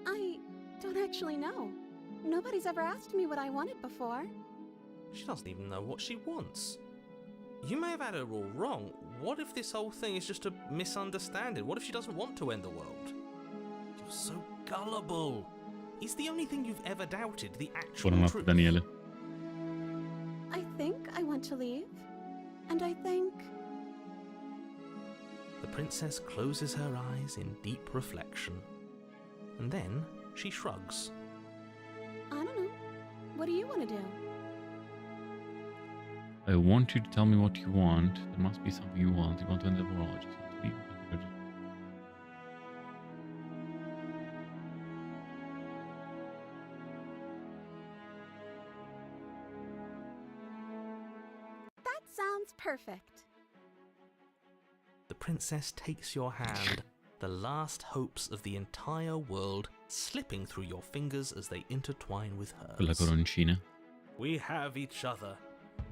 I don't actually know. Nobody's ever asked me what I wanted before. She doesn't even know what she wants. You may have had her all wrong. What if this whole thing is just a misunderstanding? What if she doesn't want to end the world? You're so gullible. Is the only thing you've ever doubted the actual truth? Daniele. I think I want to leave. And I think... The princess closes her eyes in deep reflection. And then she shrugs. I don't know. What do you want to do? I want you to tell me what you want. There must be something you want. You want to end the world. I just want to leave. That sounds perfect. The princess takes your hand, the last hopes of the entire world slipping through your fingers as they intertwine with Quella hers. coroncina. We have each other.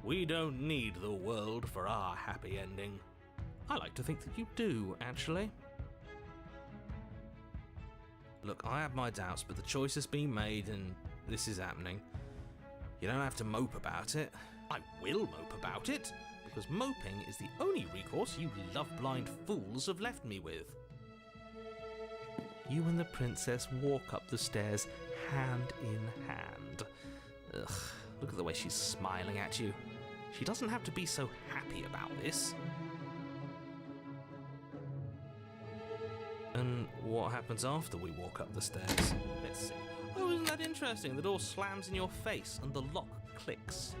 We don't need the world for our happy ending. I like to think that you do, actually. Look, I have my doubts, but the choice has been made and this is happening. You don't have to mope about it. I will mope about it, because moping is the only recourse you love-blind fools have left me with. You and the princess walk up the stairs hand in hand. Ugh, look at the way she's smiling at you. She doesn't have to be so happy about this. And what happens after we walk up the stairs? Let's see. Oh, isn't that interesting? The door slams in your face and the lock clicks.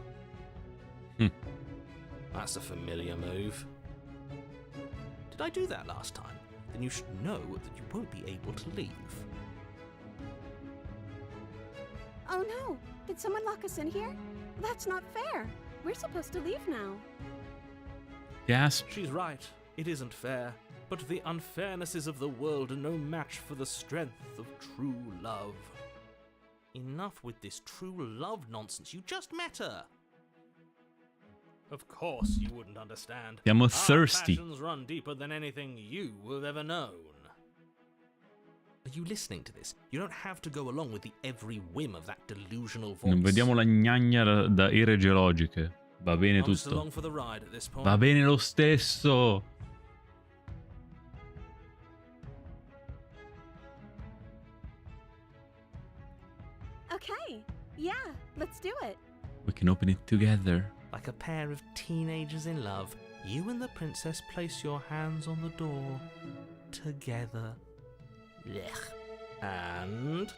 That's a familiar move. Did I do that last time? Then you should know that you won't be able to leave. Oh no! Did someone lock us in here? That's not fair. We're supposed to leave now. Gasp. She's right. It isn't fair. But the unfairnesses of the world are no match for the strength of true love. Enough with this true love nonsense. You just met her. Of course you wouldn't understand. Siamo Our thirsty. passions run deeper than anything you have ever known. Are you listening to this? You don't have to go along with the every whim of that delusional voice. Non vediamo la gnagna da ere geologiche. Va bene I'm just tutto. along for the ride at this point. Va bene lo stesso. Okay, Let's do it. We can open it together. Like a pair of teenagers in love, you and the princess place your hands on the door together. Blech. And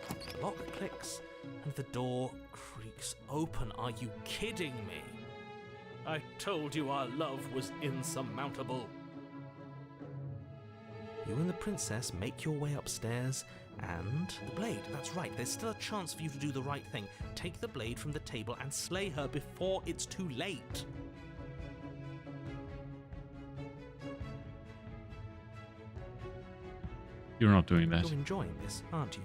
the lock clicks and the door creaks open. Are you kidding me? I told you our love was insurmountable. You and the princess make your way upstairs, and the blade, that's right, there's still a chance for you to do the right thing. Take the blade from the table and slay her before it's too late. You're not doing that. You're enjoying this, aren't you?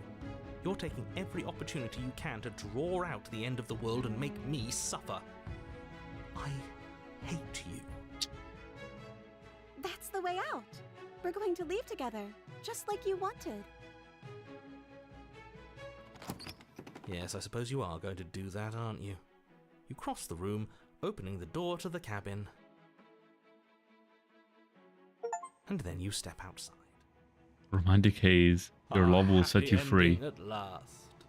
You're taking every opportunity you can to draw out the end of the world and make me suffer. I hate you. That's the way out. We're going to leave together, just like you wanted. Yes, I suppose you are going to do that, aren't you? You cross the room, opening the door to the cabin. And then you step outside. Romantic haze. Your love will set you free. Happy ending at last.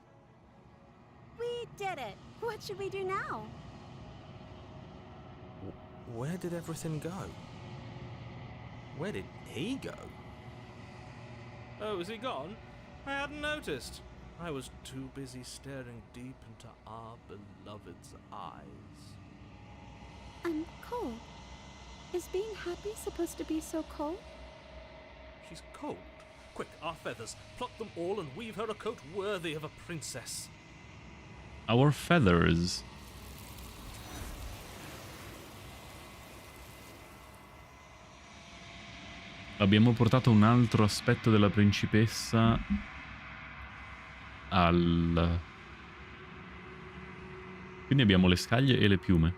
We did it. What should we do now? Where did everything go? Where did he go? Oh, is he gone? I hadn't noticed. I was too busy staring deep into our beloved's eyes. I'm cold. Is being happy supposed to be so cold? She's cold. Quick, our feathers. Pluck them all and weave her a coat worthy of a princess. Our feathers. Abbiamo portato un altro aspetto della principessa al... Quindi abbiamo le scaglie e le piume.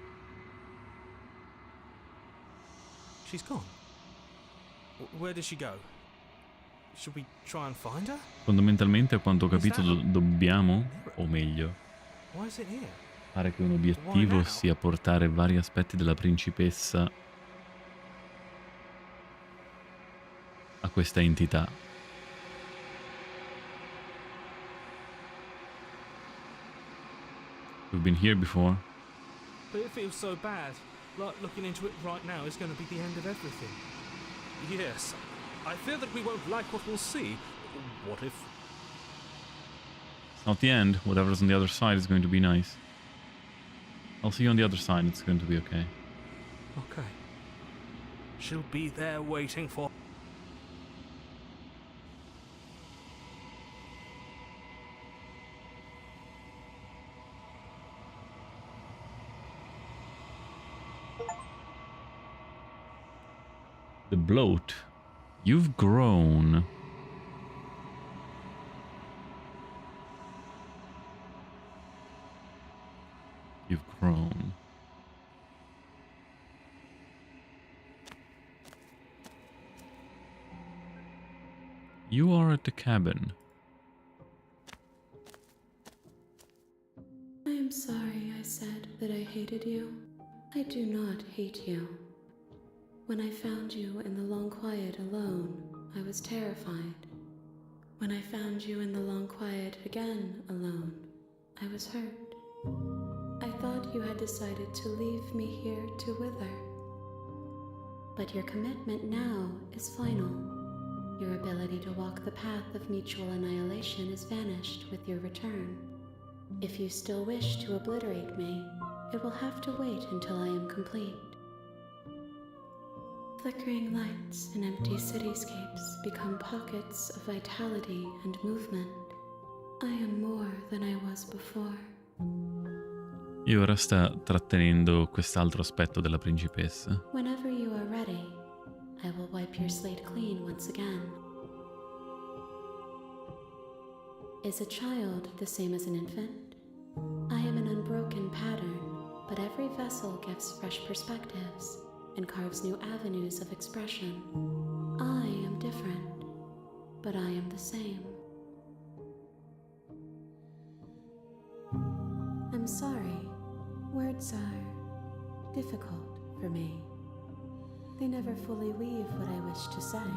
She's gone. Where did she go? Should we try and find her? Fondamentalmente, a quanto ho capito, dobbiamo, o meglio, Why is it here? pare che un obiettivo sia portare vari aspetti della principessa a questa entità. We've been here before. But it feels so bad. Like looking into it right now is going to be the end of everything. Yes, I fear that we won't like what we'll see. What if... It's not the end. Whatever's on the other side is going to be nice. I'll see you on the other side. It's going to be okay. Okay. She'll be there waiting for... The bloat. You've grown. You've grown. You are at the cabin. I am sorry I said that I hated you. I do not hate you. When I found you in the long quiet alone, I was terrified. When I found you in the long quiet again alone, I was hurt. I thought you had decided to leave me here to wither. But your commitment now is final. Your ability to walk the path of mutual annihilation is vanished with your return. If you still wish to obliterate me, it will have to wait until I am complete. Flickering lights in empty cityscapes become pockets of vitality and movement. I am more than I was before. E ora sta trattenendo quest'altro aspetto della principessa. Whenever you are ready, I will wipe your slate clean once again. Is a child the same as an infant? I am an unbroken pattern, but every vessel gives fresh perspectives and carves new avenues of expression. I am different, but I am the same. I'm sorry. Words are difficult for me. They never fully weave what I wish to say.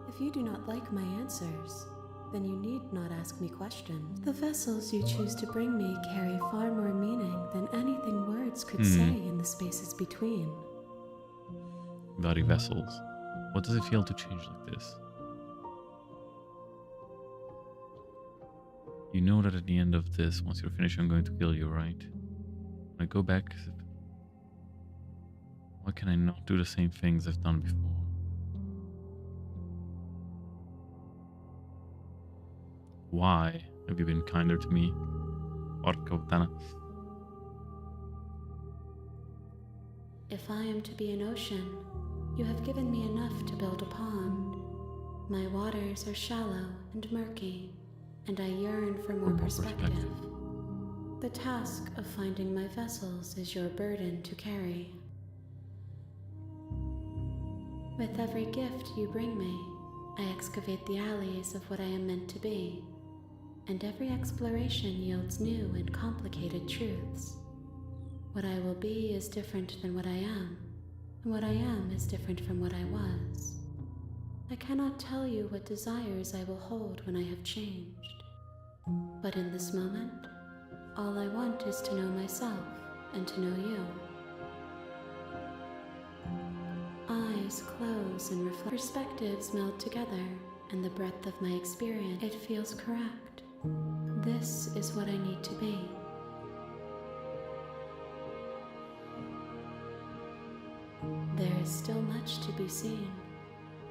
If you do not like my answers, then you need not ask me questions. The vessels you choose to bring me carry far more meaning than anything words could say in the spaces between. Bloody vessels. What does it feel to change like this? You know that at the end of this, once you're finished, I'm going to kill you, right? When I go back, why can I not do the same things I've done before? Why have you been kinder to me? Porca puttana. If I am to be an ocean, you have given me enough to build a pond. My waters are shallow and murky, and I yearn for more perspective. The task of finding my vessels is your burden to carry. With every gift you bring me, I excavate the alleys of what I am meant to be, and every exploration yields new and complicated truths. What I will be is different than what I am, and what I am is different from what I was. I cannot tell you what desires I will hold when I have changed. But in this moment, all I want is to know myself and to know you. Eyes close and reflect. Perspectives meld together, and the breadth of my experience, it feels correct. This is what I need to be. There is still much to be seen.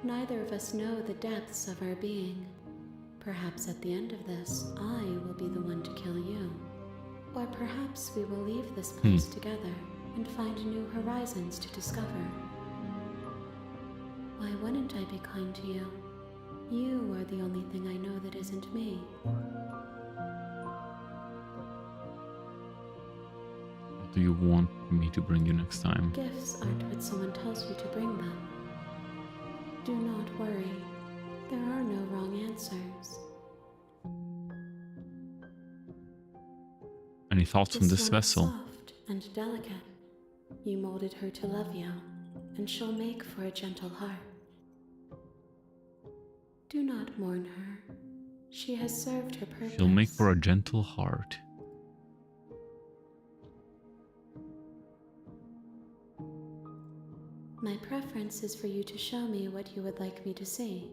Neither of us know the depths of our being. Perhaps at the end of this, I will be the one to kill you. Or perhaps we will leave this place together and find new horizons to discover. Why wouldn't I be kind to you? You are the only thing I know that isn't me. What do you want me to bring you next time? Gifts aren't what someone tells you to bring them. Do not worry. There are no wrong answers. Any thoughts on this one is vessel? soft and delicate. You molded her to love you, and she'll make for a gentle heart. Do not mourn her. She has served her purpose. She'll make for a gentle heart. My preference is for you to show me what you would like me to see.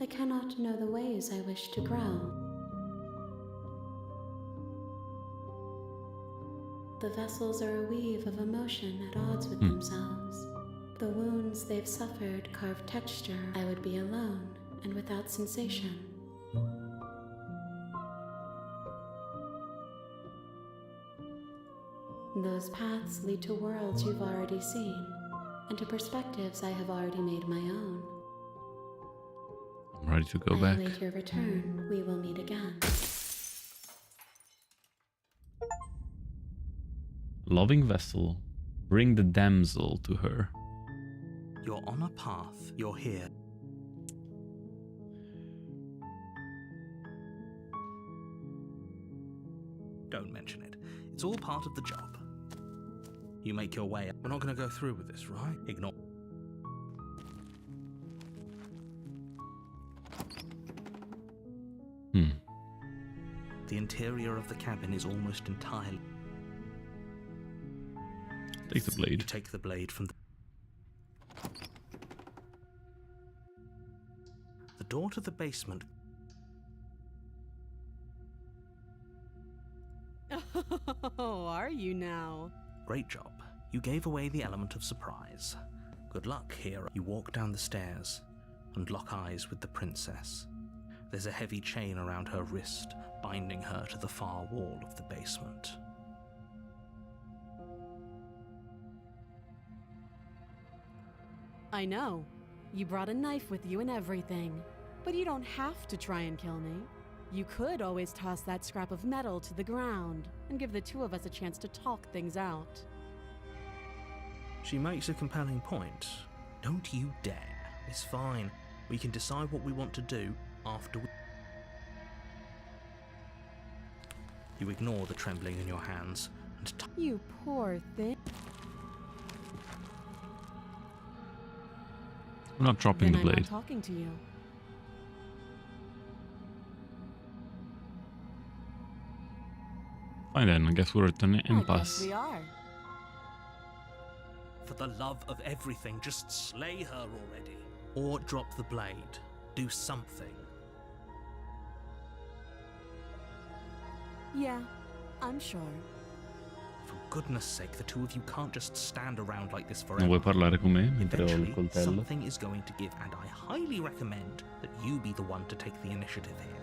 I cannot know the ways I wish to grow. The vessels are a weave of emotion at odds with themselves. The wounds they've suffered carve texture. I would be alone and without sensation. Those paths lead to worlds you've already seen, and to perspectives I have already made my own. I'm ready to go I back. await your return. We will meet again. Loving vessel, bring the damsel to her. You're on a path. You're here. Don't mention it. It's all part of the job. You make your way. We're not going to go through with this, right? Ignore. The interior of the cabin is almost entirely. Take the You blade. take the blade from the door to the basement. Oh, are you now? Great job. You gave away the element of surprise. Good luck, hero. You walk down the stairs and lock eyes with the princess. There's a heavy chain around her wrist, binding her to the far wall of the basement. I know. You brought a knife with you and everything. But you don't have to try and kill me. You could always toss that scrap of metal to the ground and give the two of us a chance to talk things out. She makes a compelling point. Don't you dare. It's fine. We can decide what we want to do after we... You ignore the trembling in your hands and You poor thing. I'm not dropping Then the I'm blade. not talking to you. Fine then, I guess we're at an I guess impasse. we are. For the love of everything, just slay her already. Or drop the blade. Do something. Yeah, I'm sure. For goodness sake, the two of you can't just stand around like this Non forever. vuoi parlare con me mentre ho il Eventually, coltello? something is going to give, and I highly recommend that you be the one to take the initiative here.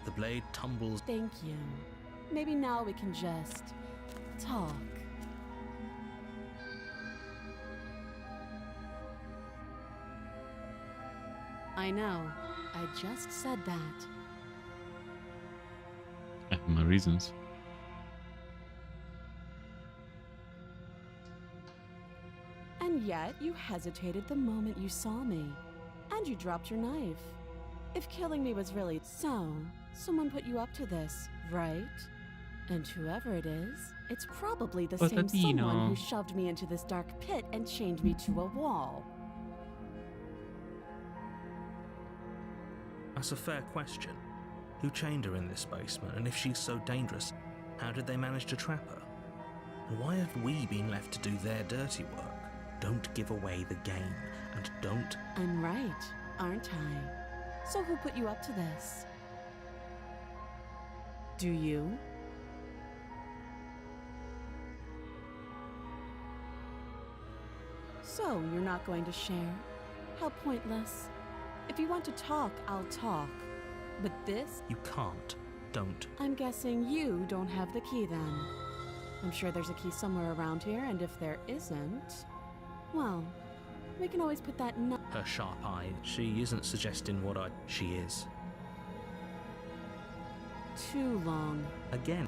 The blade tumbles. Thank you. Maybe now we can just talk. I know. I just said that. I have my reasons. And yet, you hesitated the moment you saw me. And you dropped your knife. If killing me was really so, someone put you up to this, right? And whoever it is, it's probably the same Patatino. someone who shoved me into this dark pit and chained me to a wall. That's a fair question. Who chained her in this basement, and if she's so dangerous, how did they manage to trap her? And why have we been left to do their dirty work? Don't give away the game, and don't... I'm right, aren't I? So who put you up to this? Do you? So, you're not going to share? How pointless. If you want to talk, I'll talk. But this? You can't. Don't. I'm guessing you don't have the key then. I'm sure there's a key somewhere around here, and if there isn't, well, we can always put that Her sharp eye. She isn't suggesting what she is. too long. Again.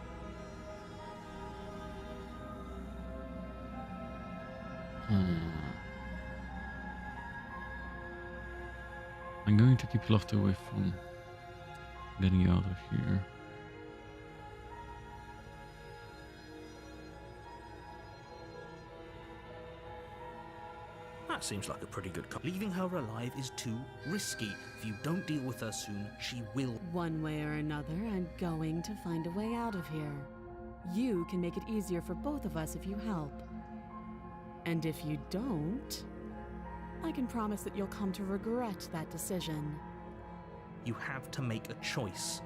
I'm going to keep Lofty away from getting you out of here. That seems like a pretty good Leaving her alive is too risky. If you don't deal with her soon, she will. One way or another, I'm going to find a way out of here. You can make it easier for both of us if you help. And if you don't, I can promise that you'll come to regret that decision. You have to make a choice.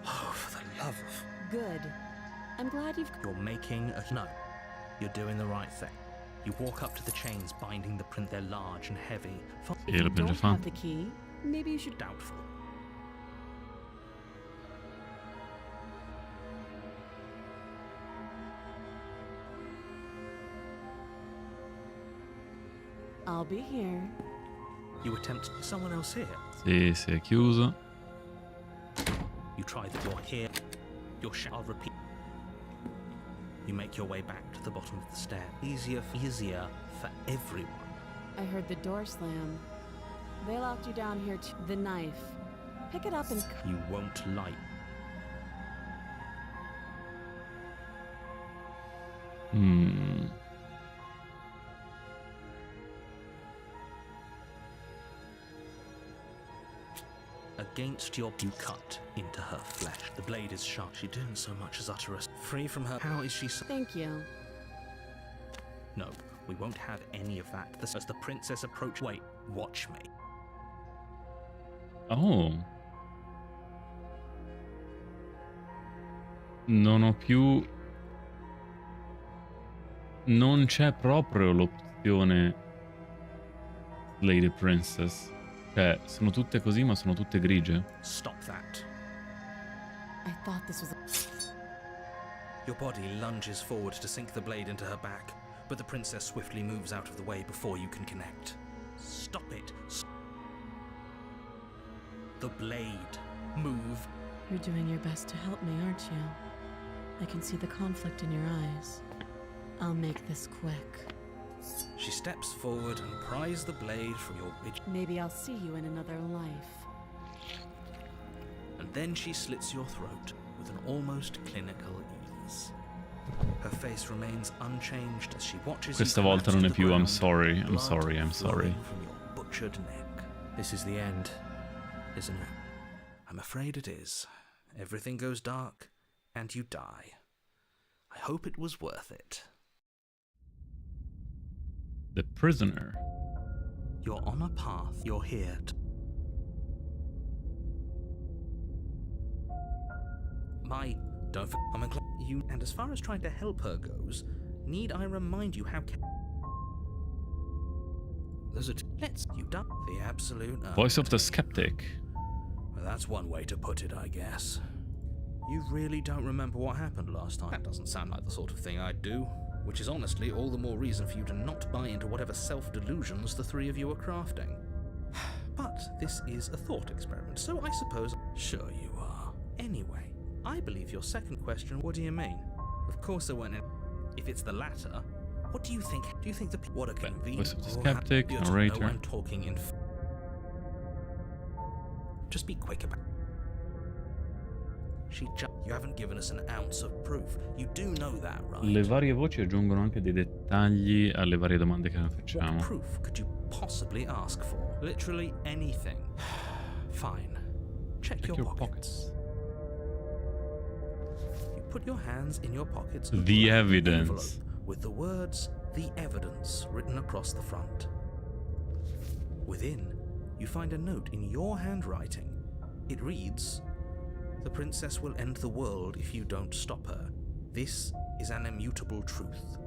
Oh, for the love of... Good. I'm glad you've... You're making a... No. You're doing the right thing. You walk up to the chains binding the print. They're large and heavy. If Yeah, you but don't fun. have the key, maybe you should... Doubtful. I'll be here. You attempt someone else here. Sì, si è chiuso. You try the door here. I'll repeat. You make your way back to the bottom of the stair. Easier for everyone. I heard the door slam. They locked you down here too. The knife. Pick it up and... You won't like. Against your... You cut into her flesh. The blade is sharp. She didn't so much as utter a... Free from her... How is she so... Thank you. No, we won't have any of that. As the princess approaches... Wait, watch me. Oh. Non ho più... Non c'è proprio l'opzione Lady Princess. Cioè, sono tutte così, ma sono tutte grigie. Stop that. I thought this was... Your body lunges forward to sink the blade into her back, but the princess swiftly moves out of the way before you can connect. Stop it. The blade. Move. You're doing your best to help me, aren't you? I can see the conflict in your eyes. I'll make this quick. She steps forward and pries the blade from your... Maybe I'll see you in another life. And then she slits your throat with an almost clinical ease. Her face remains unchanged as she watches Questa you volta non è collapse to più the I'm ground, sorry, I'm blood sorry, I'm sorry. flowing from your butchered neck. This is the end, isn't it? I'm afraid it is. Everything goes dark, and you die. I hope it was worth it. The prisoner. You're on a path. You're here to... Don't forget, you, and as far as trying to help her goes, need I remind you how... There's a... Let's... You done the absolute... Voice of the skeptic. Well, that's one way to put it, I guess. You really don't remember what happened last time? That doesn't sound like the sort of thing I'd do. Which is honestly all the more reason for you to not buy into whatever self-delusions the three of you are crafting. But this is a thought experiment, so I suppose... Sure you are. Anyway, I believe your second question, what do you mean? Of course I went in... If it's the latter, what do you think? Do you think the... What a convenient... Voice of the skeptic, narrator. I'm talking in... Just be quick about... You haven't given us an ounce of proof. You do know that, right? Le varie voci aggiungono anche dei dettagli alle varie domande che noi What facciamo. proof could you possibly ask for? Literally anything. Fine. Check your pockets. You put your hands in your pockets. and The pull out an evidence. envelope with the words "The Evidence" written across the front. Within, you find a note in your handwriting. It reads, "The princess will end the world if you don't stop her. This is an immutable truth."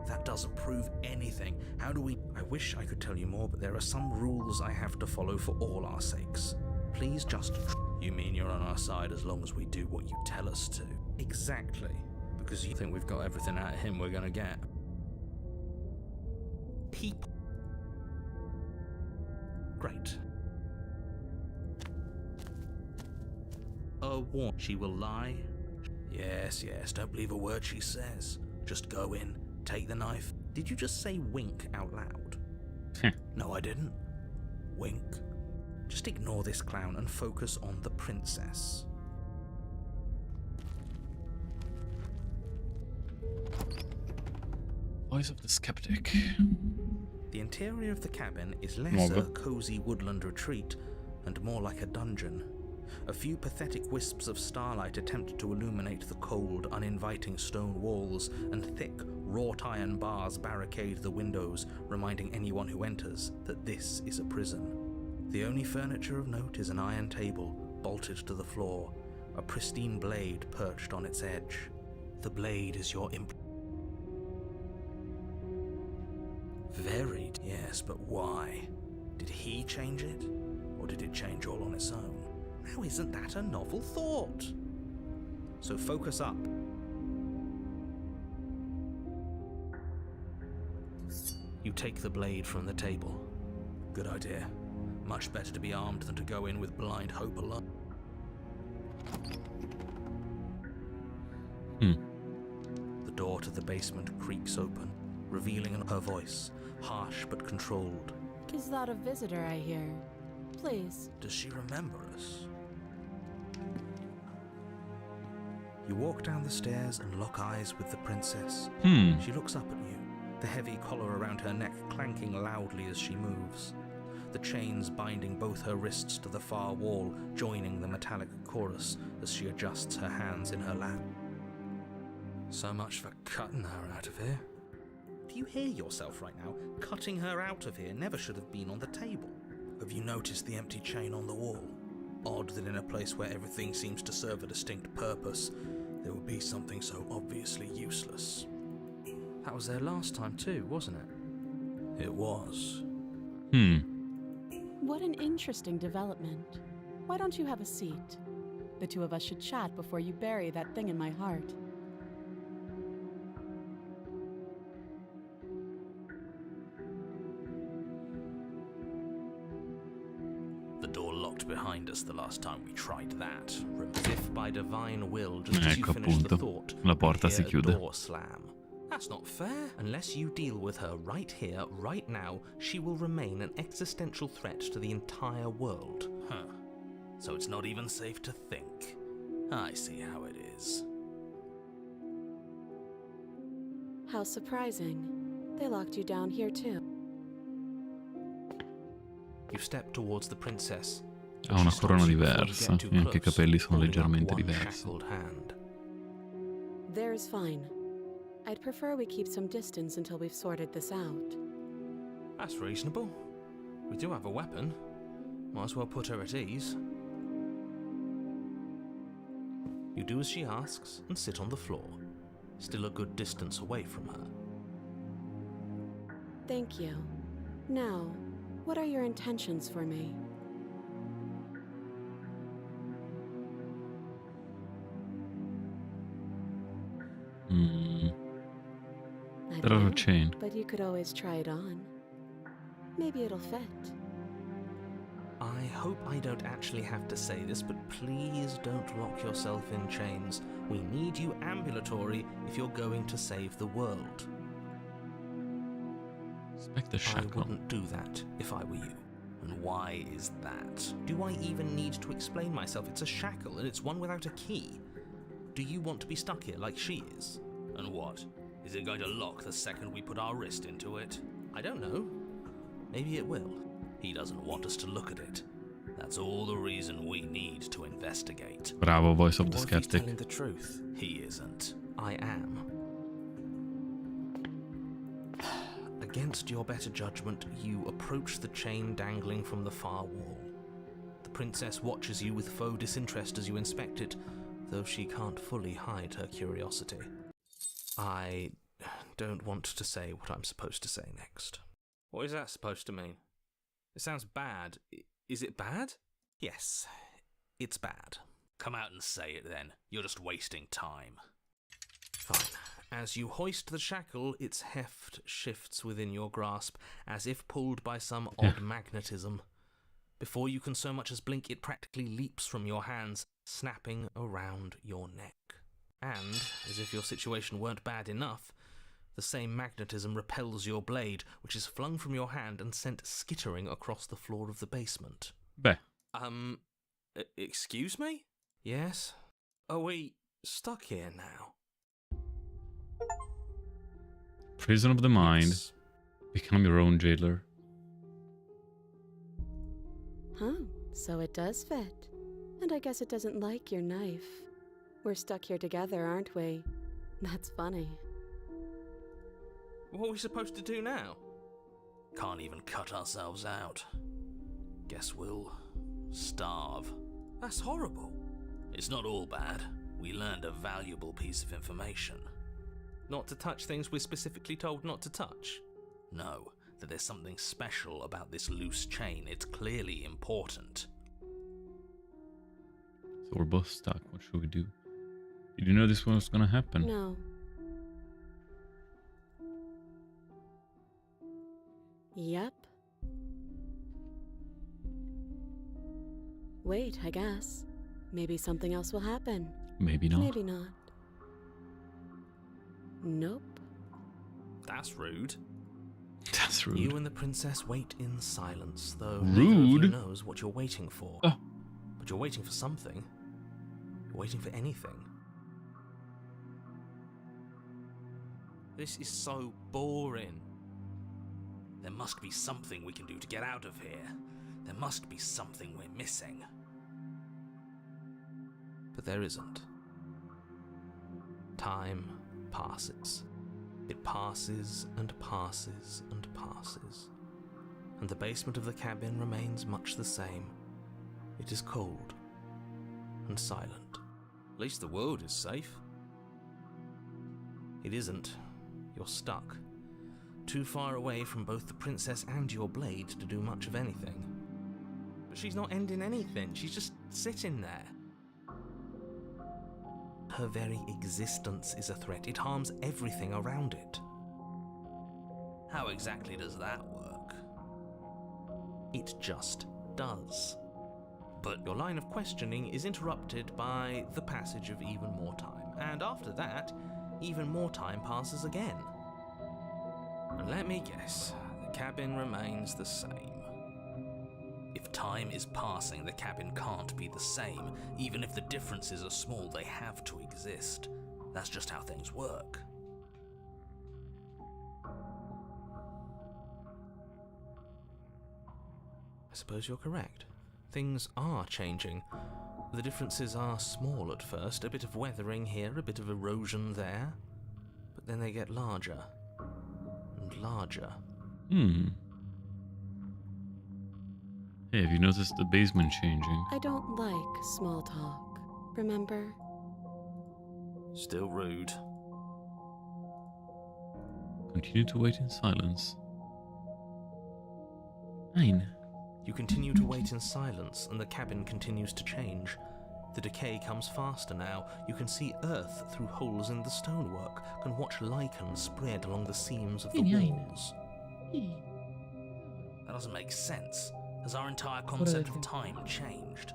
That doesn't prove anything. How do we... I wish I could tell you more, but there are some rules I have to follow for all our sakes. Please just... You mean you're on our side as long as we do what you tell us to? Exactly. Because you think we've got everything out of him we're gonna get. People. Great. She will lie? Yes, don't believe a word she says. Just go in, take the knife. Did you just say wink out loud? No, I didn't. Wink. Just ignore this clown and focus on the princess. Voice of the skeptic. The interior of the cabin is less a cozy woodland retreat and more like a dungeon. A few pathetic wisps of starlight attempt to illuminate the cold, uninviting stone walls, and thick, wrought iron bars barricade the windows, reminding anyone who enters that this is a prison. The only furniture of note is an iron table, bolted to the floor, a pristine blade perched on its edge. The blade is your Varied, yes, but why? Did he change it? Or did it change all on its own? Now isn't that a novel thought? So focus up. You take the blade from the table. Good idea. Much better to be armed than to go in with blind hope alone. The door to the basement creaks open, revealing her voice, harsh but controlled. Is that a visitor I hear? Please. Does she remember us? You walk down the stairs and lock eyes with the princess. She looks up at you, the heavy collar around her neck clanking loudly as she moves. The chains binding both her wrists to the far wall, joining the metallic chorus as she adjusts her hands in her lap. So much for cutting her out of here. Do you hear yourself right now? Cutting her out of here never should have been on the table. Have you noticed the empty chain on the wall? Odd that in a place where everything seems to serve a distinct purpose, there would be something so obviously useless. That was there last time too, wasn't it? It was. What an interesting development. Why don't you have a seat? The two of us should chat before you bury that thing in my heart. The door locked behind us the last time we tried that. As if by divine will, just as you Ecco finish the appunto, thought, la porta you si hear a chiude. door slam. That's not fair. Unless you deal with her right here, right now, she will remain an existential threat to the entire world. Huh. So it's not even safe to think. I see how it is. How surprising. They locked you down here too. You step towards the princess. Ha una corona diversa e anche i capelli sono leggermente diversi. There's fine. I'd prefer we keep some distance until we've sorted this out. That's reasonable. We do have a weapon. Might as well put her at ease. You do as she asks and sit on the floor, still a good distance away from her. Thank you. Now, what are your intentions for me? There are a chain. But you could always try it on. Maybe it'll fit. I hope I don't actually have to say this, but please don't lock yourself in chains. We need you ambulatory if you're going to save the world. Inspect the shackle. I wouldn't do that if I were you. And why is that? Do I even need to explain myself? It's a shackle and it's one without a key. Do you want to be stuck here like she is? And what? Is it going to lock the second we put our wrist into it? I don't know. Maybe it will. He doesn't want us to look at it. That's all the reason we need to investigate. Bravo, voice of the What if he's skeptic. telling the truth? He isn't. I am. Against your better judgment, you approach the chain dangling from the far wall. The princess watches you with faux disinterest as you inspect it, though she can't fully hide her curiosity. I don't want to say what I'm supposed to say next. What is that supposed to mean? It sounds bad. Is it bad? Yes, it's bad. Come out and say it then. You're just wasting time. Fine. As you hoist the shackle, its heft shifts within your grasp, as if pulled by some odd magnetism. Before you can so much as blink, it practically leaps from your hands, snapping around your neck. And, as if your situation weren't bad enough, the same magnetism repels your blade, which is flung from your hand and sent skittering across the floor of the basement. Beh, Excuse me? Yes? Are we stuck here now? prison of the mind. Yes. Become your own jailer. Huh, so it does fit. And I guess it doesn't like your knife. We're stuck here together, aren't we? That's funny. What are we supposed to do now? Can't even cut ourselves out. Guess we'll starve. That's horrible. It's not all bad. We learned a valuable piece of information. Not to touch things we're specifically told not to touch. No, that there's something special about this loose chain. It's clearly important. So we're both stuck. What should we do? Did you know this was gonna happen? No. Yep. Wait, I guess. Maybe something else will happen. Maybe not. Maybe not. Nope. That's rude. That's rude. You and the princess wait in silence, though Rude? neither of you knows what you're waiting for. Oh. But you're waiting for something. You're waiting for anything. This is so boring. There must be something we can do to get out of here. There must be something we're missing. But there isn't. Time passes. It passes and passes and passes. And the basement of the cabin remains much the same. It is cold and silent. At least the world is safe. It isn't. You're stuck. Too far away from both the princess and your blade to do much of anything. But she's not ending anything. She's just sitting there. Her very existence is a threat. It harms everything around it. How exactly does that work? It just does. But your line of questioning is interrupted by the passage of even more time. And after that, even more time passes again. And let me guess, the cabin remains the same. If time is passing, the cabin can't be the same. Even if the differences are small, they have to exist. That's just how things work. suppose you're correct. Things are changing. The differences are small at first, a bit of weathering here, a bit of erosion there, but then they get larger and larger. Hey, have you noticed the basement changing? I don't like small talk, remember? Still rude. Continue to wait in silence. 9. You continue to wait in silence, and the cabin continues to change. The decay comes faster now. You can see earth through holes in the stonework, can watch lichen spread along the seams of the walls. That doesn't make sense. Has our entire concept of time changed?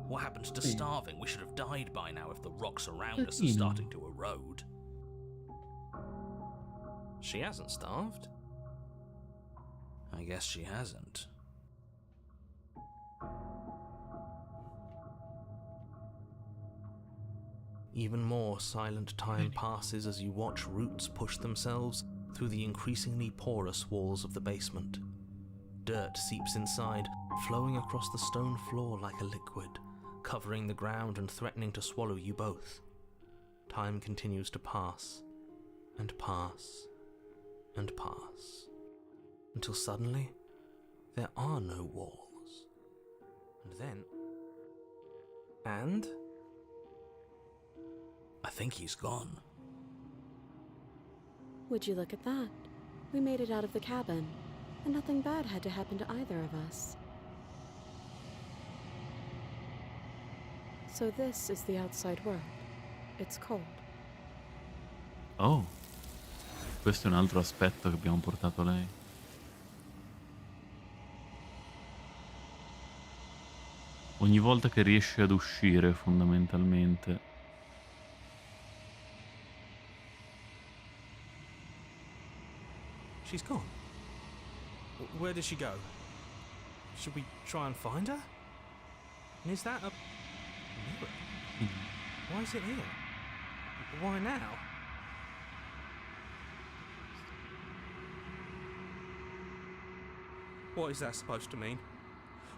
What happened to starving? We should have died by now if the rocks around us are starting to erode. She hasn't starved. I guess she hasn't. Even more silent time passes as you watch roots push themselves through the increasingly porous walls of the basement. Dirt seeps inside, flowing across the stone floor like a liquid, covering the ground and threatening to swallow you both. Time continues to pass, and pass, and pass, until suddenly there are no walls. And then... I think he's gone. Would you look at that? We made it out of the cabin, and nothing bad had to happen to either of us. So this is the outside world. It's cold. Oh, questo è un altro aspetto che abbiamo portato lei. Ogni volta che riesce ad uscire, fondamentalmente. she's gone. Where did she go? Should we try and find her? And is that a mirror? Why is it here? Why now? What is that supposed to mean?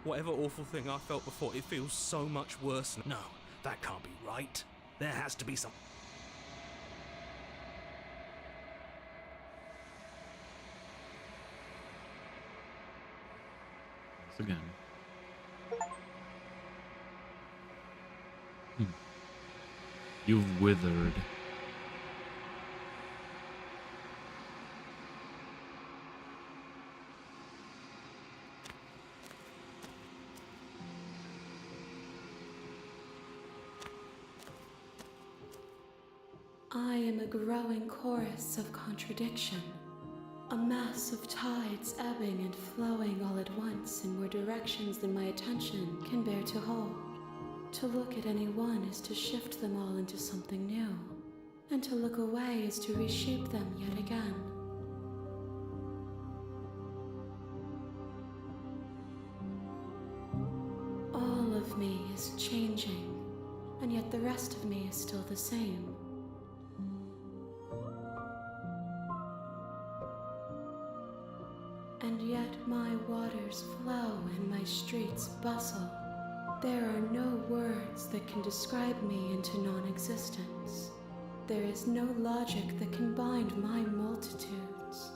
Whatever awful thing I felt before, it feels so much worse now. No, that can't be right. There has to be some... Again. You've withered. I am a growing chorus of contradiction. A mass of tides ebbing and flowing all at once in more directions than my attention can bear to hold. To look at any one is to shift them all into something new, and to look away is to reshape them yet again. All of me is changing, and yet the rest of me is still the same. And yet my waters flow and my streets bustle. There are no words that can describe me into non-existence. There is no logic that can bind my multitudes.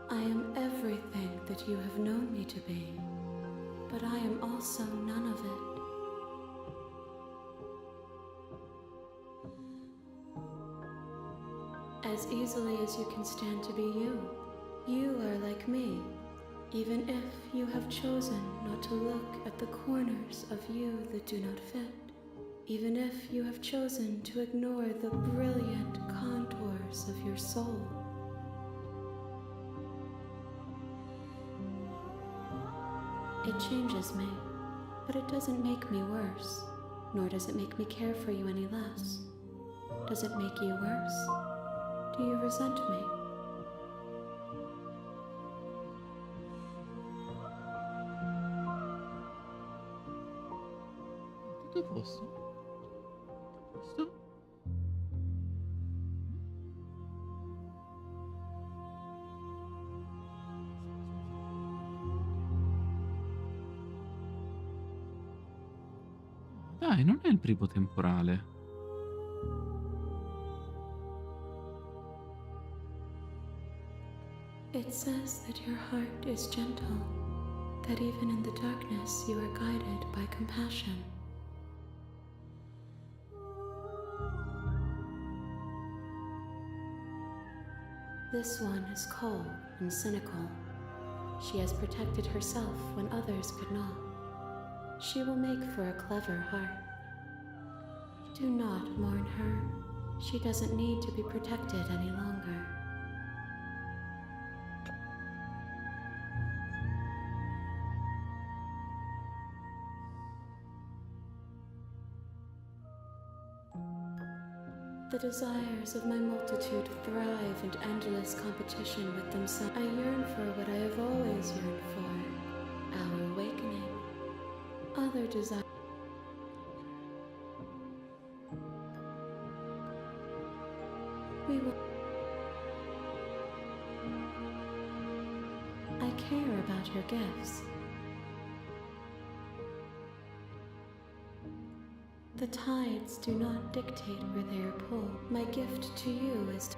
I am everything that you have known me to be, but I am also none of it. As easily as you can stand to be you. You are like me, even if you have chosen not to look at the corners of you that do not fit, even if you have chosen to ignore the brilliant contours of your soul. It changes me, but it doesn't make me worse, nor does it make me care for you any less. Does it make you worse? Do you resent me? Tutto a posto? Posto? Dai, non è il primo temporale. It says that your heart is gentle, that even in the darkness you are guided by compassion. This one is cold and cynical. She has protected herself when others could not. She will make for a clever heart. Do not mourn her. She doesn't need to be protected any longer. The desires of my multitude thrive in endless competition with themselves. I yearn for what I have always yearned for, our awakening. Other desires. We will. I care about your gifts. The tides do not dictate where they are pulled. My gift to you is to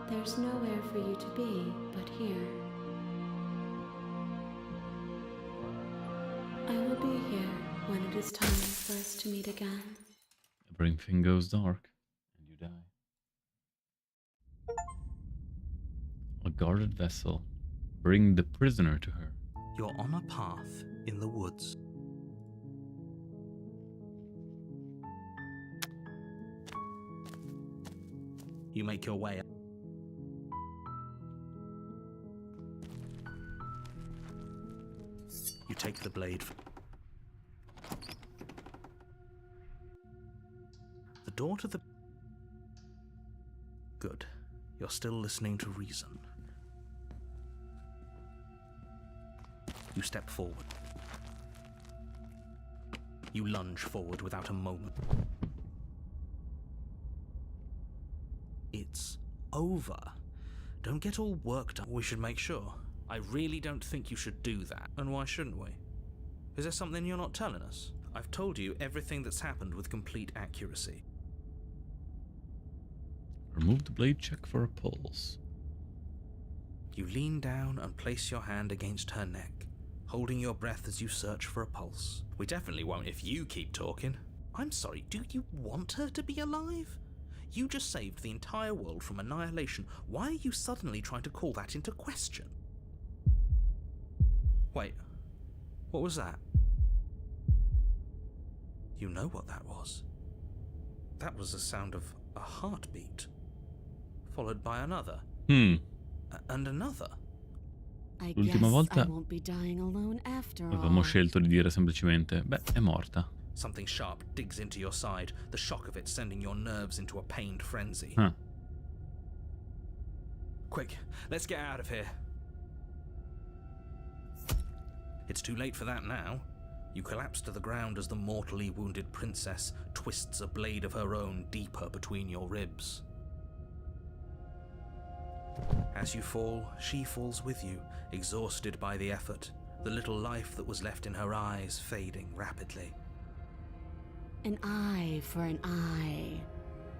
There's nowhere for you to be but here. I will be here when it is time for us to meet again. Everything goes dark. Die. A guarded vessel. Bring the prisoner to her. You're on a path in the woods. You make your way. You take the blade. The door to the... Good. You're still listening to reason. You step forward. You lunge forward without a moment. It's over. Don't get all worked up. We should make sure. I really don't think you should do that. And why shouldn't we? Is there something you're not telling us? I've told you everything that's happened with complete accuracy. Remove the blade, check for a pulse. You lean down and place your hand against her neck, holding your breath as you search for a pulse. We definitely won't if you keep talking. I'm sorry, do you want her to be alive? You just saved the entire world from annihilation. Why are you suddenly trying to call that into question? Wait, what was that? You know what that was. That was the sound of a heartbeat, followed by another. And another. I L'ultima guess volta I won't be dying alone after avevamo all. scelto di dire semplicemente, beh, è morta. Something sharp digs into your side, the shock of it sending your nerves into a pained frenzy. Quick, let's get out of here. It's too late for that now. You collapse to the ground as the mortally wounded princess twists a blade of her own deeper between your ribs. As you fall, she falls with you, exhausted by the effort, the little life that was left in her eyes fading rapidly. An eye for an eye.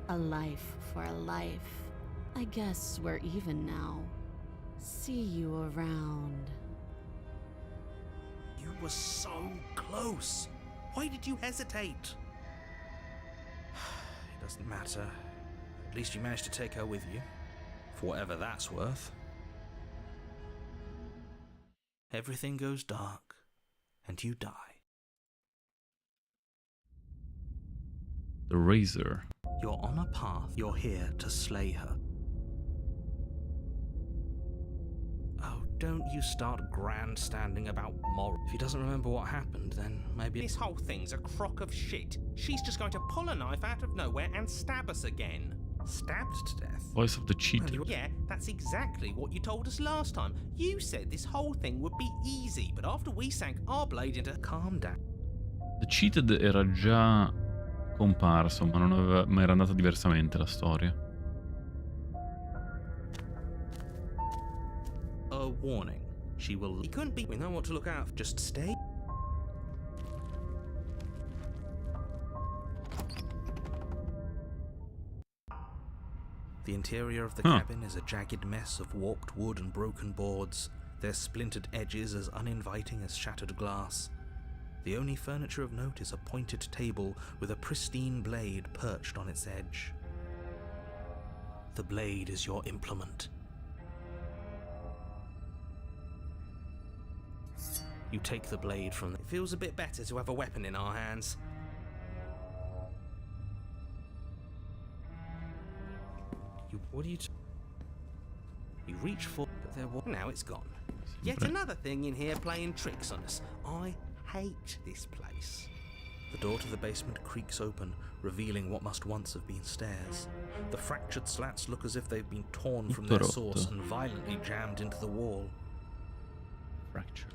A life for a life. I guess we're even now. See you around. You were so close. Why did you hesitate? It doesn't matter. At least you managed to take her with you. For whatever that's worth. Everything goes dark, and you die. The Razor. You're on a path. You're here to slay her. Oh, don't you start grandstanding about moral. If he doesn't remember what happened, then maybe... This whole thing's a crock of shit. She's just going to pull a knife out of nowhere and stab us again. Stabbed to death? Voice of the cheated. Yeah, that's exactly what you told us last time. You said this whole thing would be easy, but after we sank our blade into... Calm down. The cheated era già comparso, ma non aveva, ma era andata diversamente la storia. A warning. She will. He couldn't be. We know what to look out for. Just stay. The interior of the cabin is a jagged mess of warped wood and broken boards, their splintered edges as uninviting as shattered glass. The only furniture of note is a pointed table with a pristine blade perched on its edge. The blade is your implement. You take the blade from... It feels a bit better to have a weapon in our hands. What do you... You reach for... But there was... Now it's gone. Yet another thing in here playing tricks on us. I hate this place. The door to the basement creaks open, revealing what must once have been stairs. The fractured slats look as if they've been torn from their source and violently jammed into the wall. Fracture.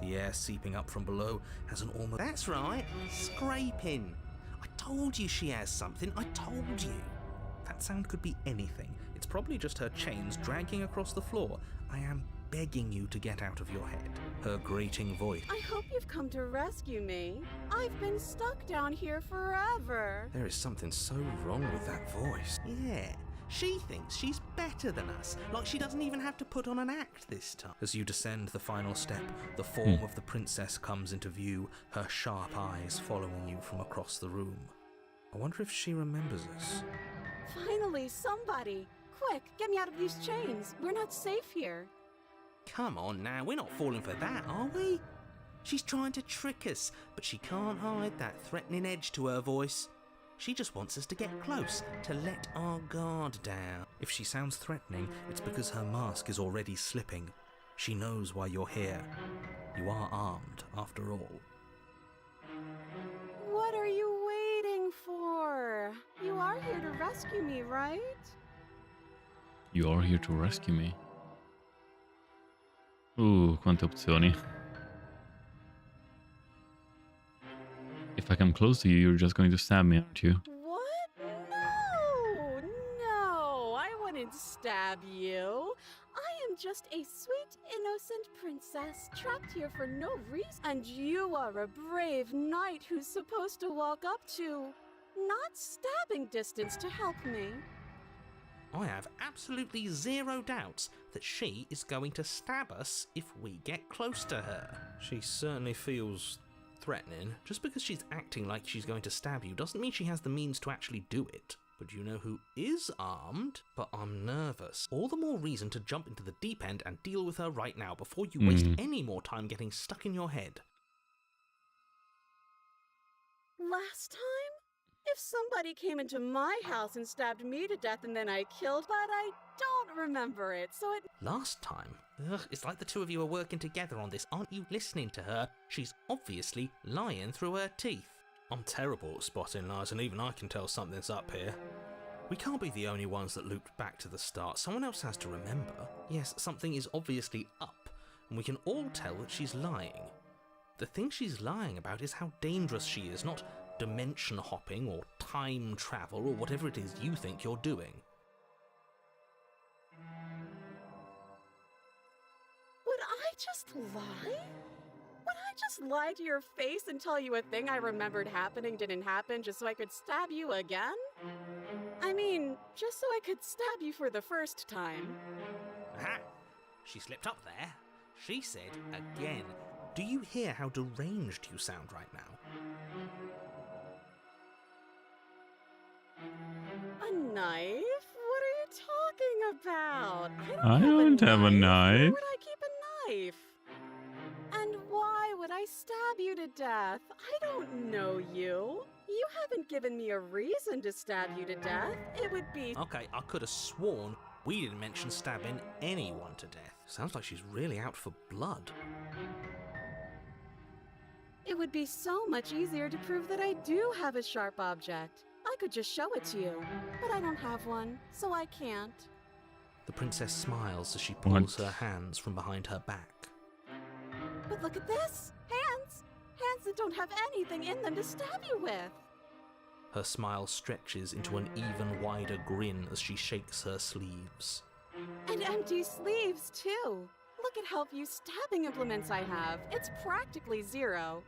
The air seeping up from below has an almost... That's right, scraping. I told you she has something, I told you. That sound could be anything. It's probably just her chains dragging across the floor. I am begging you to get out of your head. Her grating voice. I hope you've come to rescue me. I've been stuck down here forever. There is something so wrong with that voice. Yeah, she thinks she's better than us, like she doesn't even have to put on an act this time. As you descend the final step, the form of the princess comes into view, her sharp eyes following you from across the room. I wonder if she remembers us. Finally, somebody! Quick, get me out of these chains. We're not safe here. Come on now, we're not falling for that, are we? She's trying to trick us, but she can't hide that threatening edge to her voice. She just wants us to get close, to let our guard down. If she sounds threatening, it's because her mask is already slipping. She knows why you're here. You are armed, after all. What are you waiting for? You are here to rescue me, right? You are here to rescue me. Quante opzioni. If I come close to you, you're just going to stab me, aren't you? What? No, I wouldn't stab you. I am just a sweet, innocent princess trapped here for no reason. And you are a brave knight who's supposed to walk up to, not stabbing distance to help me. I have absolutely zero doubts that she is going to stab us if we get close to her. She certainly feels threatening. Just because she's acting like she's going to stab you doesn't mean she has the means to actually do it. But you know who is armed? But I'm nervous. All the more reason to jump into the deep end and deal with her right now before you waste any more time getting stuck in your head. Last time? If somebody came into my house and stabbed me to death and then I killed, but I don't remember it, so it... Last time? Ugh, it's like the two of you are working together on this. Aren't you listening to her? She's obviously lying through her teeth. I'm terrible at spotting lies, and even I can tell something's up here. We can't be the only ones that looped back to the start. Someone else has to remember. Yes, something is obviously up, and we can all tell that she's lying. The thing she's lying about is how dangerous she is, not dimension hopping or time travel or whatever it is you think you're doing. Would I just lie? Would I just lie to your face and tell you a thing I remembered happening didn't happen just so I could stab you again? I mean, just so I could stab you for the first time. Aha! She slipped up there. She said again. Do you hear how deranged you sound right now? A knife? What are you talking about? I don't have a knife. Where would I keep a knife? And why would I stab you to death? I don't know you. You haven't given me a reason to stab you to death. It would be... Okay, I could have sworn we didn't mention stabbing anyone to death. Sounds like she's really out for blood. It would be so much easier to prove that I do have a sharp object. I could just show it to you, but I don't have one, so I can't. The princess smiles as she pulls her hands from behind her back. But look at this! Hands! hands that don't have anything in them to stab you with. Her smile stretches into an even wider grin as she shakes her sleeves. And empty sleeves, too. Look at how few stabbing implements I have. It's practically zero.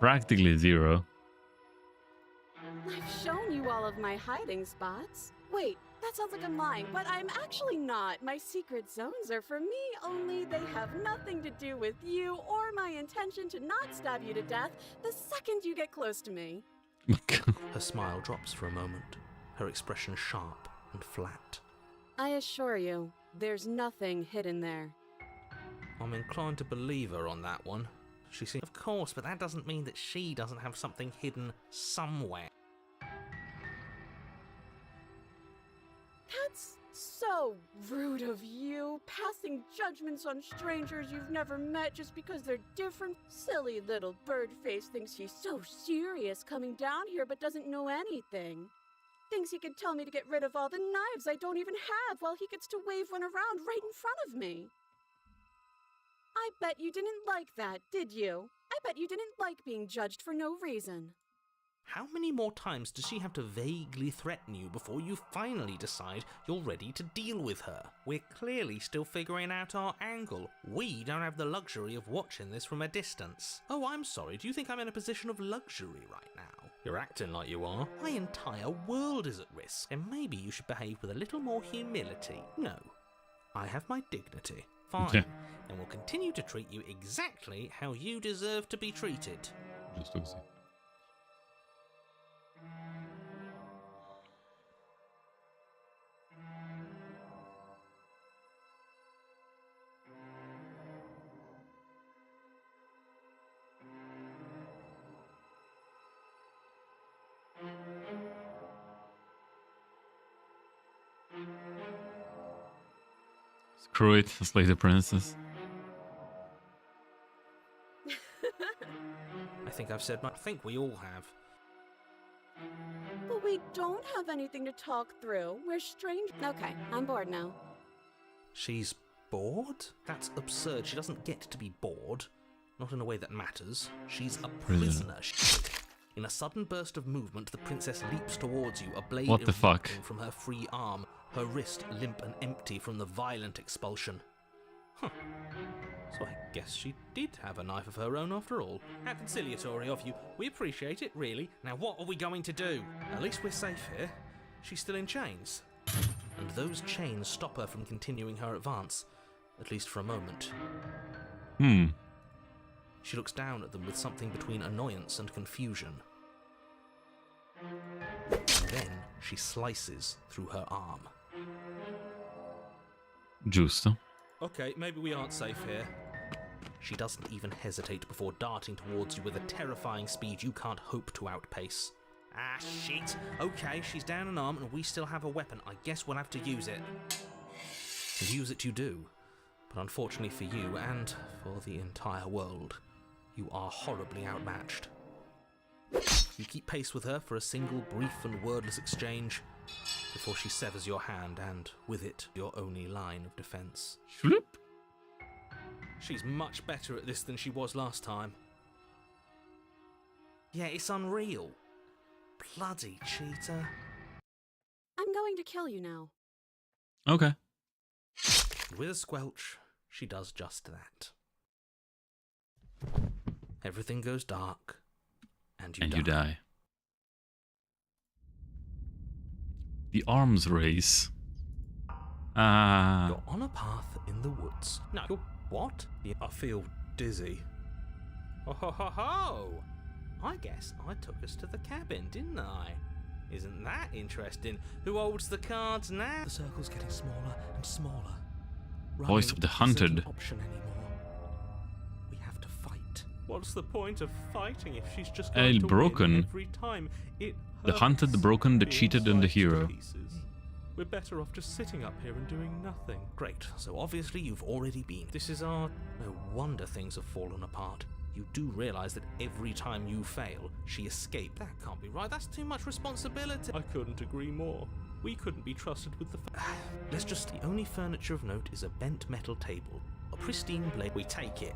Practically zero. I've shown you all of my hiding spots. Wait, that sounds like I'm lying, but I'm actually not. My secret zones are for me, only they have nothing to do with you or my intention to not stab you to death the second you get close to me. Her smile drops for a moment, her expression sharp and flat. I assure you, there's nothing hidden there. I'm inclined to believe her on that one. She seems... Of course, but that doesn't mean that she doesn't have something hidden somewhere. That's so rude of you, passing judgments on strangers you've never met just because they're different. Silly little bird-face thinks he's so serious coming down here but doesn't know anything. Thinks he can tell me to get rid of all the knives I don't even have while he gets to wave one around right in front of me. I bet you didn't like that, did you? I bet you didn't like being judged for no reason. How many more times does she have to vaguely threaten you before you finally decide you're ready to deal with her? We're clearly still figuring out our angle. We don't have the luxury of watching this from a distance. Oh, I'm sorry, do you think I'm in a position of luxury right now? You're acting like you are. My entire world is at risk, and maybe you should behave with a little more humility. No, I have my dignity. Fine, Yeah. and we'll continue to treat you exactly how you deserve to be treated. Giusto così. Screw it, slay the princess. I think I've said my... I think we all have. But we don't have anything to talk through. We're strange. Okay, I'm bored now. She's bored? That's absurd. She doesn't get to be bored. Not in a way that matters. She's a prisoner. In a sudden burst of movement, the princess leaps towards you, a blade What the fuck? erupting from her free arm, her wrist limp and empty from the violent expulsion. Huh. So I guess she did have a knife of her own after all. How conciliatory of you. We appreciate it, really. Now what are we going to do? At least we're safe here. She's still in chains. And those chains stop her from continuing her advance, at least for a moment. She looks down at them with something between annoyance and confusion. And then she slices through her arm. Giusto. Okay, maybe we aren't safe here. She doesn't even hesitate before darting towards you with a terrifying speed you can't hope to outpace. Ah, shit. Okay, she's down an arm and we still have a weapon. I guess we'll have to use it. And use it you do. But unfortunately for you, and for the entire world, you are horribly outmatched. You keep pace with her for a single brief and wordless exchange before she severs your hand and, with it, your only line of defense. Shloop. She's much better at this than she was last time. Yeah, it's unreal. Bloody cheater. I'm going to kill you now. Okay. And with a squelch, she does just that. Everything goes dark, and you die. The arms race. Ah. You're on a path in the woods. No, you're what? I feel dizzy. Oh ho ho ho! I guess I took us to the cabin, didn't I? Isn't that interesting? Who holds the cards now? The circle's getting smaller and smaller. Voice of the Running hunted. isn't an option anymore. We have to fight. What's the point of fighting if she's just going to broken. win every time? It The hunted, the broken, the being cheated, and the sliced to hero. pieces. We're better off just sitting up here and doing nothing. Great, so obviously you've already been. This is our... No wonder things have fallen apart. You do realise that every time you fail, she escaped. That can't be right, that's too much responsibility. I couldn't agree more. We couldn't be trusted with the... Let's just... The only furniture of note is a bent metal table, A pristine blade. We take it.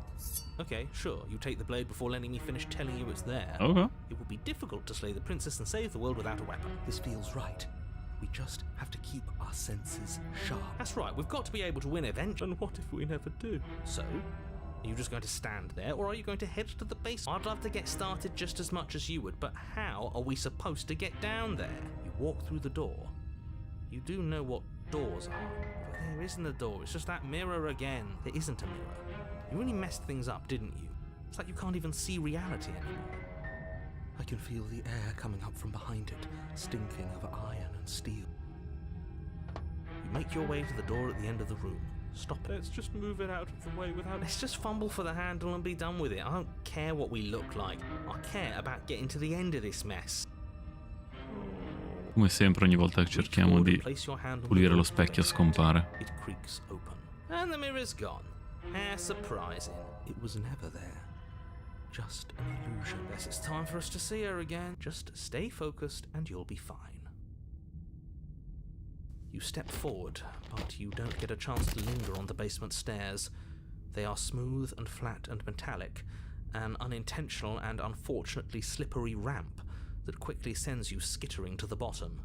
Okay, sure, you take the blade before letting me finish telling you it's there. Okay. It will be difficult to slay the princess and save the world without a weapon. This feels right. We just have to keep our senses sharp. That's right, we've got to be able to win eventually. And what if we never do? So, are you just going to stand there, or are you going to head to the base? I'd love to get started just as much as you would, but how are we supposed to get down there? You walk through the door. You do know what doors are. But there isn't a door, it's just that mirror again. There isn't a mirror. You really messed things up, didn't you? It's like you can't even see reality anymore. I can feel the air coming up from behind it, stinking of iron and steel. You make your way to the door at the end of the room. Stop it. Let's just move it out of the way without... Let's just fumble for the handle and be done with it. I don't care what we look like. I care about getting to the end of this mess. Come sempre ogni volta che cerchiamo di pulire lo specchio scompare. It creaks open. And the mirror's gone. How surprising. It was never there. Just an illusion. Guess it's time for us to see her again. Just stay focused and you'll be fine. You step forward, but you don't get a chance to linger on the basement stairs. They are smooth and flat and metallic, an unintentional and unfortunately slippery ramp that quickly sends you skittering to the bottom.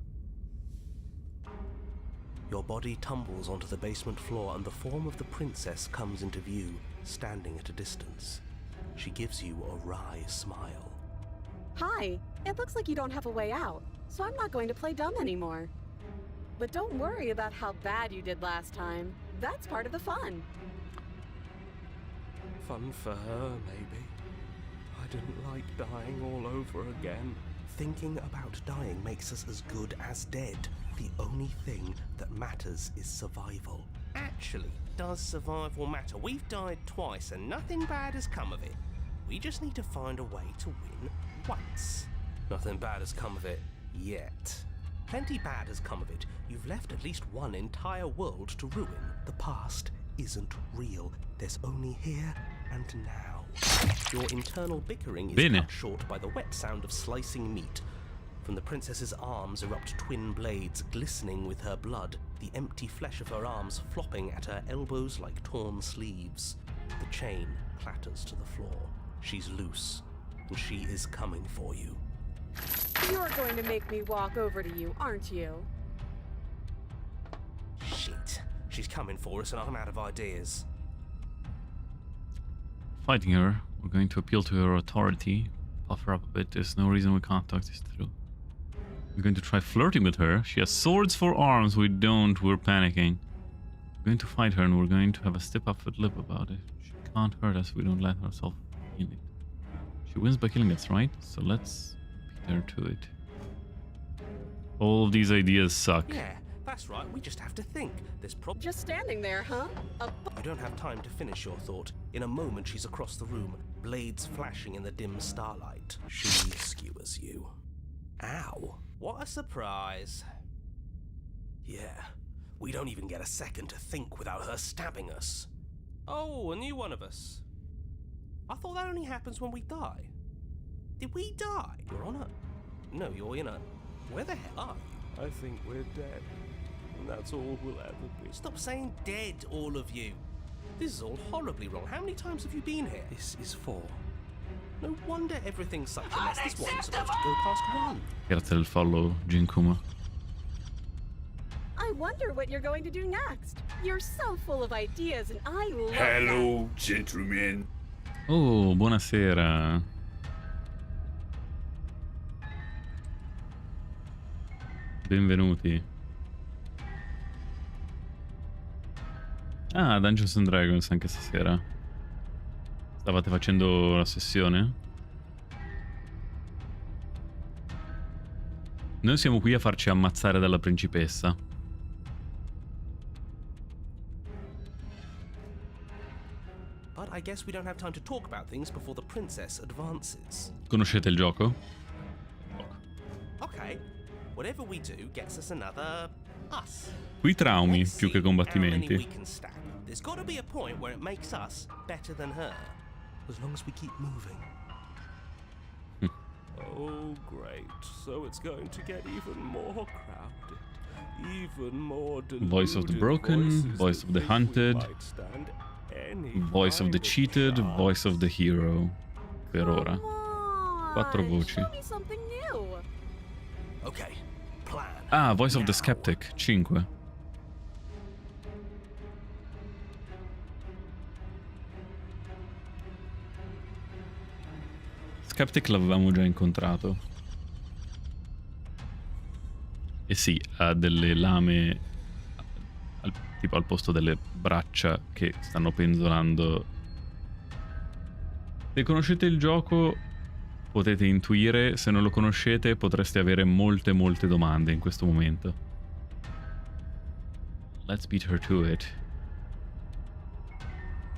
Your body tumbles onto the basement floor and the form of the princess comes into view, standing at a distance. She gives you a wry smile. Hi, it looks like you don't have a way out, so I'm not going to play dumb anymore. But don't worry about how bad you did last time. That's part of the fun. Fun for her, maybe. I didn't like dying all over again. Thinking about dying makes us as good as dead. The only thing that matters is survival. Actually, does survival matter? We've died twice and nothing bad has come of it. We just need to find a way to win once. Nothing bad has come of it yet. Plenty bad has come of it. You've left at least one entire world to ruin. The past isn't real. There's only here and now. Your internal bickering is Bene. cut short by the wet sound of slicing meat. From the princess's arms erupt twin blades glistening with her blood, the empty flesh of her arms flopping at her elbows like torn sleeves. The chain clatters to the floor. She's loose, and she is coming for you. You're going to make me walk over to you, aren't you? Shit. She's coming for us and I'm out of ideas. Fighting her, we're going to appeal to her authority. Puff her up a bit, there's no reason we can't talk this through. We're going to try flirting with her. She has swords for arms, we don't, we're panicking. We're going to fight her and we're going to have a stiff upper lip about it. She can't hurt us, we don't let ourselves feel it. She wins by killing us, right? So let's beat her to it. All of these ideas suck. Yeah, that's right, we just have to think. There's Just standing there, huh? You don't have time to finish your thought. In a moment she's across the room, blades flashing in the dim starlight. She skewers you. Ow. What a surprise. Yeah, we don't even get a second to think without her stabbing us. Oh, a new one of us. I thought that only happens when we die. Did we die? You're on a... No, you're in a... Where the hell are you? I think we're dead. And that's all we'll ever be. Stop saying dead, all of you. This is all horribly wrong. How many times have you been here? This is 4. No wonder everything's such a mess. This wasn't supposed to go past 1. Grazie del follow, Jinkuma. I wonder what you're going to do next. You're so full of ideas and I love Hello, gentlemen. Oh, buonasera. Benvenuti. Ah, Dungeons and Dragons anche stasera. Stavate facendo la sessione? Noi siamo qui a farci ammazzare dalla principessa. But I guess we don't have time to talk about things before the princess advances. Conoscete il gioco? Okay, whatever we do gets us another us. Qui traumi Let's più che see how many we combattimenti. can stab. There's got to be a point where it makes us better than her. As long as we keep moving. Oh, great. So it's going to get even more crowded. Even more deluded Voice of the broken, voices voice that of the think we hunted. might stand Voice of the cheated, voice of the hero. Per ora. Come 4 on, voci. show me something new. Okay, plan. Ah, voice of the Now. skeptic. 5. Skeptic l'avevamo già incontrato. E sì, ha delle lame tipo al posto delle braccia che stanno penzolando. Se conoscete il gioco potete intuire, se non lo conoscete potreste avere molte domande in questo momento. Let's beat her to it.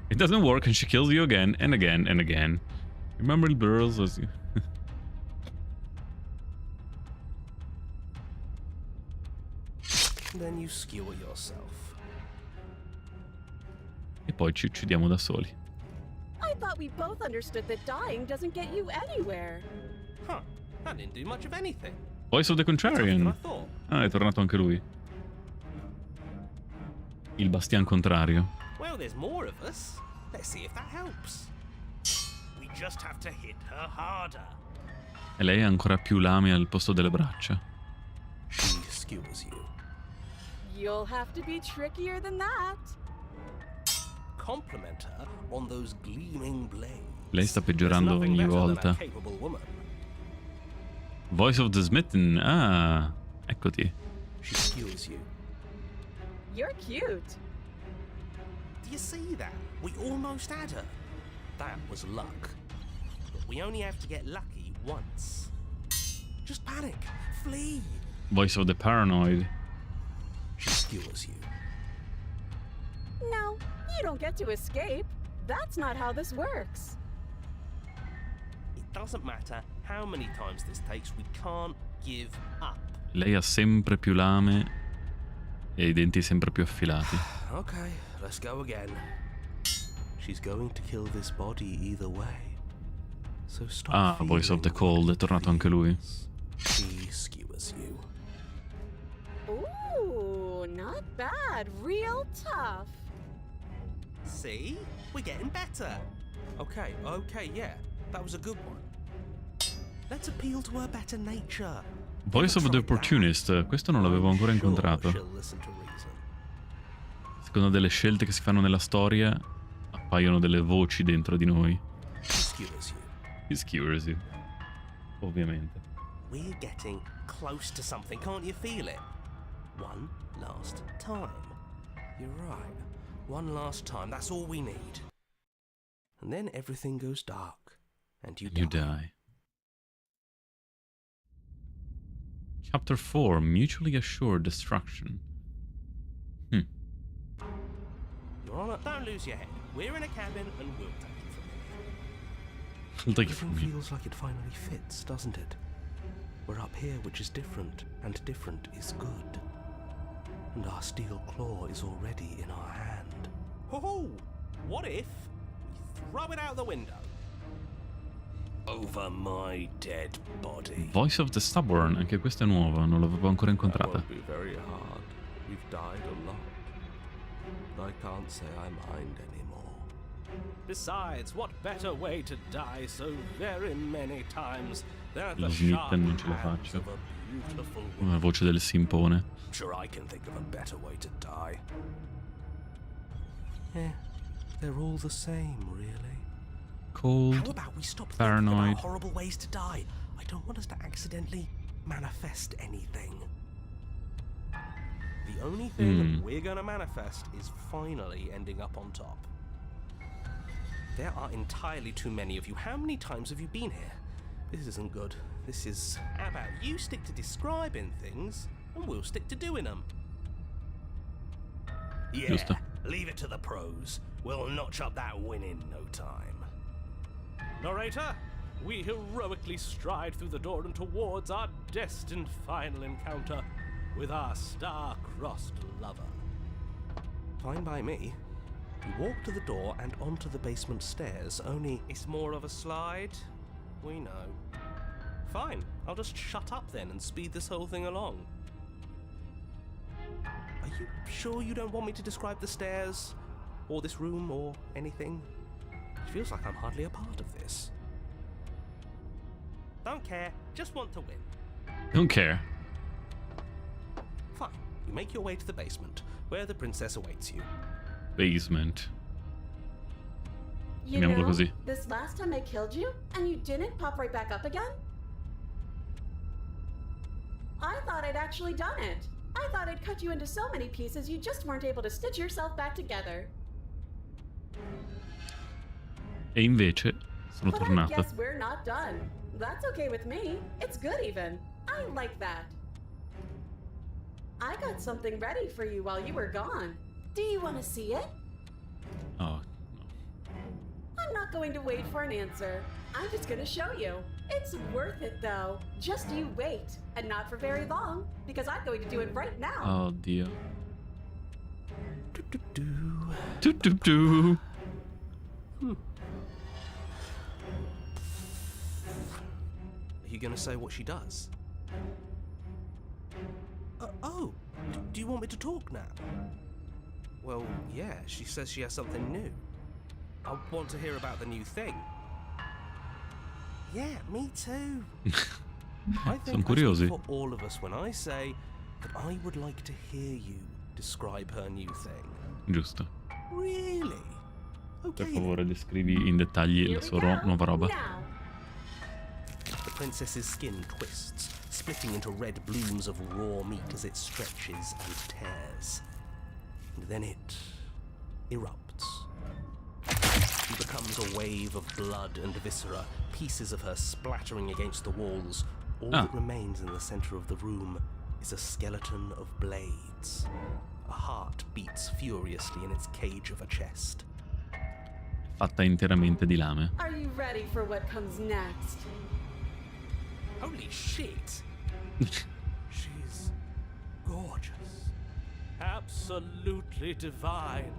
It doesn't work and she kills you again and again and again. Remember the girls as you... Then you skewer yourself. E poi ci uccidiamo da soli. I thought we both understood that dying doesn't get you anywhere. Huh, that didn't do much of anything. Voice of the Tougher than Contrarian. I thought. Ah, è tornato anche lui. Il bastian contrario. Well, there's more of us. Let's see if that helps. We just have to hit her harder. E lei ha ancora più lame al posto delle braccia. She skewers you. You'll have to be trickier than that. Compliment her on those gleaming blades. Lei sta There's peggiorando nothing ogni better than a volta. capable woman. Voice of the Smitten. Ah, eccoti. She skewers you. You're cute. Do you see that? We almost had her. That was luck. But we only have to get lucky once. Just panic. Flee. Voice of the Paranoid. She skewers you. No, you don't get to escape. That's not how this works. It doesn't matter how many times this takes, we can't give up. Lei ha sempre più lame e i denti sempre più affilati. Okay, let's go again. She's going to kill this body either way. So stop. Ah, Voice of the Cold, è tornato anche lui. She skewers you. Ooh, not bad. Real tough. See? We're getting better. Okay, yeah. That was a good one. Let's appeal to her better nature. Voice of the Opportunist, questo non l'avevo ancora incontrato. She'll listen to reason. Secondo delle scelte che si fanno nella storia, appaiono delle voci dentro di noi. She skewers you. He skewers you. Ovviamente. We're getting close to something, can't you feel it? One last time. You're right. One last time, that's all we need. And then everything goes dark, and you die. Chapter 4, Mutually Assured Destruction. You're on it. Don't lose your head. We're in a cabin, and we'll take it from here. I'll take it from Everything you. feels like it finally fits, doesn't it? We're up here, which is different, and different is good. And our steel claw is already in our hand. Oh, what if we throw it out the window? Over my dead body. Voice of the Stubborn, anche questa è nuova, non l'avevo ancora incontrata. That won't be very hard. We've died a lot. But I can't say I mind anymore. Besides, what better way to die so very many times than at Lo the sharp Smitten non ce la hands faccio. of a beautiful Una woman? voce del simpone. I'm sure I can think of a better way to die. Yeah, they're all the same, really. How Cold. about we stop thinking Paranoid. about horrible ways to die? I don't want us to accidentally manifest anything. The only thing that we're gonna manifest is finally ending up on top. There are entirely too many of you. How many times have you been here? This isn't good. This is... How about you stick to describing things, and we'll stick to doing them? Yeah, Giusto. leave it to the pros. We'll notch up that win in no time. Narrator, we heroically stride through the door and towards our destined final encounter with our star-crossed lover. Fine by me. We walk to the door and onto the basement stairs, only it's more of a slide. We know. Fine, I'll just shut up then and speed this whole thing along. Are you sure you don't want me to describe the stairs? or this room, or anything. It feels like I'm hardly a part of this. Don't care, just want to win. Don't care. Fine. You make your way to the basement, where the princess awaits you. Basement. You Chiamiamolo know, così. this last time I killed you, and you didn't pop right back up again? I thought I'd actually done it. I thought I'd cut you into so many pieces you just weren't able to stitch yourself back together. E invece sono But I tornato. guess we're not done. That's okay with me. It's good even. I like that. I got something ready for you while you were gone. Do you want to see it? Oh, no. I'm not going to wait for an answer. I'm just going to show you. It's worth it though. Just you wait. And not for very long, because I'm going to do it right now. Oh, Dio. Do-do-do. Do. Are you gonna say what she does? Do you want me to talk now? Well, yeah, she says she has something new. I want to hear about the new thing. Yeah, me too. I Sono think I curiosi. speak for all of us when I say that I would like to hear you describe her new thing. Giusto. Really? Per Okay. favore, descrivi in dettagli Here la we sua go. nuova roba. Now. The princess's skin twists, splitting into red blooms of raw meat as it stretches and tears. And then it erupts. She becomes a wave of blood and viscera, pieces of her splattering against the walls. All that remains in the center of the room is a skeleton of blades. A heart beats furiously in its cage of a chest. Fatta interamente di lame. Are you ready for what comes next? Holy shit! She's gorgeous. Absolutely divine.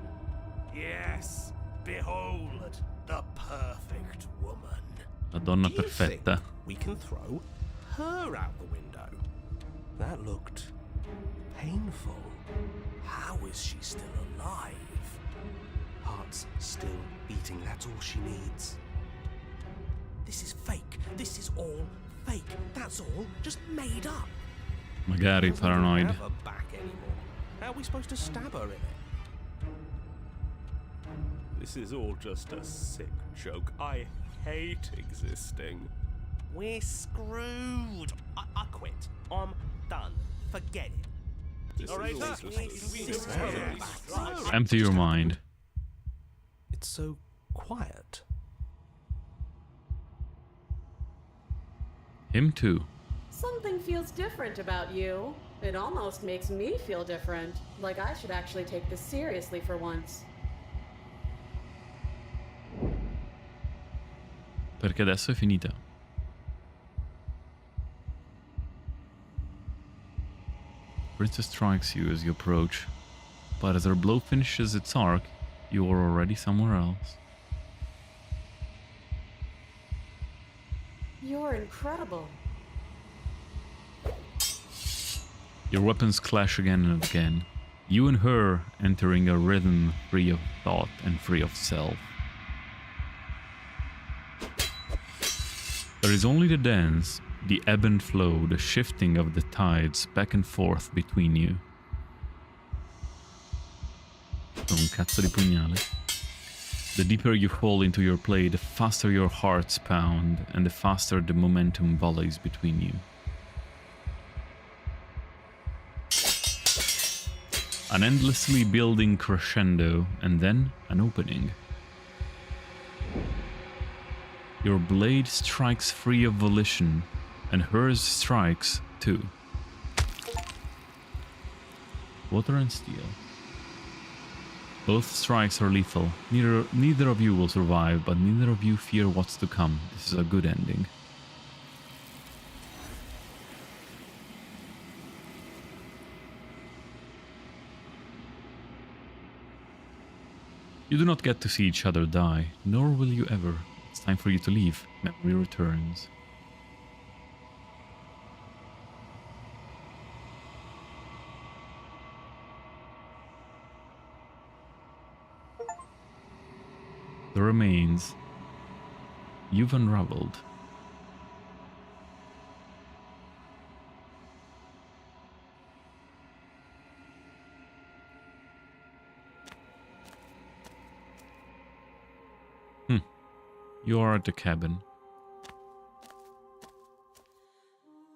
Yes, behold the perfect woman. La donna Do you perfetta. think we can throw her out the window? That looked painful. How is she still alive? Heart's still beating, that's all she needs. This is fake. This is all fake. That's all just made up. Magari Doesn't paranoid. have a back anymore. How are we supposed to stab her in it? This is all just a sick joke. I hate existing. We're screwed. I quit. I'm done. Forget it. All right, Empty your mind. It's so quiet. Him too. Something feels different about you. It almost makes me feel different. Like I should actually take this seriously for once. Perché adesso è finita. Princess strikes you as you approach, but as her blow finishes its arc, you are already somewhere else. You're incredible. Your weapons clash again and again, you and her entering a rhythm free of thought and free of self. There is only the dance, the ebb and flow, the shifting of the tides back and forth between you. Con un cazzo di pugnale. The deeper you fall into your play, the faster your hearts pound, and the faster the momentum volleys between you. An endlessly building crescendo, and then an opening. Your blade strikes free of volition, and hers strikes too. Water and steel. Both strikes are lethal. Neither of you will survive, but neither of you fear what's to come. This is a good ending. You do not get to see each other die, nor will you ever. It's time for you to leave. Memory returns. the remains you've unraveled. You are at the cabin.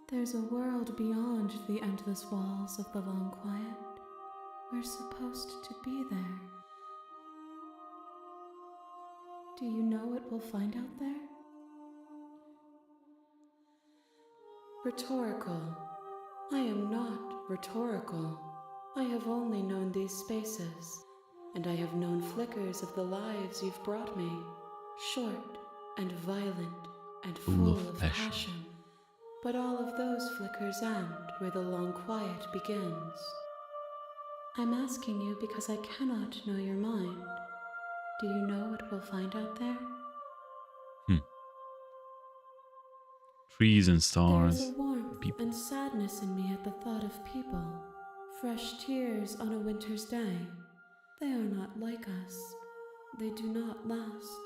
There's a world beyond the endless walls of the long quiet. We're supposed to be there. Do you know what we'll find out there? Rhetorical. I am not rhetorical. I have only known these spaces, and I have known flickers of the lives you've brought me. Short and violent and full of passion. But all of those flickers end where the long quiet begins. I'm asking you because I cannot know your mind. Do you know what we'll find out there? Trees and stars. There's a warmth and sadness in me at the thought of people. Fresh tears on a winter's day. They are not like us. They do not last.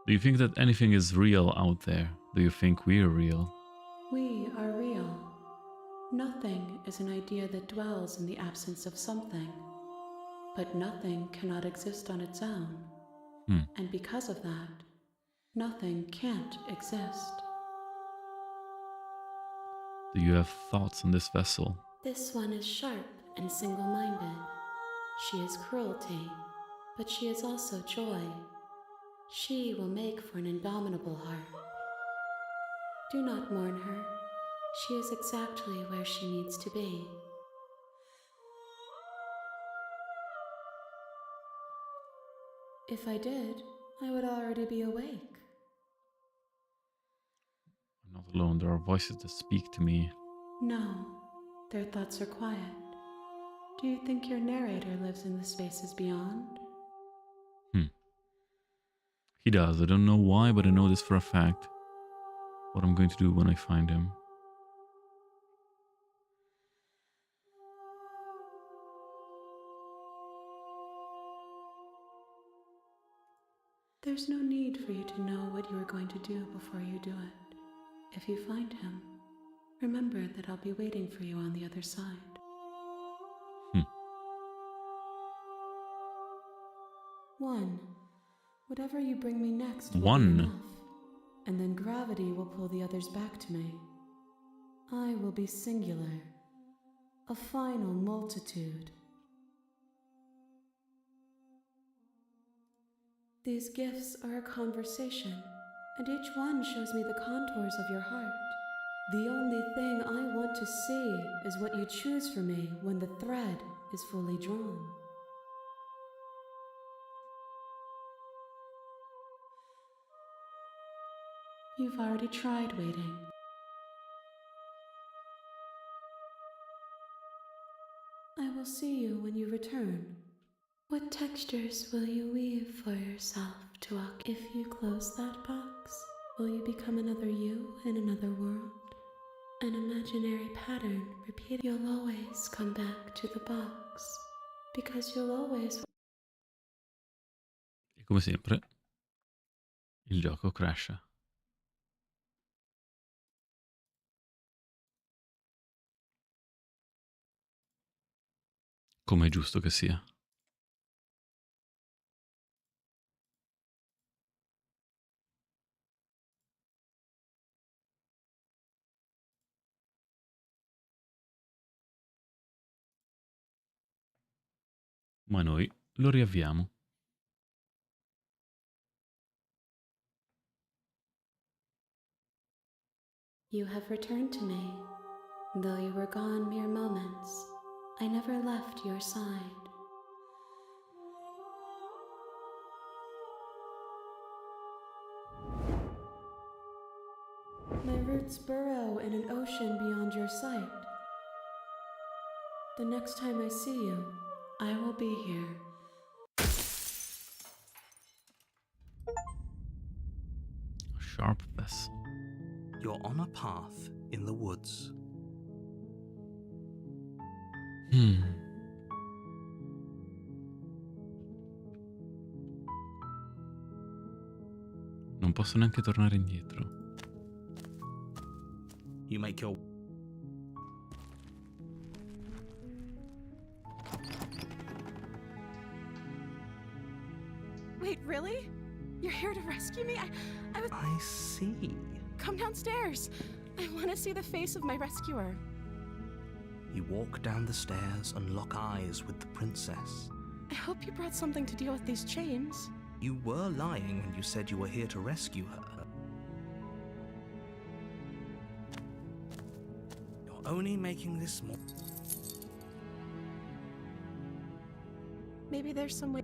Do you think that anything is real out there? Do you think we're real? We are real. Nothing is an idea that dwells in the absence of something. But nothing cannot exist on its own. And because of that, nothing can't exist. Do you have thoughts on this vessel? This one is sharp and single-minded. She is cruelty, but she is also joy. She will make for an indomitable heart. Do not mourn her. She is exactly where she needs to be. If I did, I would already be awake. I'm not alone. There are voices that speak to me. No, their thoughts are quiet. Do you think your narrator lives in the spaces beyond? He does. I don't know why, but I know this for a fact. What I'm going to do when I find him. There's no need for you to know what you are going to do before you do it. If you find him, remember that I'll be waiting for you on the other side. One. Whatever you bring me next will be enough, and then gravity will pull the others back to me. I will be singular, a final multitude. These gifts are a conversation, and each one shows me the contours of your heart. The only thing I want to see is what you choose for me when the thread is fully drawn. You've already tried waiting. I will see you when you return. What textures will you weave for yourself to walk? If you close that box, will you become another you in another world? An imaginary pattern repeated. You'll always come back to the box, because you'll always... E come sempre, il gioco crasha. Come è giusto che sia. Ma noi lo riavviamo. You have returned to me. Though you were gone mere moments, I never left your side. My roots burrow in an ocean beyond your sight. The next time I see you, I will be here. A sharp vessel. You're on a path in the woods. Non posso neanche tornare indietro. You make your... Wait, really? You're here to rescue me? I was... I see. Come downstairs. I want to see the face of my rescuer. You walk down the stairs and lock eyes with the princess. I hope you brought something to deal with these chains. You were lying when you said you were here to rescue her. You're only making this more... Maybe there's some way...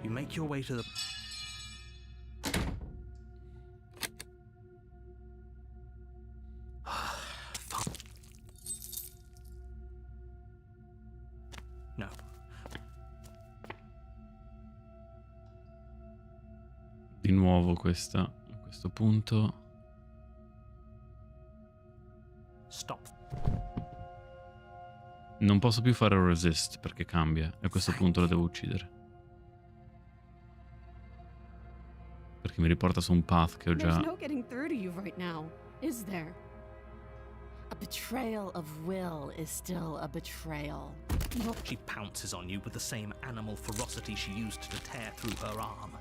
You make your way to the... No. Di nuovo questa, a questo punto. Stop. Non posso più fare resist perché cambia. E a questo punto la devo uccidere. Perché mi riporta su un path che ho già... There's no getting through to you right now, is there? A betrayal of will is still a betrayal. She pounces on you with the same animal ferocity she used to tear through her arm.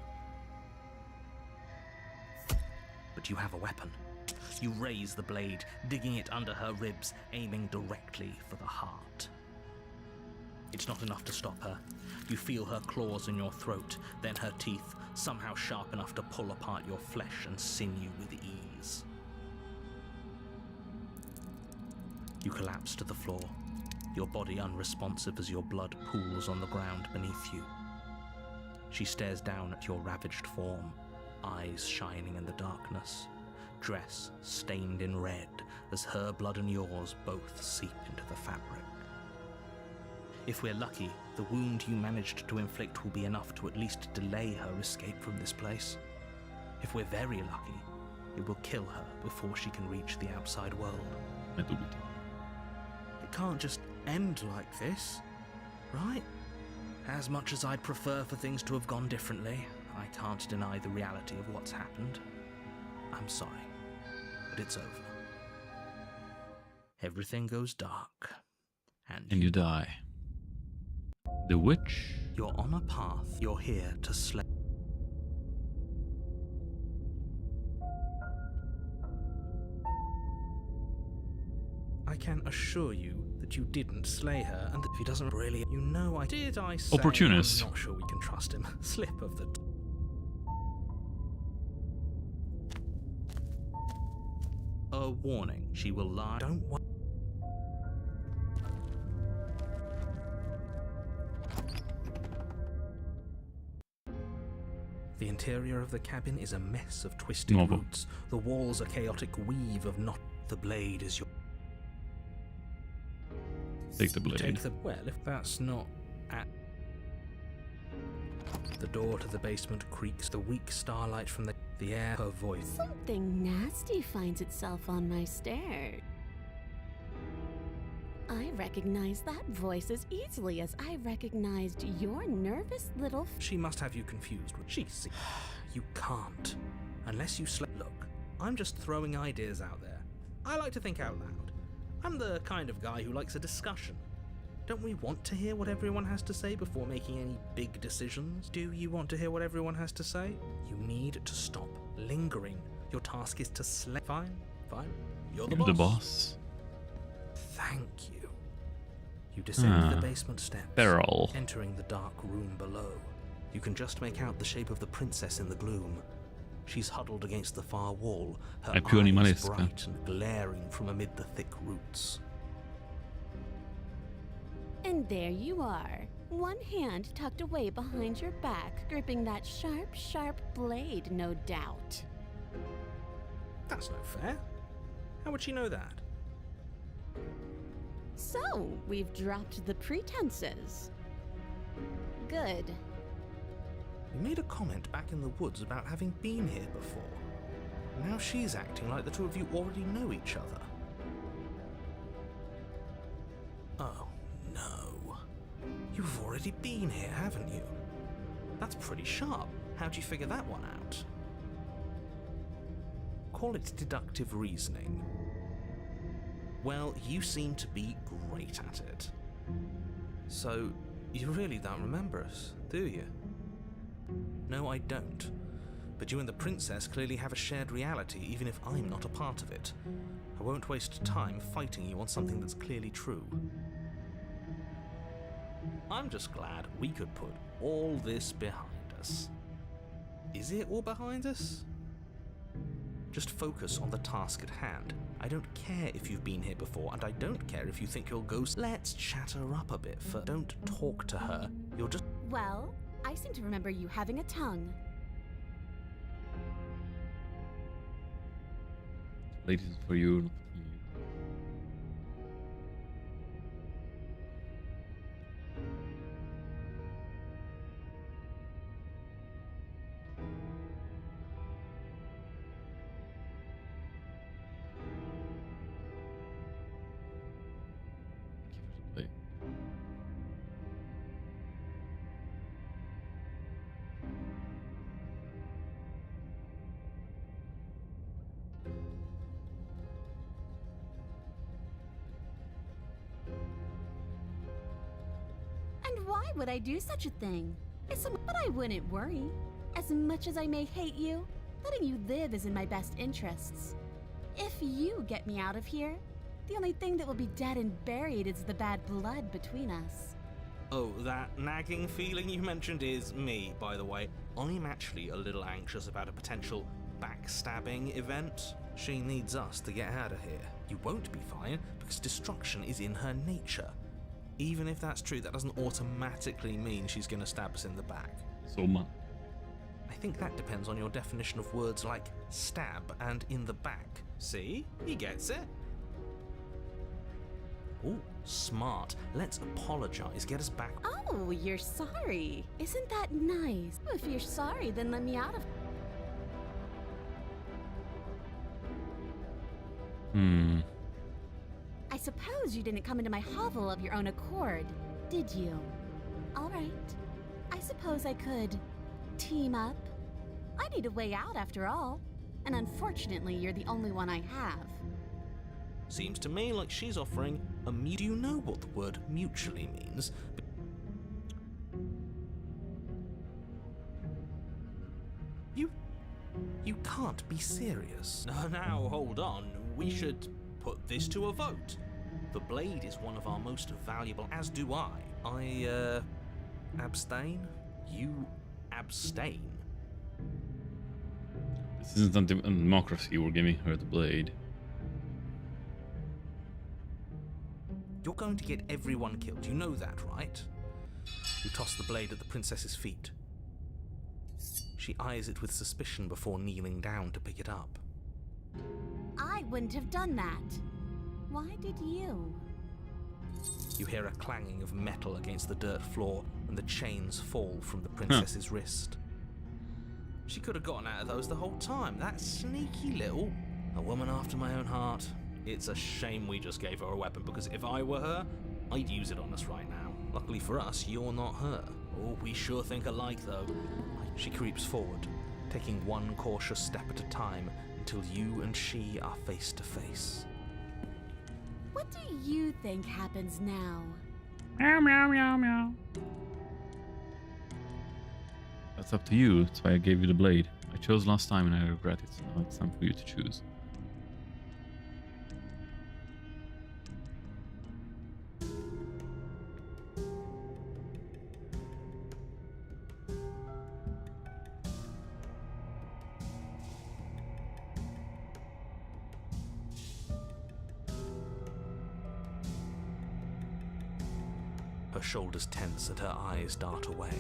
But you have a weapon. You raise the blade, digging it under her ribs, aiming directly for the heart. It's not enough to stop her. You feel her claws in your throat, then her teeth, somehow sharp enough to pull apart your flesh and sinew with ease. You collapse to the floor, your body unresponsive as your blood pools on the ground beneath you. She stares down at your ravaged form, eyes shining in the darkness, dress stained in red as her blood and yours both seep into the fabric. If we're lucky, the wound you managed to inflict will be enough to at least delay her escape from this place. If we're very lucky, it will kill her before she can reach the outside world. It can't just end like this, right? As much as I'd prefer for things to have gone differently, I can't deny the reality of what's happened. I'm sorry, but it's over. Everything goes dark, and you die. The witch? You're on a path. You're here to slay. I can assure you that you didn't slay her, and that if he doesn't really... You know I did, I say... Opportunist. I'm not sure we can trust him. Slip of the... A warning. She will lie. Don't want... The interior of the cabin is a mess of twisted roots. The walls a chaotic weave of knot. The blade is your... Take the blade. Take the... Well, if that's not at... The door to the basement creaks. The weak starlight from the air, her voice. Something nasty finds itself on my stairs. I recognize that voice as easily as I recognized your nervous little... She must have you confused. She's... You can't. Unless you Look, I'm just throwing ideas out there. I like to think out loud. I'm the kind of guy who likes a discussion. Don't we want to hear what everyone has to say before making any big decisions? Do you want to hear what everyone has to say? You need to stop lingering. Your task is to slay... Fine. You're the boss. Thank you. You descend the basement steps, entering the dark room below. You can just make out the shape of the princess in the gloom. She's huddled against the far wall, her eyes bright and glaring from amid the thick roots. And there you are, one hand tucked away behind your back, gripping that sharp, sharp blade, no doubt. That's no fair. How would she know that? So, we've dropped the pretenses. Good. You made a comment back in the woods about having been here before. Now she's acting like the two of you already know each other. Oh, no. You've already been here, haven't you? That's pretty sharp. How'd you figure that one out? Call it deductive reasoning. Well, you seem to be great at it. So, you really don't remember us, do you? No, I don't. But you and the princess clearly have a shared reality, even if I'm not a part of it. I won't waste time fighting you on something that's clearly true. I'm just glad we could put all this behind us. Is it all behind us? Just focus on the task at hand. I don't care if you've been here before, and I don't care if you think you'll go. Let's chat her up a bit. Don't talk to her. You'll just. Well, I seem to remember you having a tongue. Ladies, for you. Why would I do such a thing? But I wouldn't worry. As much as I may hate you, letting you live is in my best interests. If you get me out of here, the only thing that will be dead and buried is the bad blood between us. Oh, that nagging feeling you mentioned is me, by the way. I'm actually a little anxious about a potential backstabbing event. She needs us to get out of here. You won't be fine, because destruction is in her nature. Even if that's true, that doesn't automatically mean she's going to stab us in the back. So much. I think that depends on your definition of words like stab and in the back. See? He gets it. Ooh, smart. Let's apologize. Get us back. Oh, you're sorry. Isn't that nice? If you're sorry, then let me out of... I suppose you didn't come into my hovel of your own accord, did you? All right. I suppose I could team up. I need a way out after all. And unfortunately, you're the only one I have. Seems to me like she's offering a Do you know what the word mutually means? You can't be serious. Now, hold on. We should put this to a vote. The blade is one of our most valuable, as do I. I, abstain? You abstain? This isn't a democracy. We're giving her the blade. You're going to get everyone killed. You know that, right? You toss the blade at the princess's feet. She eyes it with suspicion before kneeling down to pick it up. I wouldn't have done that. Why did you? You hear a clanging of metal against the dirt floor, and the chains fall from the princess's wrist. She could have gotten out of those the whole time. That sneaky little... A woman after my own heart. It's a shame we just gave her a weapon, because if I were her, I'd use it on us right now. Luckily for us, you're not her. Oh, we sure think alike, though. She creeps forward, taking one cautious step at a time until you and she are face to face. What do you think happens now? Meow, meow, meow, meow. That's up to you. That's why I gave you the blade. I chose last time and I regret it, so now it's time for you to choose. Her shoulders tense and her eyes dart away.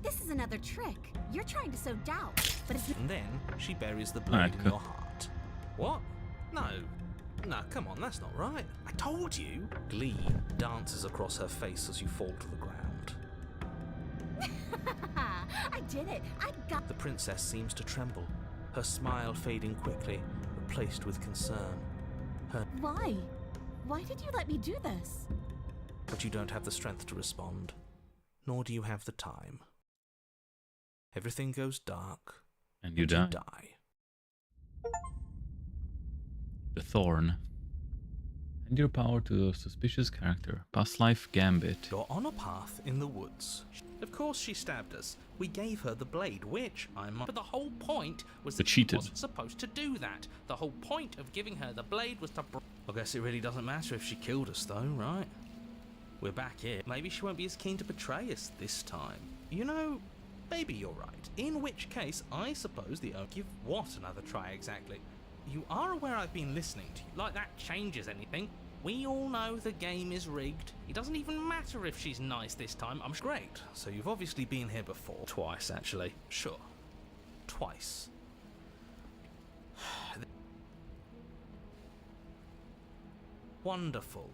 This is another trick. You're trying to sow doubt, but it's... And then she buries the blade in your heart. What? No, come on, that's not right. I told you. Glee dances across her face as you fall to the ground. I did it. I got... The princess seems to tremble, her smile fading quickly, replaced with concern. Why? Why did you let me do this? But you don't have the strength to respond, nor do you have the time. Everything goes dark, And you die. The Thorn. And your power to a suspicious character. Past life gambit. You're on a path in the woods. Of course she stabbed us. We gave her the blade, which but the whole point was that she wasn't supposed to do that. The whole point of giving her the blade was to I guess it really doesn't matter if she killed us though, right? We're back here. Maybe she won't be as keen to betray us this time. You know, maybe you're right. In which case, I suppose give what another try exactly? You are aware I've been listening to you. Like that changes anything. We all know the game is rigged. It doesn't even matter if she's nice this time. I'm great. So you've obviously been here before. Twice, actually. Sure. Twice. Wonderful.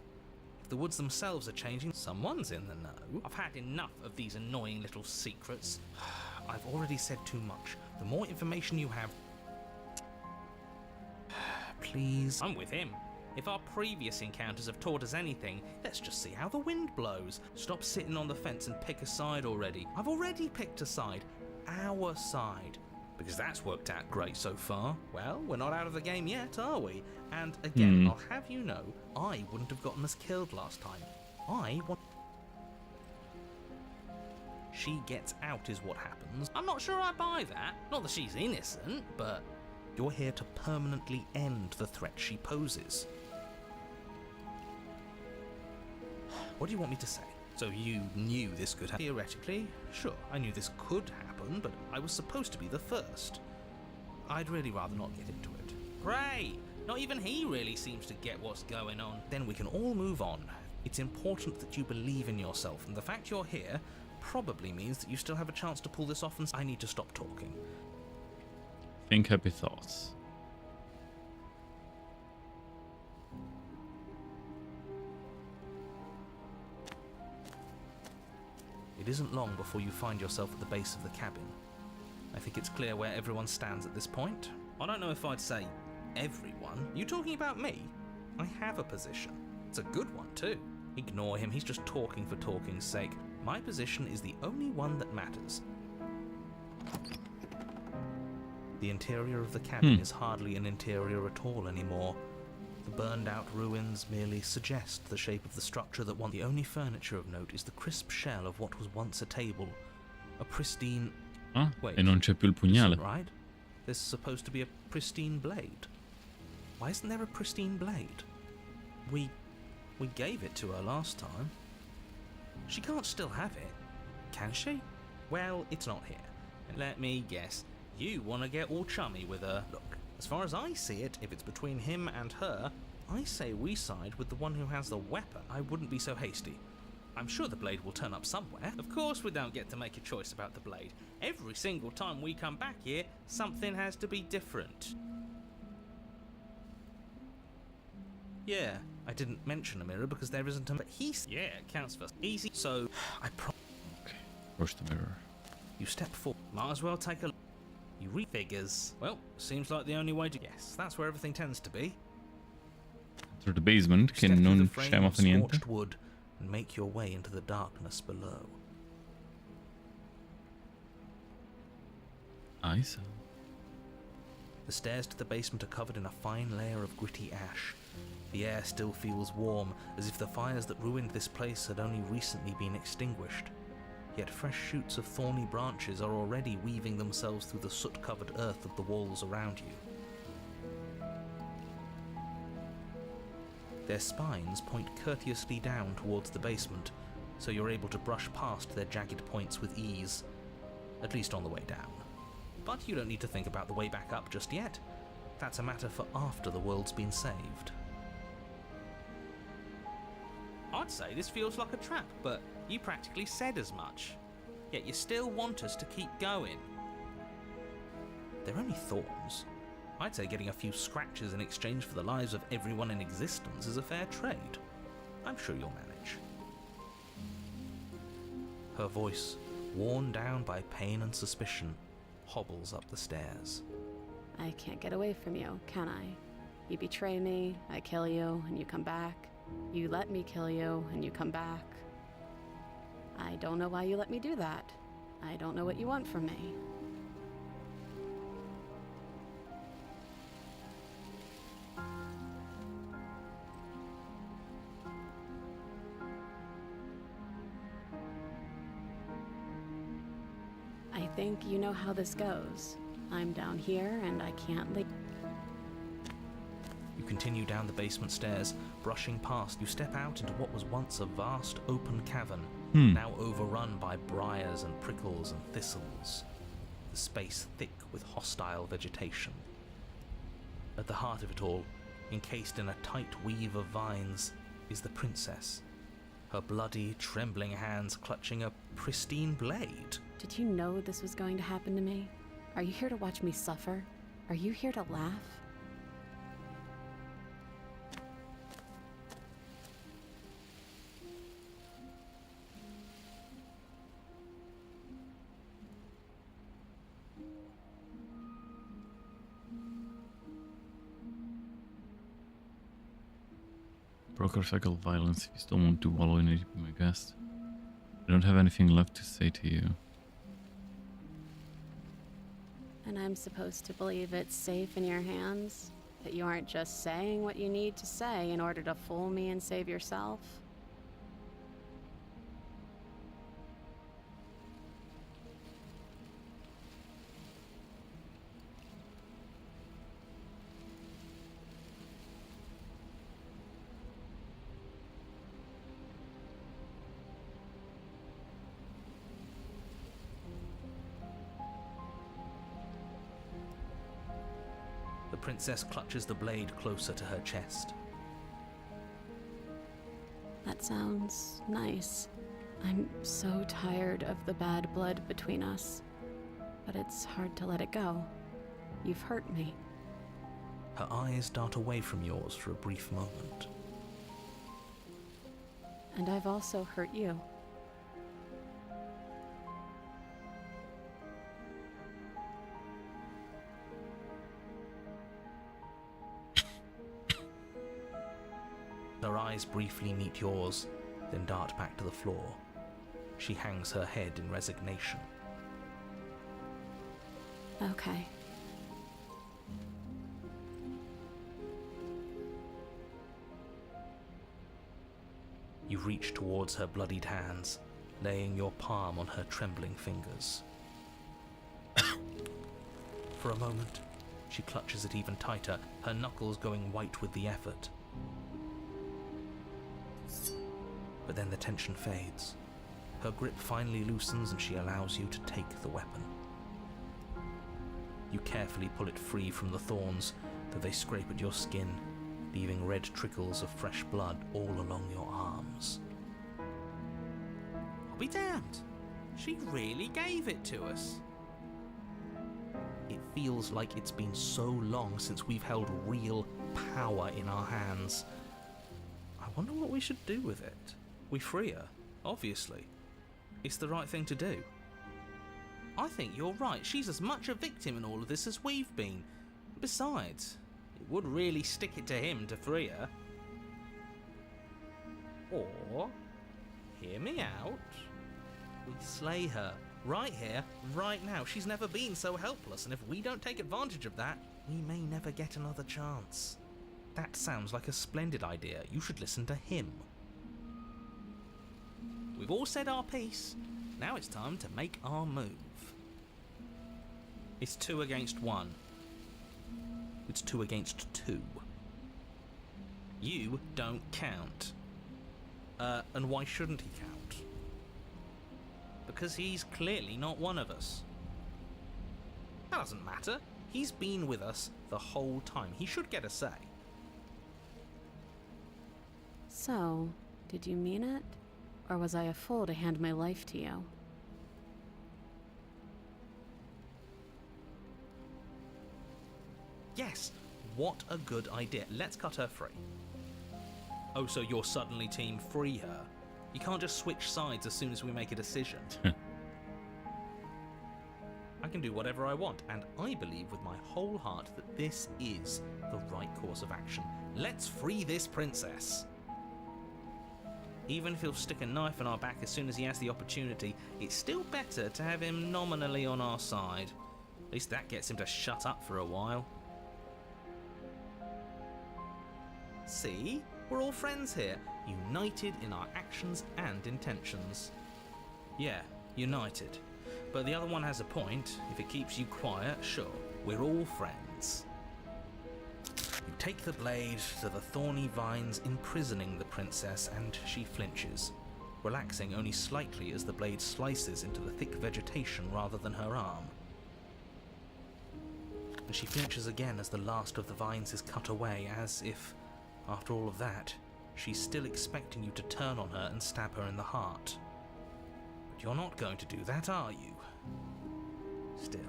If the woods themselves are changing, someone's in the know. I've had enough of these annoying little secrets. I've already said too much. The more information you have... Please. I'm with him. If our previous encounters have taught us anything, let's just see how the wind blows. Stop sitting on the fence and pick a side already. I've already picked a side. Our side. Because that's worked out great so far. Well, we're not out of the game yet, are we? And again, I'll have you know, I wouldn't have gotten us killed last time. She gets out is what happens. I'm not sure I buy that. Not that she's innocent, but... You're here to permanently end the threat she poses. What do you want me to say? So you knew this could happen? Theoretically, sure, I knew this could happen, but I was supposed to be the first. I'd really rather not get into it. Great! Not even he really seems to get what's going on. Then we can all move on. It's important that you believe in yourself, and the fact you're here probably means that you still have a chance to pull this off, and I need to stop talking. Think happy thoughts. It isn't long before you find yourself at the base of the cabin. I think it's clear where everyone stands at this point. I don't know if I'd say everyone. You talking about me? I have a position. It's a good one too. Ignore him, he's just talking for talking's sake. My position is the only one that matters. The interior of the cabin is hardly an interior at all anymore. The burned-out ruins merely suggest the shape of the structure that once... The only furniture of note is the crisp shell of what was once a table. A pristine... Wait, e non c'è più il pugnale. Right? There's supposed to be a pristine blade. Why isn't there a pristine blade? We gave it to her last time. She can't still have it, can she? Well, it's not here. And let me guess. You want to get all chummy with her. Look, as far as I see it, if it's between him and her, I say we side with the one who has the weapon. I wouldn't be so hasty. I'm sure the blade will turn up somewhere. Of course we don't get to make a choice about the blade. Every single time we come back here, something has to be different. Yeah, I didn't mention a mirror because there isn't a... But yeah, it counts for easy. So, Okay, push the mirror. You step forward. Might as well take a look. You read figures. Well, seems like the only way to... Yes, that's where everything tends to be. Through the basement, che non scema fa niente. Wood and make your way into the darkness below. I see. The stairs to the basement are covered in a fine layer of gritty ash. The air still feels warm, as if the fires that ruined this place had only recently been extinguished. Yet fresh shoots of thorny branches are already weaving themselves through the soot-covered earth of the walls around you. Their spines point courteously down towards the basement, so you're able to brush past their jagged points with ease, at least on the way down. But you don't need to think about the way back up just yet. That's a matter for after the world's been saved. I'd say this feels like a trap, but you practically said as much. Yet you still want us to keep going. They're only thorns. I'd say getting a few scratches in exchange for the lives of everyone in existence is a fair trade. I'm sure you'll manage. Her voice, worn down by pain and suspicion, hobbles up the stairs. I can't get away from you, can I? You betray me, I kill you, and you come back. You let me kill you, and you come back. I don't know why you let me do that. I don't know what you want from me. I think you know how this goes. I'm down here, and I can't leave. You continue down the basement stairs, brushing past. You step out into what was once a vast open cavern, now overrun by briars and prickles and thistles, the space thick with hostile vegetation. At the heart of it all, encased in a tight weave of vines, is the princess, her bloody, trembling hands clutching a pristine blade. Did you know this was going to happen to me? Are you here to watch me suffer? Are you here to laugh? Broker cycle violence if you still want to wallow in it, be my guest. I don't have anything left to say to you. And I'm supposed to believe it's safe in your hands? That you aren't just saying what you need to say in order to fool me and save yourself? The princess clutches the blade closer to her chest. That sounds nice. I'm so tired of the bad blood between us. But it's hard to let it go. You've hurt me. Her eyes dart away from yours for a brief moment. And I've also hurt you. Her eyes briefly meet yours, then dart back to the floor. She hangs her head in resignation. Okay. You reach towards her bloodied hands, laying your palm on her trembling fingers. For a moment, she clutches it even tighter, her knuckles going white with the effort. But then the tension fades. Her grip finally loosens and she allows you to take the weapon. You carefully pull it free from the thorns, though they scrape at your skin, leaving red trickles of fresh blood all along your arms. I'll be damned. She really gave it to us. It feels like it's been so long since we've held real power in our hands. I wonder what we should do with it. We free her, obviously. It's the right thing to do. I think you're right. She's as much a victim in all of this as we've been. Besides, it would really stick it to him to free her. Or, hear me out, we slay her. Right here, right now. She's never been so helpless, and if we don't take advantage of that, we may never get another chance. That sounds like a splendid idea. You should listen to him. We've all said our piece. Now it's time to make our move. It's 2 against 1. It's 2 against 2. You don't count. And why shouldn't he count? Because he's clearly not one of us. That doesn't matter. He's been with us the whole time. He should get a say. So, did you mean it? Or was I a fool to hand my life to you? Yes, what a good idea. Let's cut her free. Oh, so you're suddenly team free her? You can't just switch sides as soon as we make a decision. I can do whatever I want, and I believe with my whole heart that this is the right course of action. Let's free this princess. Even if he'll stick a knife in our back as soon as he has the opportunity, it's still better to have him nominally on our side. At least that gets him to shut up for a while. See? We're all friends here, united in our actions and intentions. Yeah, united. But the other one has a point. If it keeps you quiet, sure, we're all friends. You take the blade to the thorny vines imprisoning the princess, and she flinches, relaxing only slightly as the blade slices into the thick vegetation rather than her arm. And she flinches again as the last of the vines is cut away, as if, after all of that, she's still expecting you to turn on her and stab her in the heart. But you're not going to do that, are you? Still,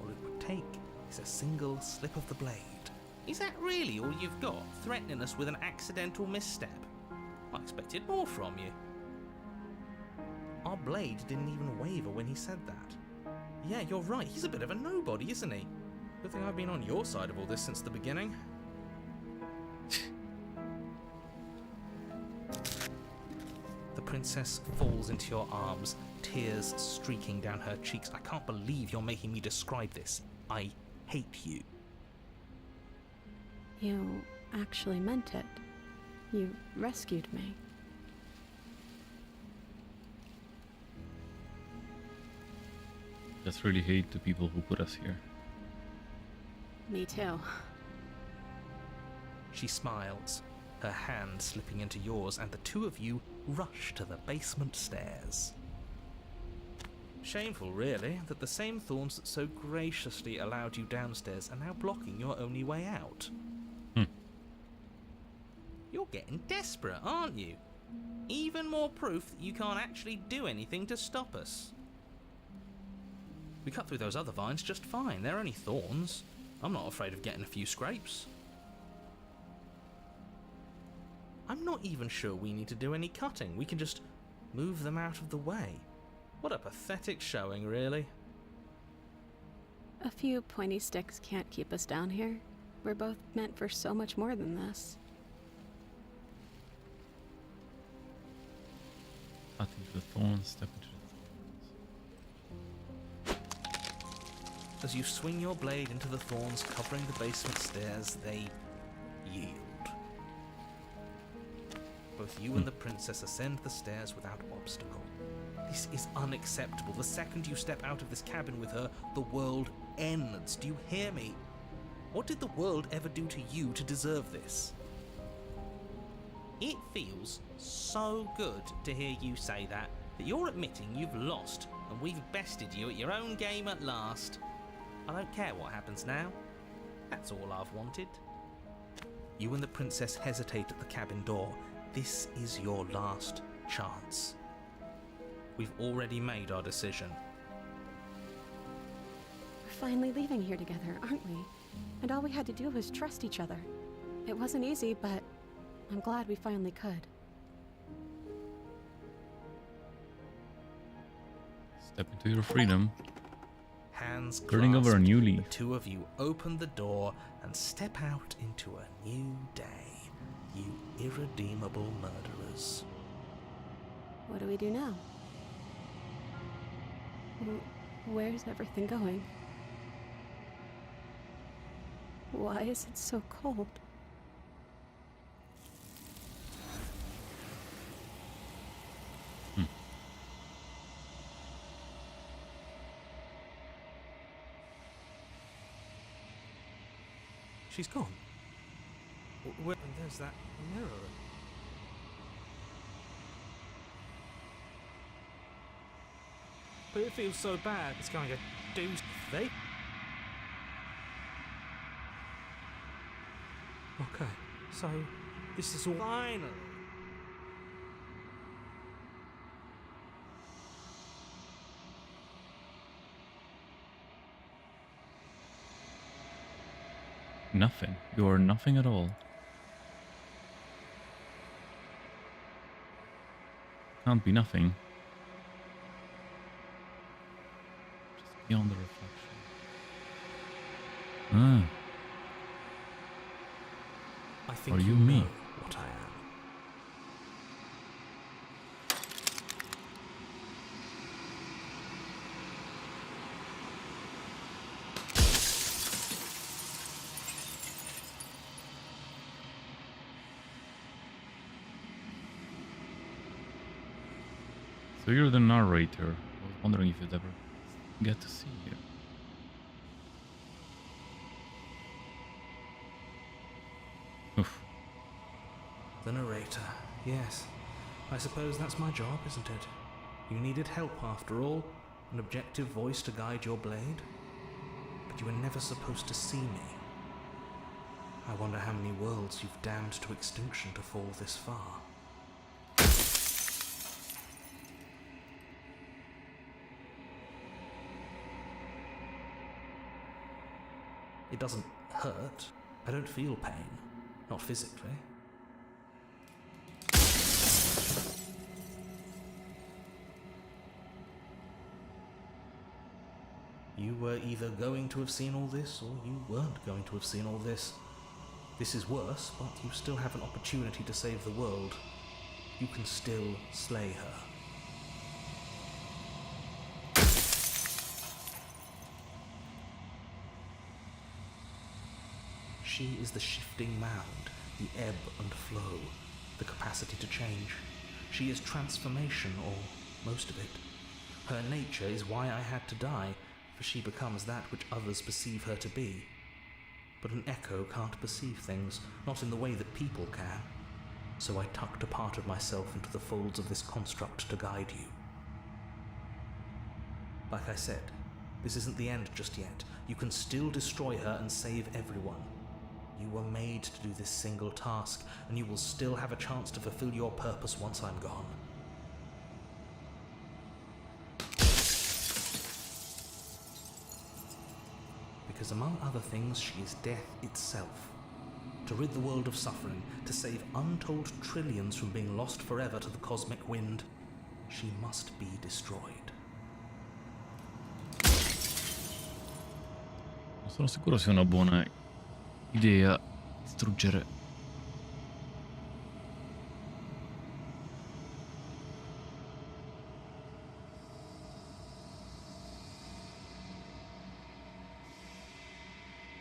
all it would take is a single slip of the blade. Is that really all you've got, threatening us with an accidental misstep? I expected more from you. Our blade didn't even waver when he said that. Yeah, you're right, he's a bit of a nobody, isn't he? Good thing I've been on your side of all this since the beginning. The princess falls into your arms, tears streaking down her cheeks. I can't believe you're making me describe this. I hate you. You actually meant it. You rescued me. Just really hate the people who put us here. Me too. She smiles, her hand slipping into yours, and the two of you rush to the basement stairs. Shameful, really, that the same thorns that so graciously allowed you downstairs are now blocking your only way out. You're getting desperate, aren't you? Even more proof that you can't actually do anything to stop us. We cut through those other vines just fine. They're only thorns. I'm not afraid of getting a few scrapes. I'm not even sure we need to do any cutting. We can just move them out of the way. What a pathetic showing, really. A few pointy sticks can't keep us down here. We're both meant for so much more than this. Cut into the thorns, step into the thorns. As you swing your blade into the thorns covering the basement stairs, they yield. Both you and the princess ascend the stairs without obstacle. This is unacceptable. The second you step out of this cabin with her, the world ends. Do you hear me? What did the world ever do to you to deserve this? It feels so good to hear you say that you're admitting you've lost and we've bested you at your own game at last. I don't care what happens now. That's all I've wanted. You and the princess hesitate at the cabin door. This is your last chance. We've already made our decision. We're finally leaving here together, aren't we? And all we had to do was trust each other. It wasn't easy, but I'm glad we finally could. Step into your freedom. Hands Turning over a new leaf. The two of you open the door and step out into a new day. You irredeemable murderers. What do we do now? Where's everything going? Why is it so cold? She's gone. And there's that mirror. But it feels so bad. It's going to do they. Okay, so this is all finally. Nothing. You are nothing at all. Can't be nothing. Just beyond the reflection. I think Are you you me? know what I am. So you're the narrator. I was wondering if you'd ever get to see you. Oof. The narrator, yes. I suppose that's my job, isn't it? You needed help after all, an objective voice to guide your blade. But you were never supposed to see me. I wonder how many worlds you've damned to extinction to fall this far. It doesn't hurt. I don't feel pain. Not physically. You were either going to have seen all this, or you weren't going to have seen all this. This is worse, but you still have an opportunity to save the world. You can still slay her. She is the shifting mound, the ebb and flow, the capacity to change. She is transformation, or most of it. Her nature is why I had to die, for she becomes that which others perceive her to be. But an echo can't perceive things, not in the way that people can. So I tucked a part of myself into the folds of this construct to guide you. Like I said, this isn't the end just yet. You can still destroy her and save everyone. You were made to do this single task, and you will still have a chance to fulfill your purpose once I'm gone. Because among other things, she is death itself. To rid the world of suffering, to save untold trillions from being lost forever to the cosmic wind, she must be destroyed. Non sono sicuro sia una buona idea distruggere.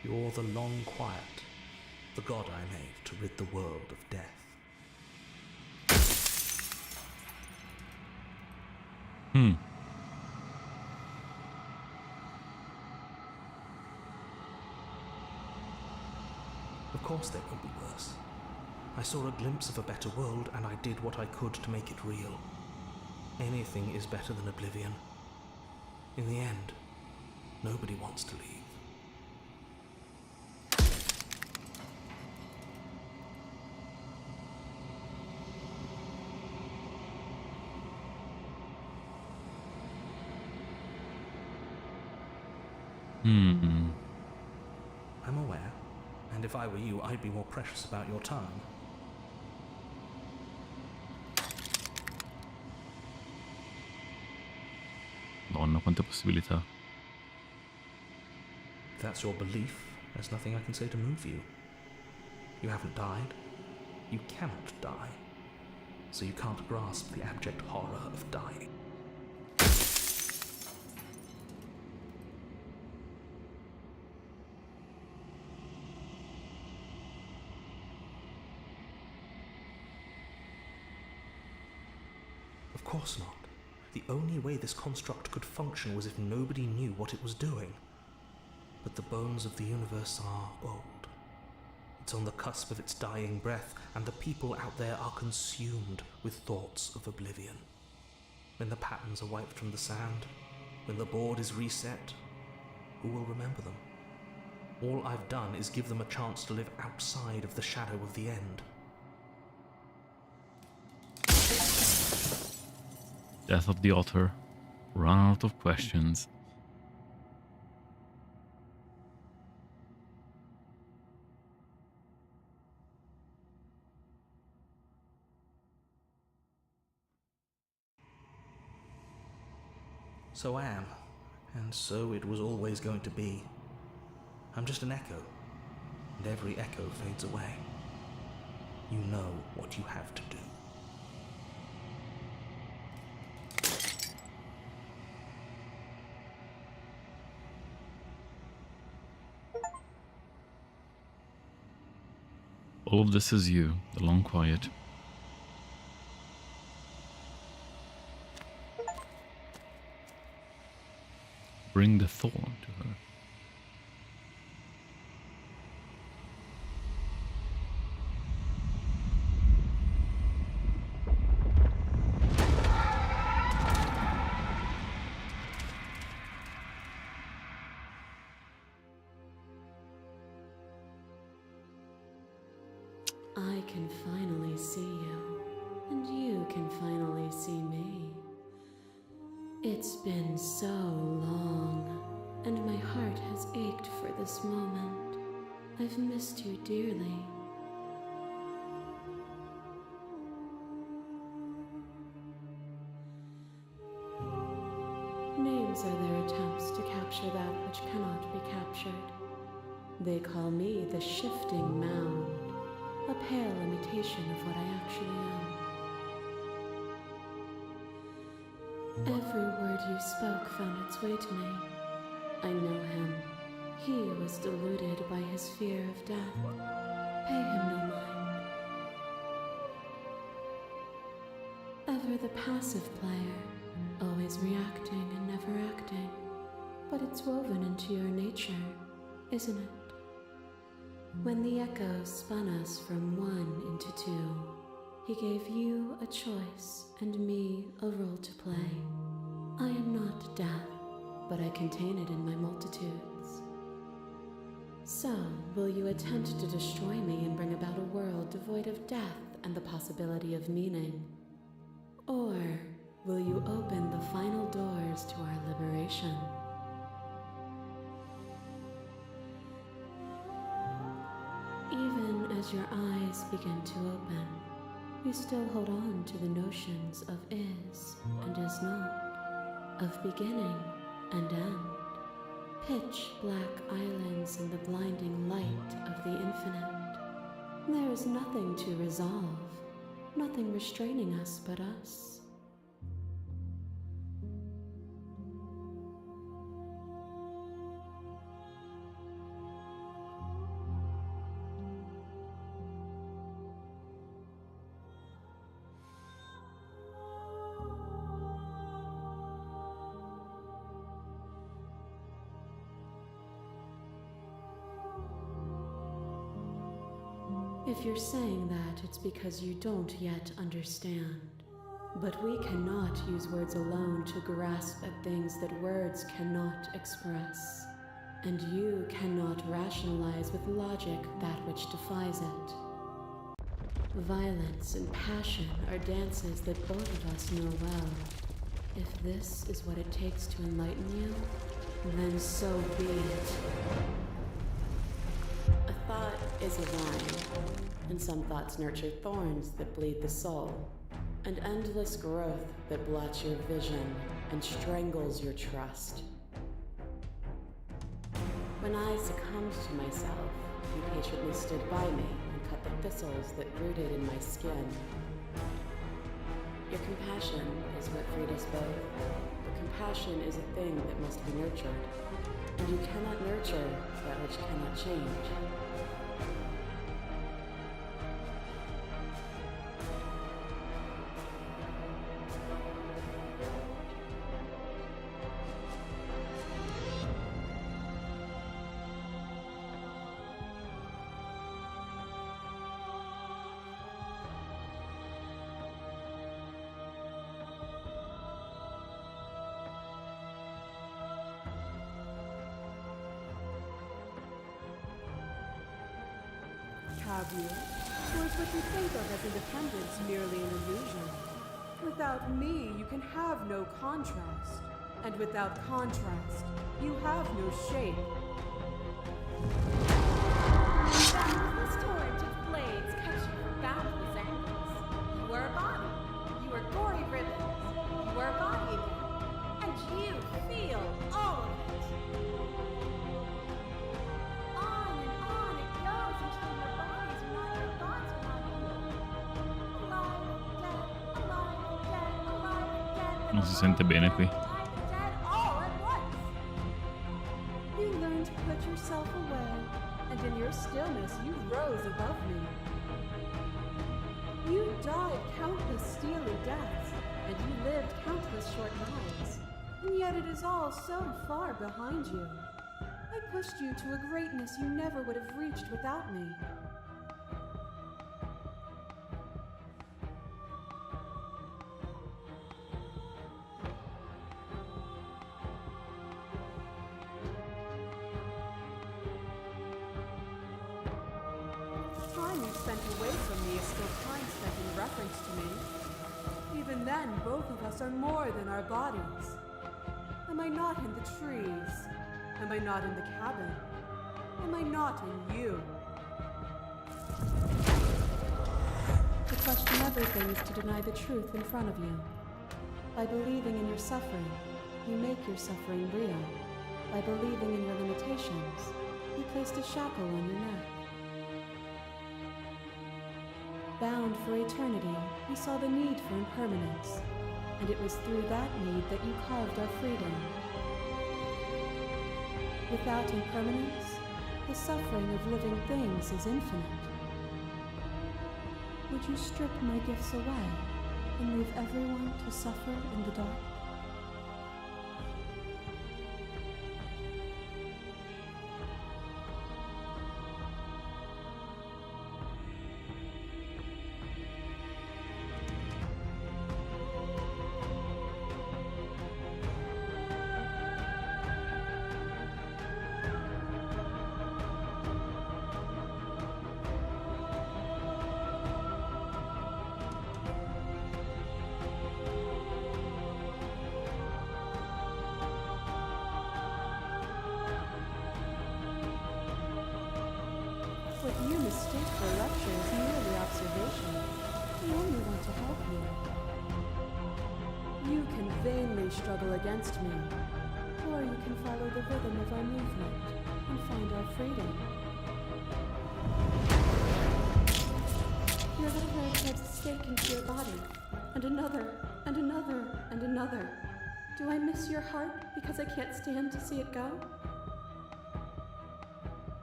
You're the long quiet, the god I made to rid the world of death. Of course there could be worse. I saw a glimpse of a better world, and I did what I could to make it real. Anything is better than oblivion. In the end, nobody wants to leave. I'm aware, and if I were you, I'd be more precious about your time. Madonna, quante possibilità. If that's your belief, there's nothing I can say to move you. You haven't died. You cannot die. So you can't grasp the abject horror of dying. Of course not. The only way this construct could function was if nobody knew what it was doing. But the bones of the universe are old. It's on the cusp of its dying breath, and the people out there are consumed with thoughts of oblivion. When the patterns are wiped from the sand, when the board is reset, who will remember them? All I've done is give them a chance to live outside of the shadow of the end. Death of the author. Run out of questions. So I am, and so it was always going to be. I'm just an echo, and every echo fades away. You know what you have to do. All of this is you, the long quiet. Bring the thorn to her. I can finally see you, and you can finally see me. It's been so long, and my heart has ached for this moment. I've missed you dearly. Names are their attempts to capture that which cannot be captured. They call me the shifting mound, a pale imitation of what I actually am. Every word you spoke found its way to me. I know him. He was deluded by his fear of death. Pay him no mind. Ever the passive player, always reacting and never acting. But it's woven into your nature, isn't it? When the echo spun us from one into two, he gave you a choice and me a role to play. I am not death, but I contain it in my multitudes. So, will you attempt to destroy me and bring about a world devoid of death and the possibility of meaning? Or will you open the final doors to our liberation? Even as your eyes begin to open, you still hold on to the notions of is and is not, of beginning and end, pitch black islands in the blinding light of the infinite. There is nothing to resolve, nothing restraining us but us. If you're saying that, it's because you don't yet understand. But we cannot use words alone to grasp at things that words cannot express. And you cannot rationalize with logic that which defies it. Violence and passion are dances that both of us know well. If this is what it takes to enlighten you, then so be it. A thought is a vine, and some thoughts nurture thorns that bleed the soul, and endless growth that blots your vision and strangles your trust. When I succumbed to myself, you patiently stood by me and cut the thistles that rooted in my skin. Your compassion is what freed us both, but compassion is a thing that must be nurtured, and you cannot nurture that which cannot change. Have you? Or is what you think of as independence merely an illusion? Without me, you can have no contrast. And without contrast, you have no shape. Boundless torrent of blades cut you from boundless angles. You are a body. You are gory ribbons. You are a body again. And you feel all of it. On and on it goes until your bodies are not your thoughts are not you. Alive, dead, alive, dead. Non si sente bene qui. All at once. You learned to put yourself away, and in your stillness you rose above me. You died countless steely deaths, and you lived countless short lives. and yet it is all so far behind you. I pushed you to a greatness you never would have reached without me. Time you spent away from me is still time spent in reference to me. Even then, both of us are more than our bodies. Am I not in the trees? Am I not in the cabin? Am I not in you? To question everything is to deny the truth in front of you. By believing in your suffering, you make your suffering real. By believing in your limitations, you placed a shackle on your neck. Bound for eternity, we saw the need for impermanence, and it was through that need that you carved our freedom. Without impermanence, the suffering of living things is infinite. Would you strip my gifts away and leave everyone to suffer in the dark? What you mistake for lecture is merely observation. We only want to help you. You can vainly struggle against me, or you can follow the rhythm of our movement and find our freedom. Your little hair drives a stake into your body, and another, and another, and another. Do I miss your heart because I can't stand to see it go?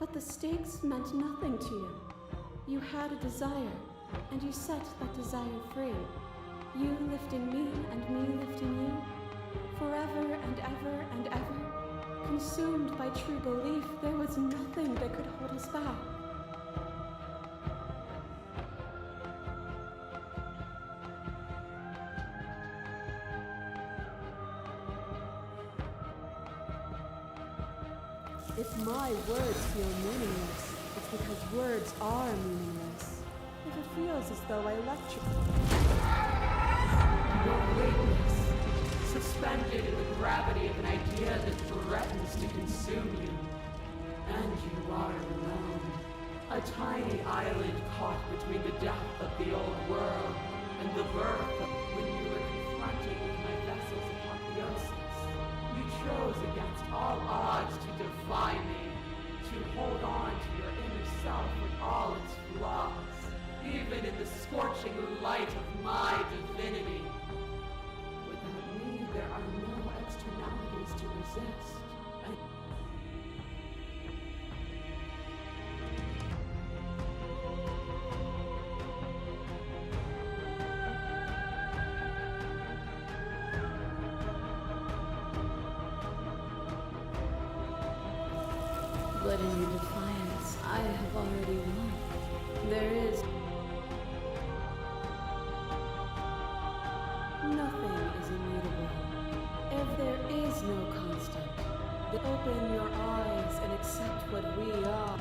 But the stakes meant nothing to you. You had a desire, and you set that desire free. You lifting me and me lifting you, forever and ever and ever. Consumed by true belief, there was nothing that could hold us back. If my words feel meaningless, it's because words are meaningless. If it feels as though I lecture... Your greatness, suspended in the gravity of an idea that threatens to consume you. And you are alone. A tiny island caught between the death of the old world and the birth of... When you were confronted with my vessels upon the oceans, you chose against all odds to defy me, to hold on to your inner self with all its flaws, even in the scorching light of my divinity. Without me, there are no externalities to resist. But in your defiance, I have already won. There is... Nothing is immutable. If there is no constant, then open your eyes and accept what we are.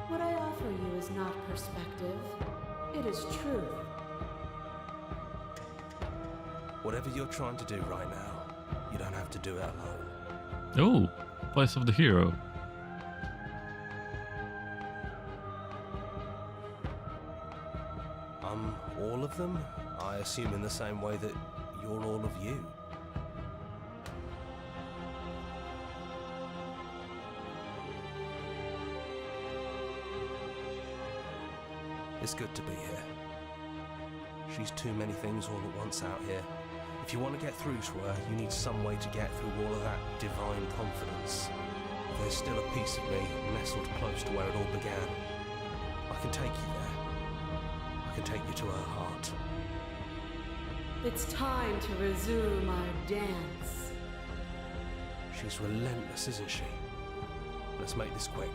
What I offer you is not perspective. It is truth. Whatever you're trying to do right now, you don't have to do it alone. Oh, place of the hero. I'm all of them? I assume in the same way that you're all of you. It's good to be here. She's too many things all at once out here. If you want to get through to her, you need some way to get through all of that divine confidence. There's still a piece of me nestled close to where it all began. I can take you there. I can take you to her heart. It's time to resume our dance. She's relentless, isn't she? Let's make this quick.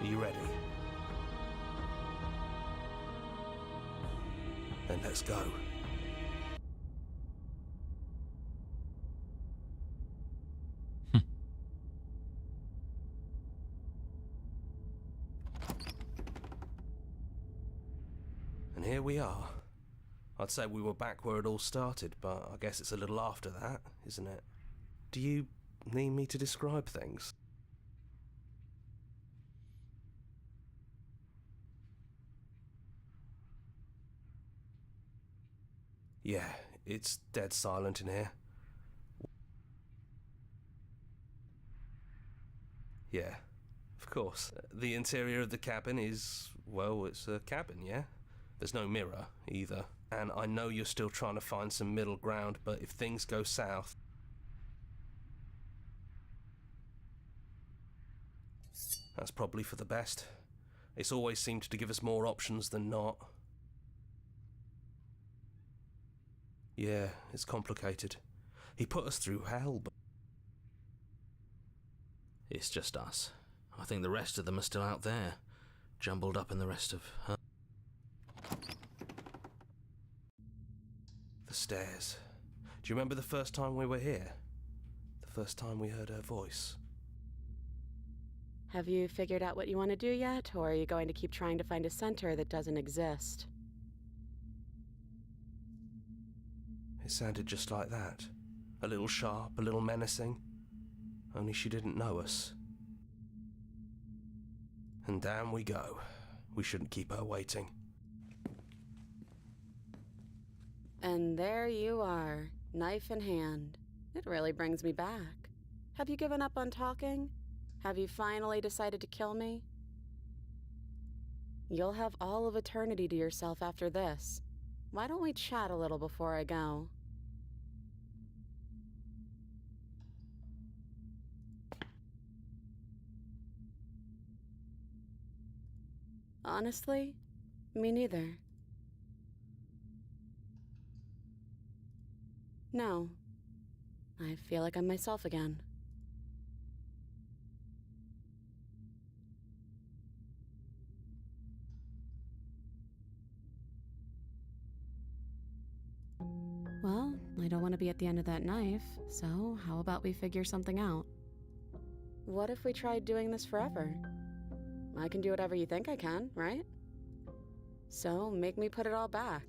Are you ready? Then let's go. And here we are. I'd say we were back where it all started, but I guess it's a little after that, isn't it? Do you need me to describe things? Yeah, it's dead silent in here. Yeah, of course. The interior of the cabin is, well, it's a cabin, yeah? There's no mirror, either. And I know you're still trying to find some middle ground, but if things go south... that's probably for the best. It's always seemed to give us more options than not. Yeah, it's complicated. He put us through hell, but... It's just us. I think the rest of them are still out there, jumbled up in the rest of her. The stairs. Do you remember the first time we were here? The first time we heard her voice? Have you figured out what you want to do yet, or are you going to keep trying to find a center that doesn't exist? It sounded just like that. A little sharp, a little menacing. Only she didn't know us. And down we go. We shouldn't keep her waiting. And there you are, knife in hand. It really brings me back. Have you given up on talking? Have you finally decided to kill me? You'll have all of eternity to yourself after this. Why don't we chat a little before I go? Honestly, me neither. No. I feel like I'm myself again. Well, I don't want to be at the end of that knife, so how about we figure something out? What if we tried doing this forever? I can do whatever you think I can, right? So, make me put it all back.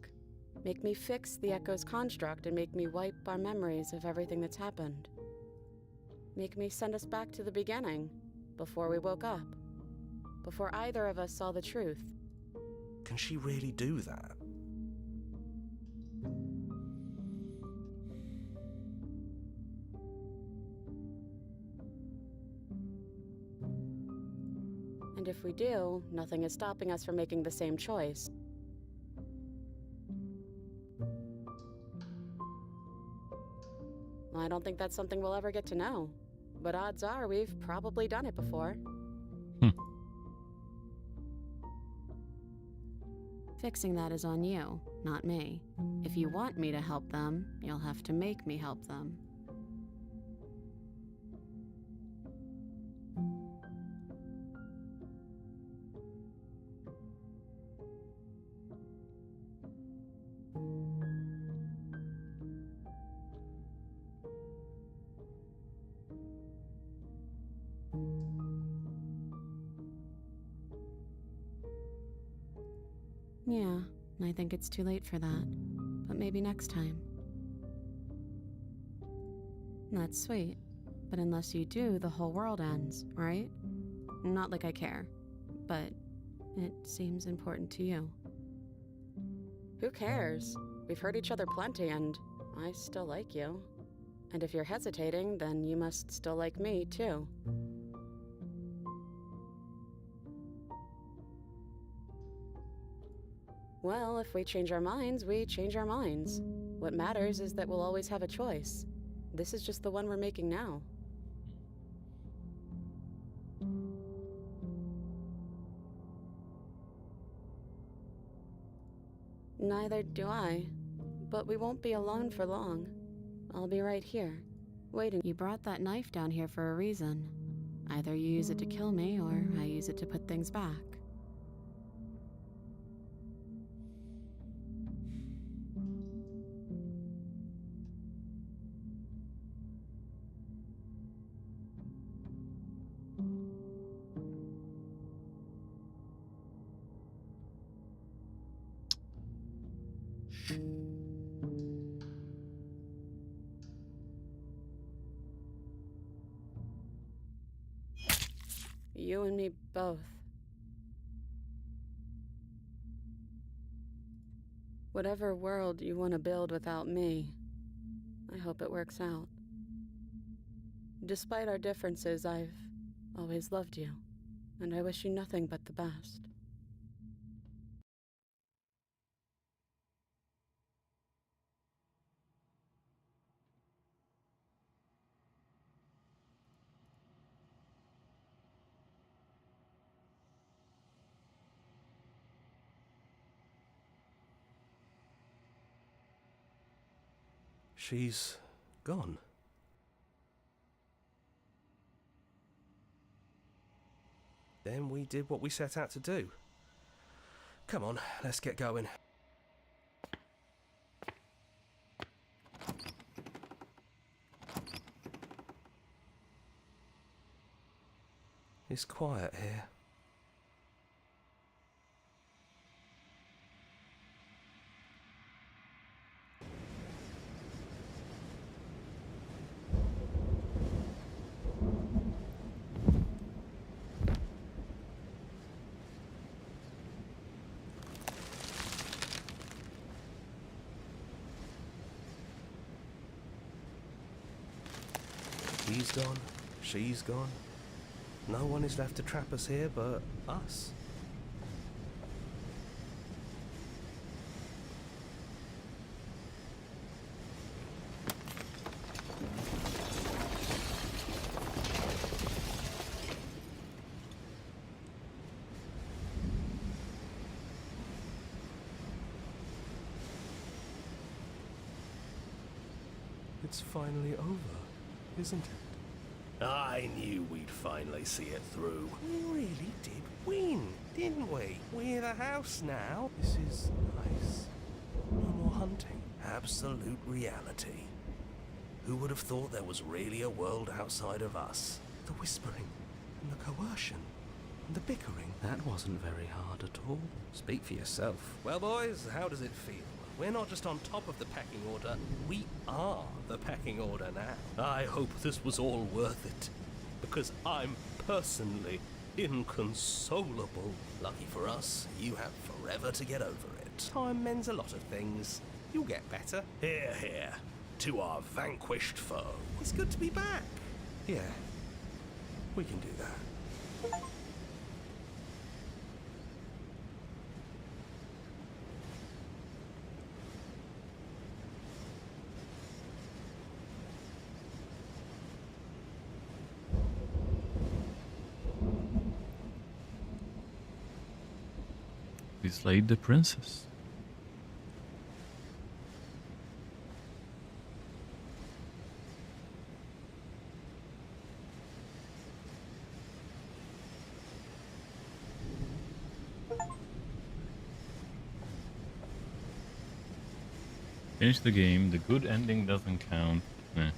Make me fix the Echo's construct and make me wipe our memories of everything that's happened. Make me send us back to the beginning, before we woke up. Before either of us saw the truth. Can she really do that? And if we do, nothing is stopping us from making the same choice. I don't think that's something we'll ever get to know, but odds are we've probably done it before. Fixing that is on you, not me. If you want me to help them, you'll have to make me help them. Yeah, I think it's too late for that, but maybe next time. That's sweet, but unless you do, the whole world ends, right? Not like I care, but it seems important to you. Who cares? We've hurt each other plenty, and I still like you. And if you're hesitating, then you must still like me, too. Well, if we change our minds, we change our minds. What matters is that we'll always have a choice. This is just the one we're making now. Neither do I. But we won't be alone for long. I'll be right here, waiting. You brought that knife down here for a reason. Either you use it to kill me, or I use it to put things back. You and me both. Whatever world you want to build without me, I hope it works out. Despite our differences, I've always loved you, and I wish you nothing but the best. She's gone. Then we did what we set out to do. Come on, let's get going. It's quiet here. He's gone, she's gone. No one is left to trap us here but us. It's finally over, isn't it? I knew we'd finally see it through. We really did win, didn't we? We're the house now. This is nice. No more hunting. Absolute reality. Who would have thought there was really a world outside of us? The whispering, and the coercion, and the bickering. That wasn't very hard at all. Speak for yourself. Well, boys, how does it feel? We're not just on top of the pecking order, we are the pecking order now. I hope this was all worth it, because I'm personally inconsolable. Lucky for us, you have forever to get over it. Time mends a lot of things. You'll get better. Hear, hear, to our vanquished foe. It's good to be back. Yeah, we can do that. We slayed the princess. Finish the game. The good ending doesn't count. Nah.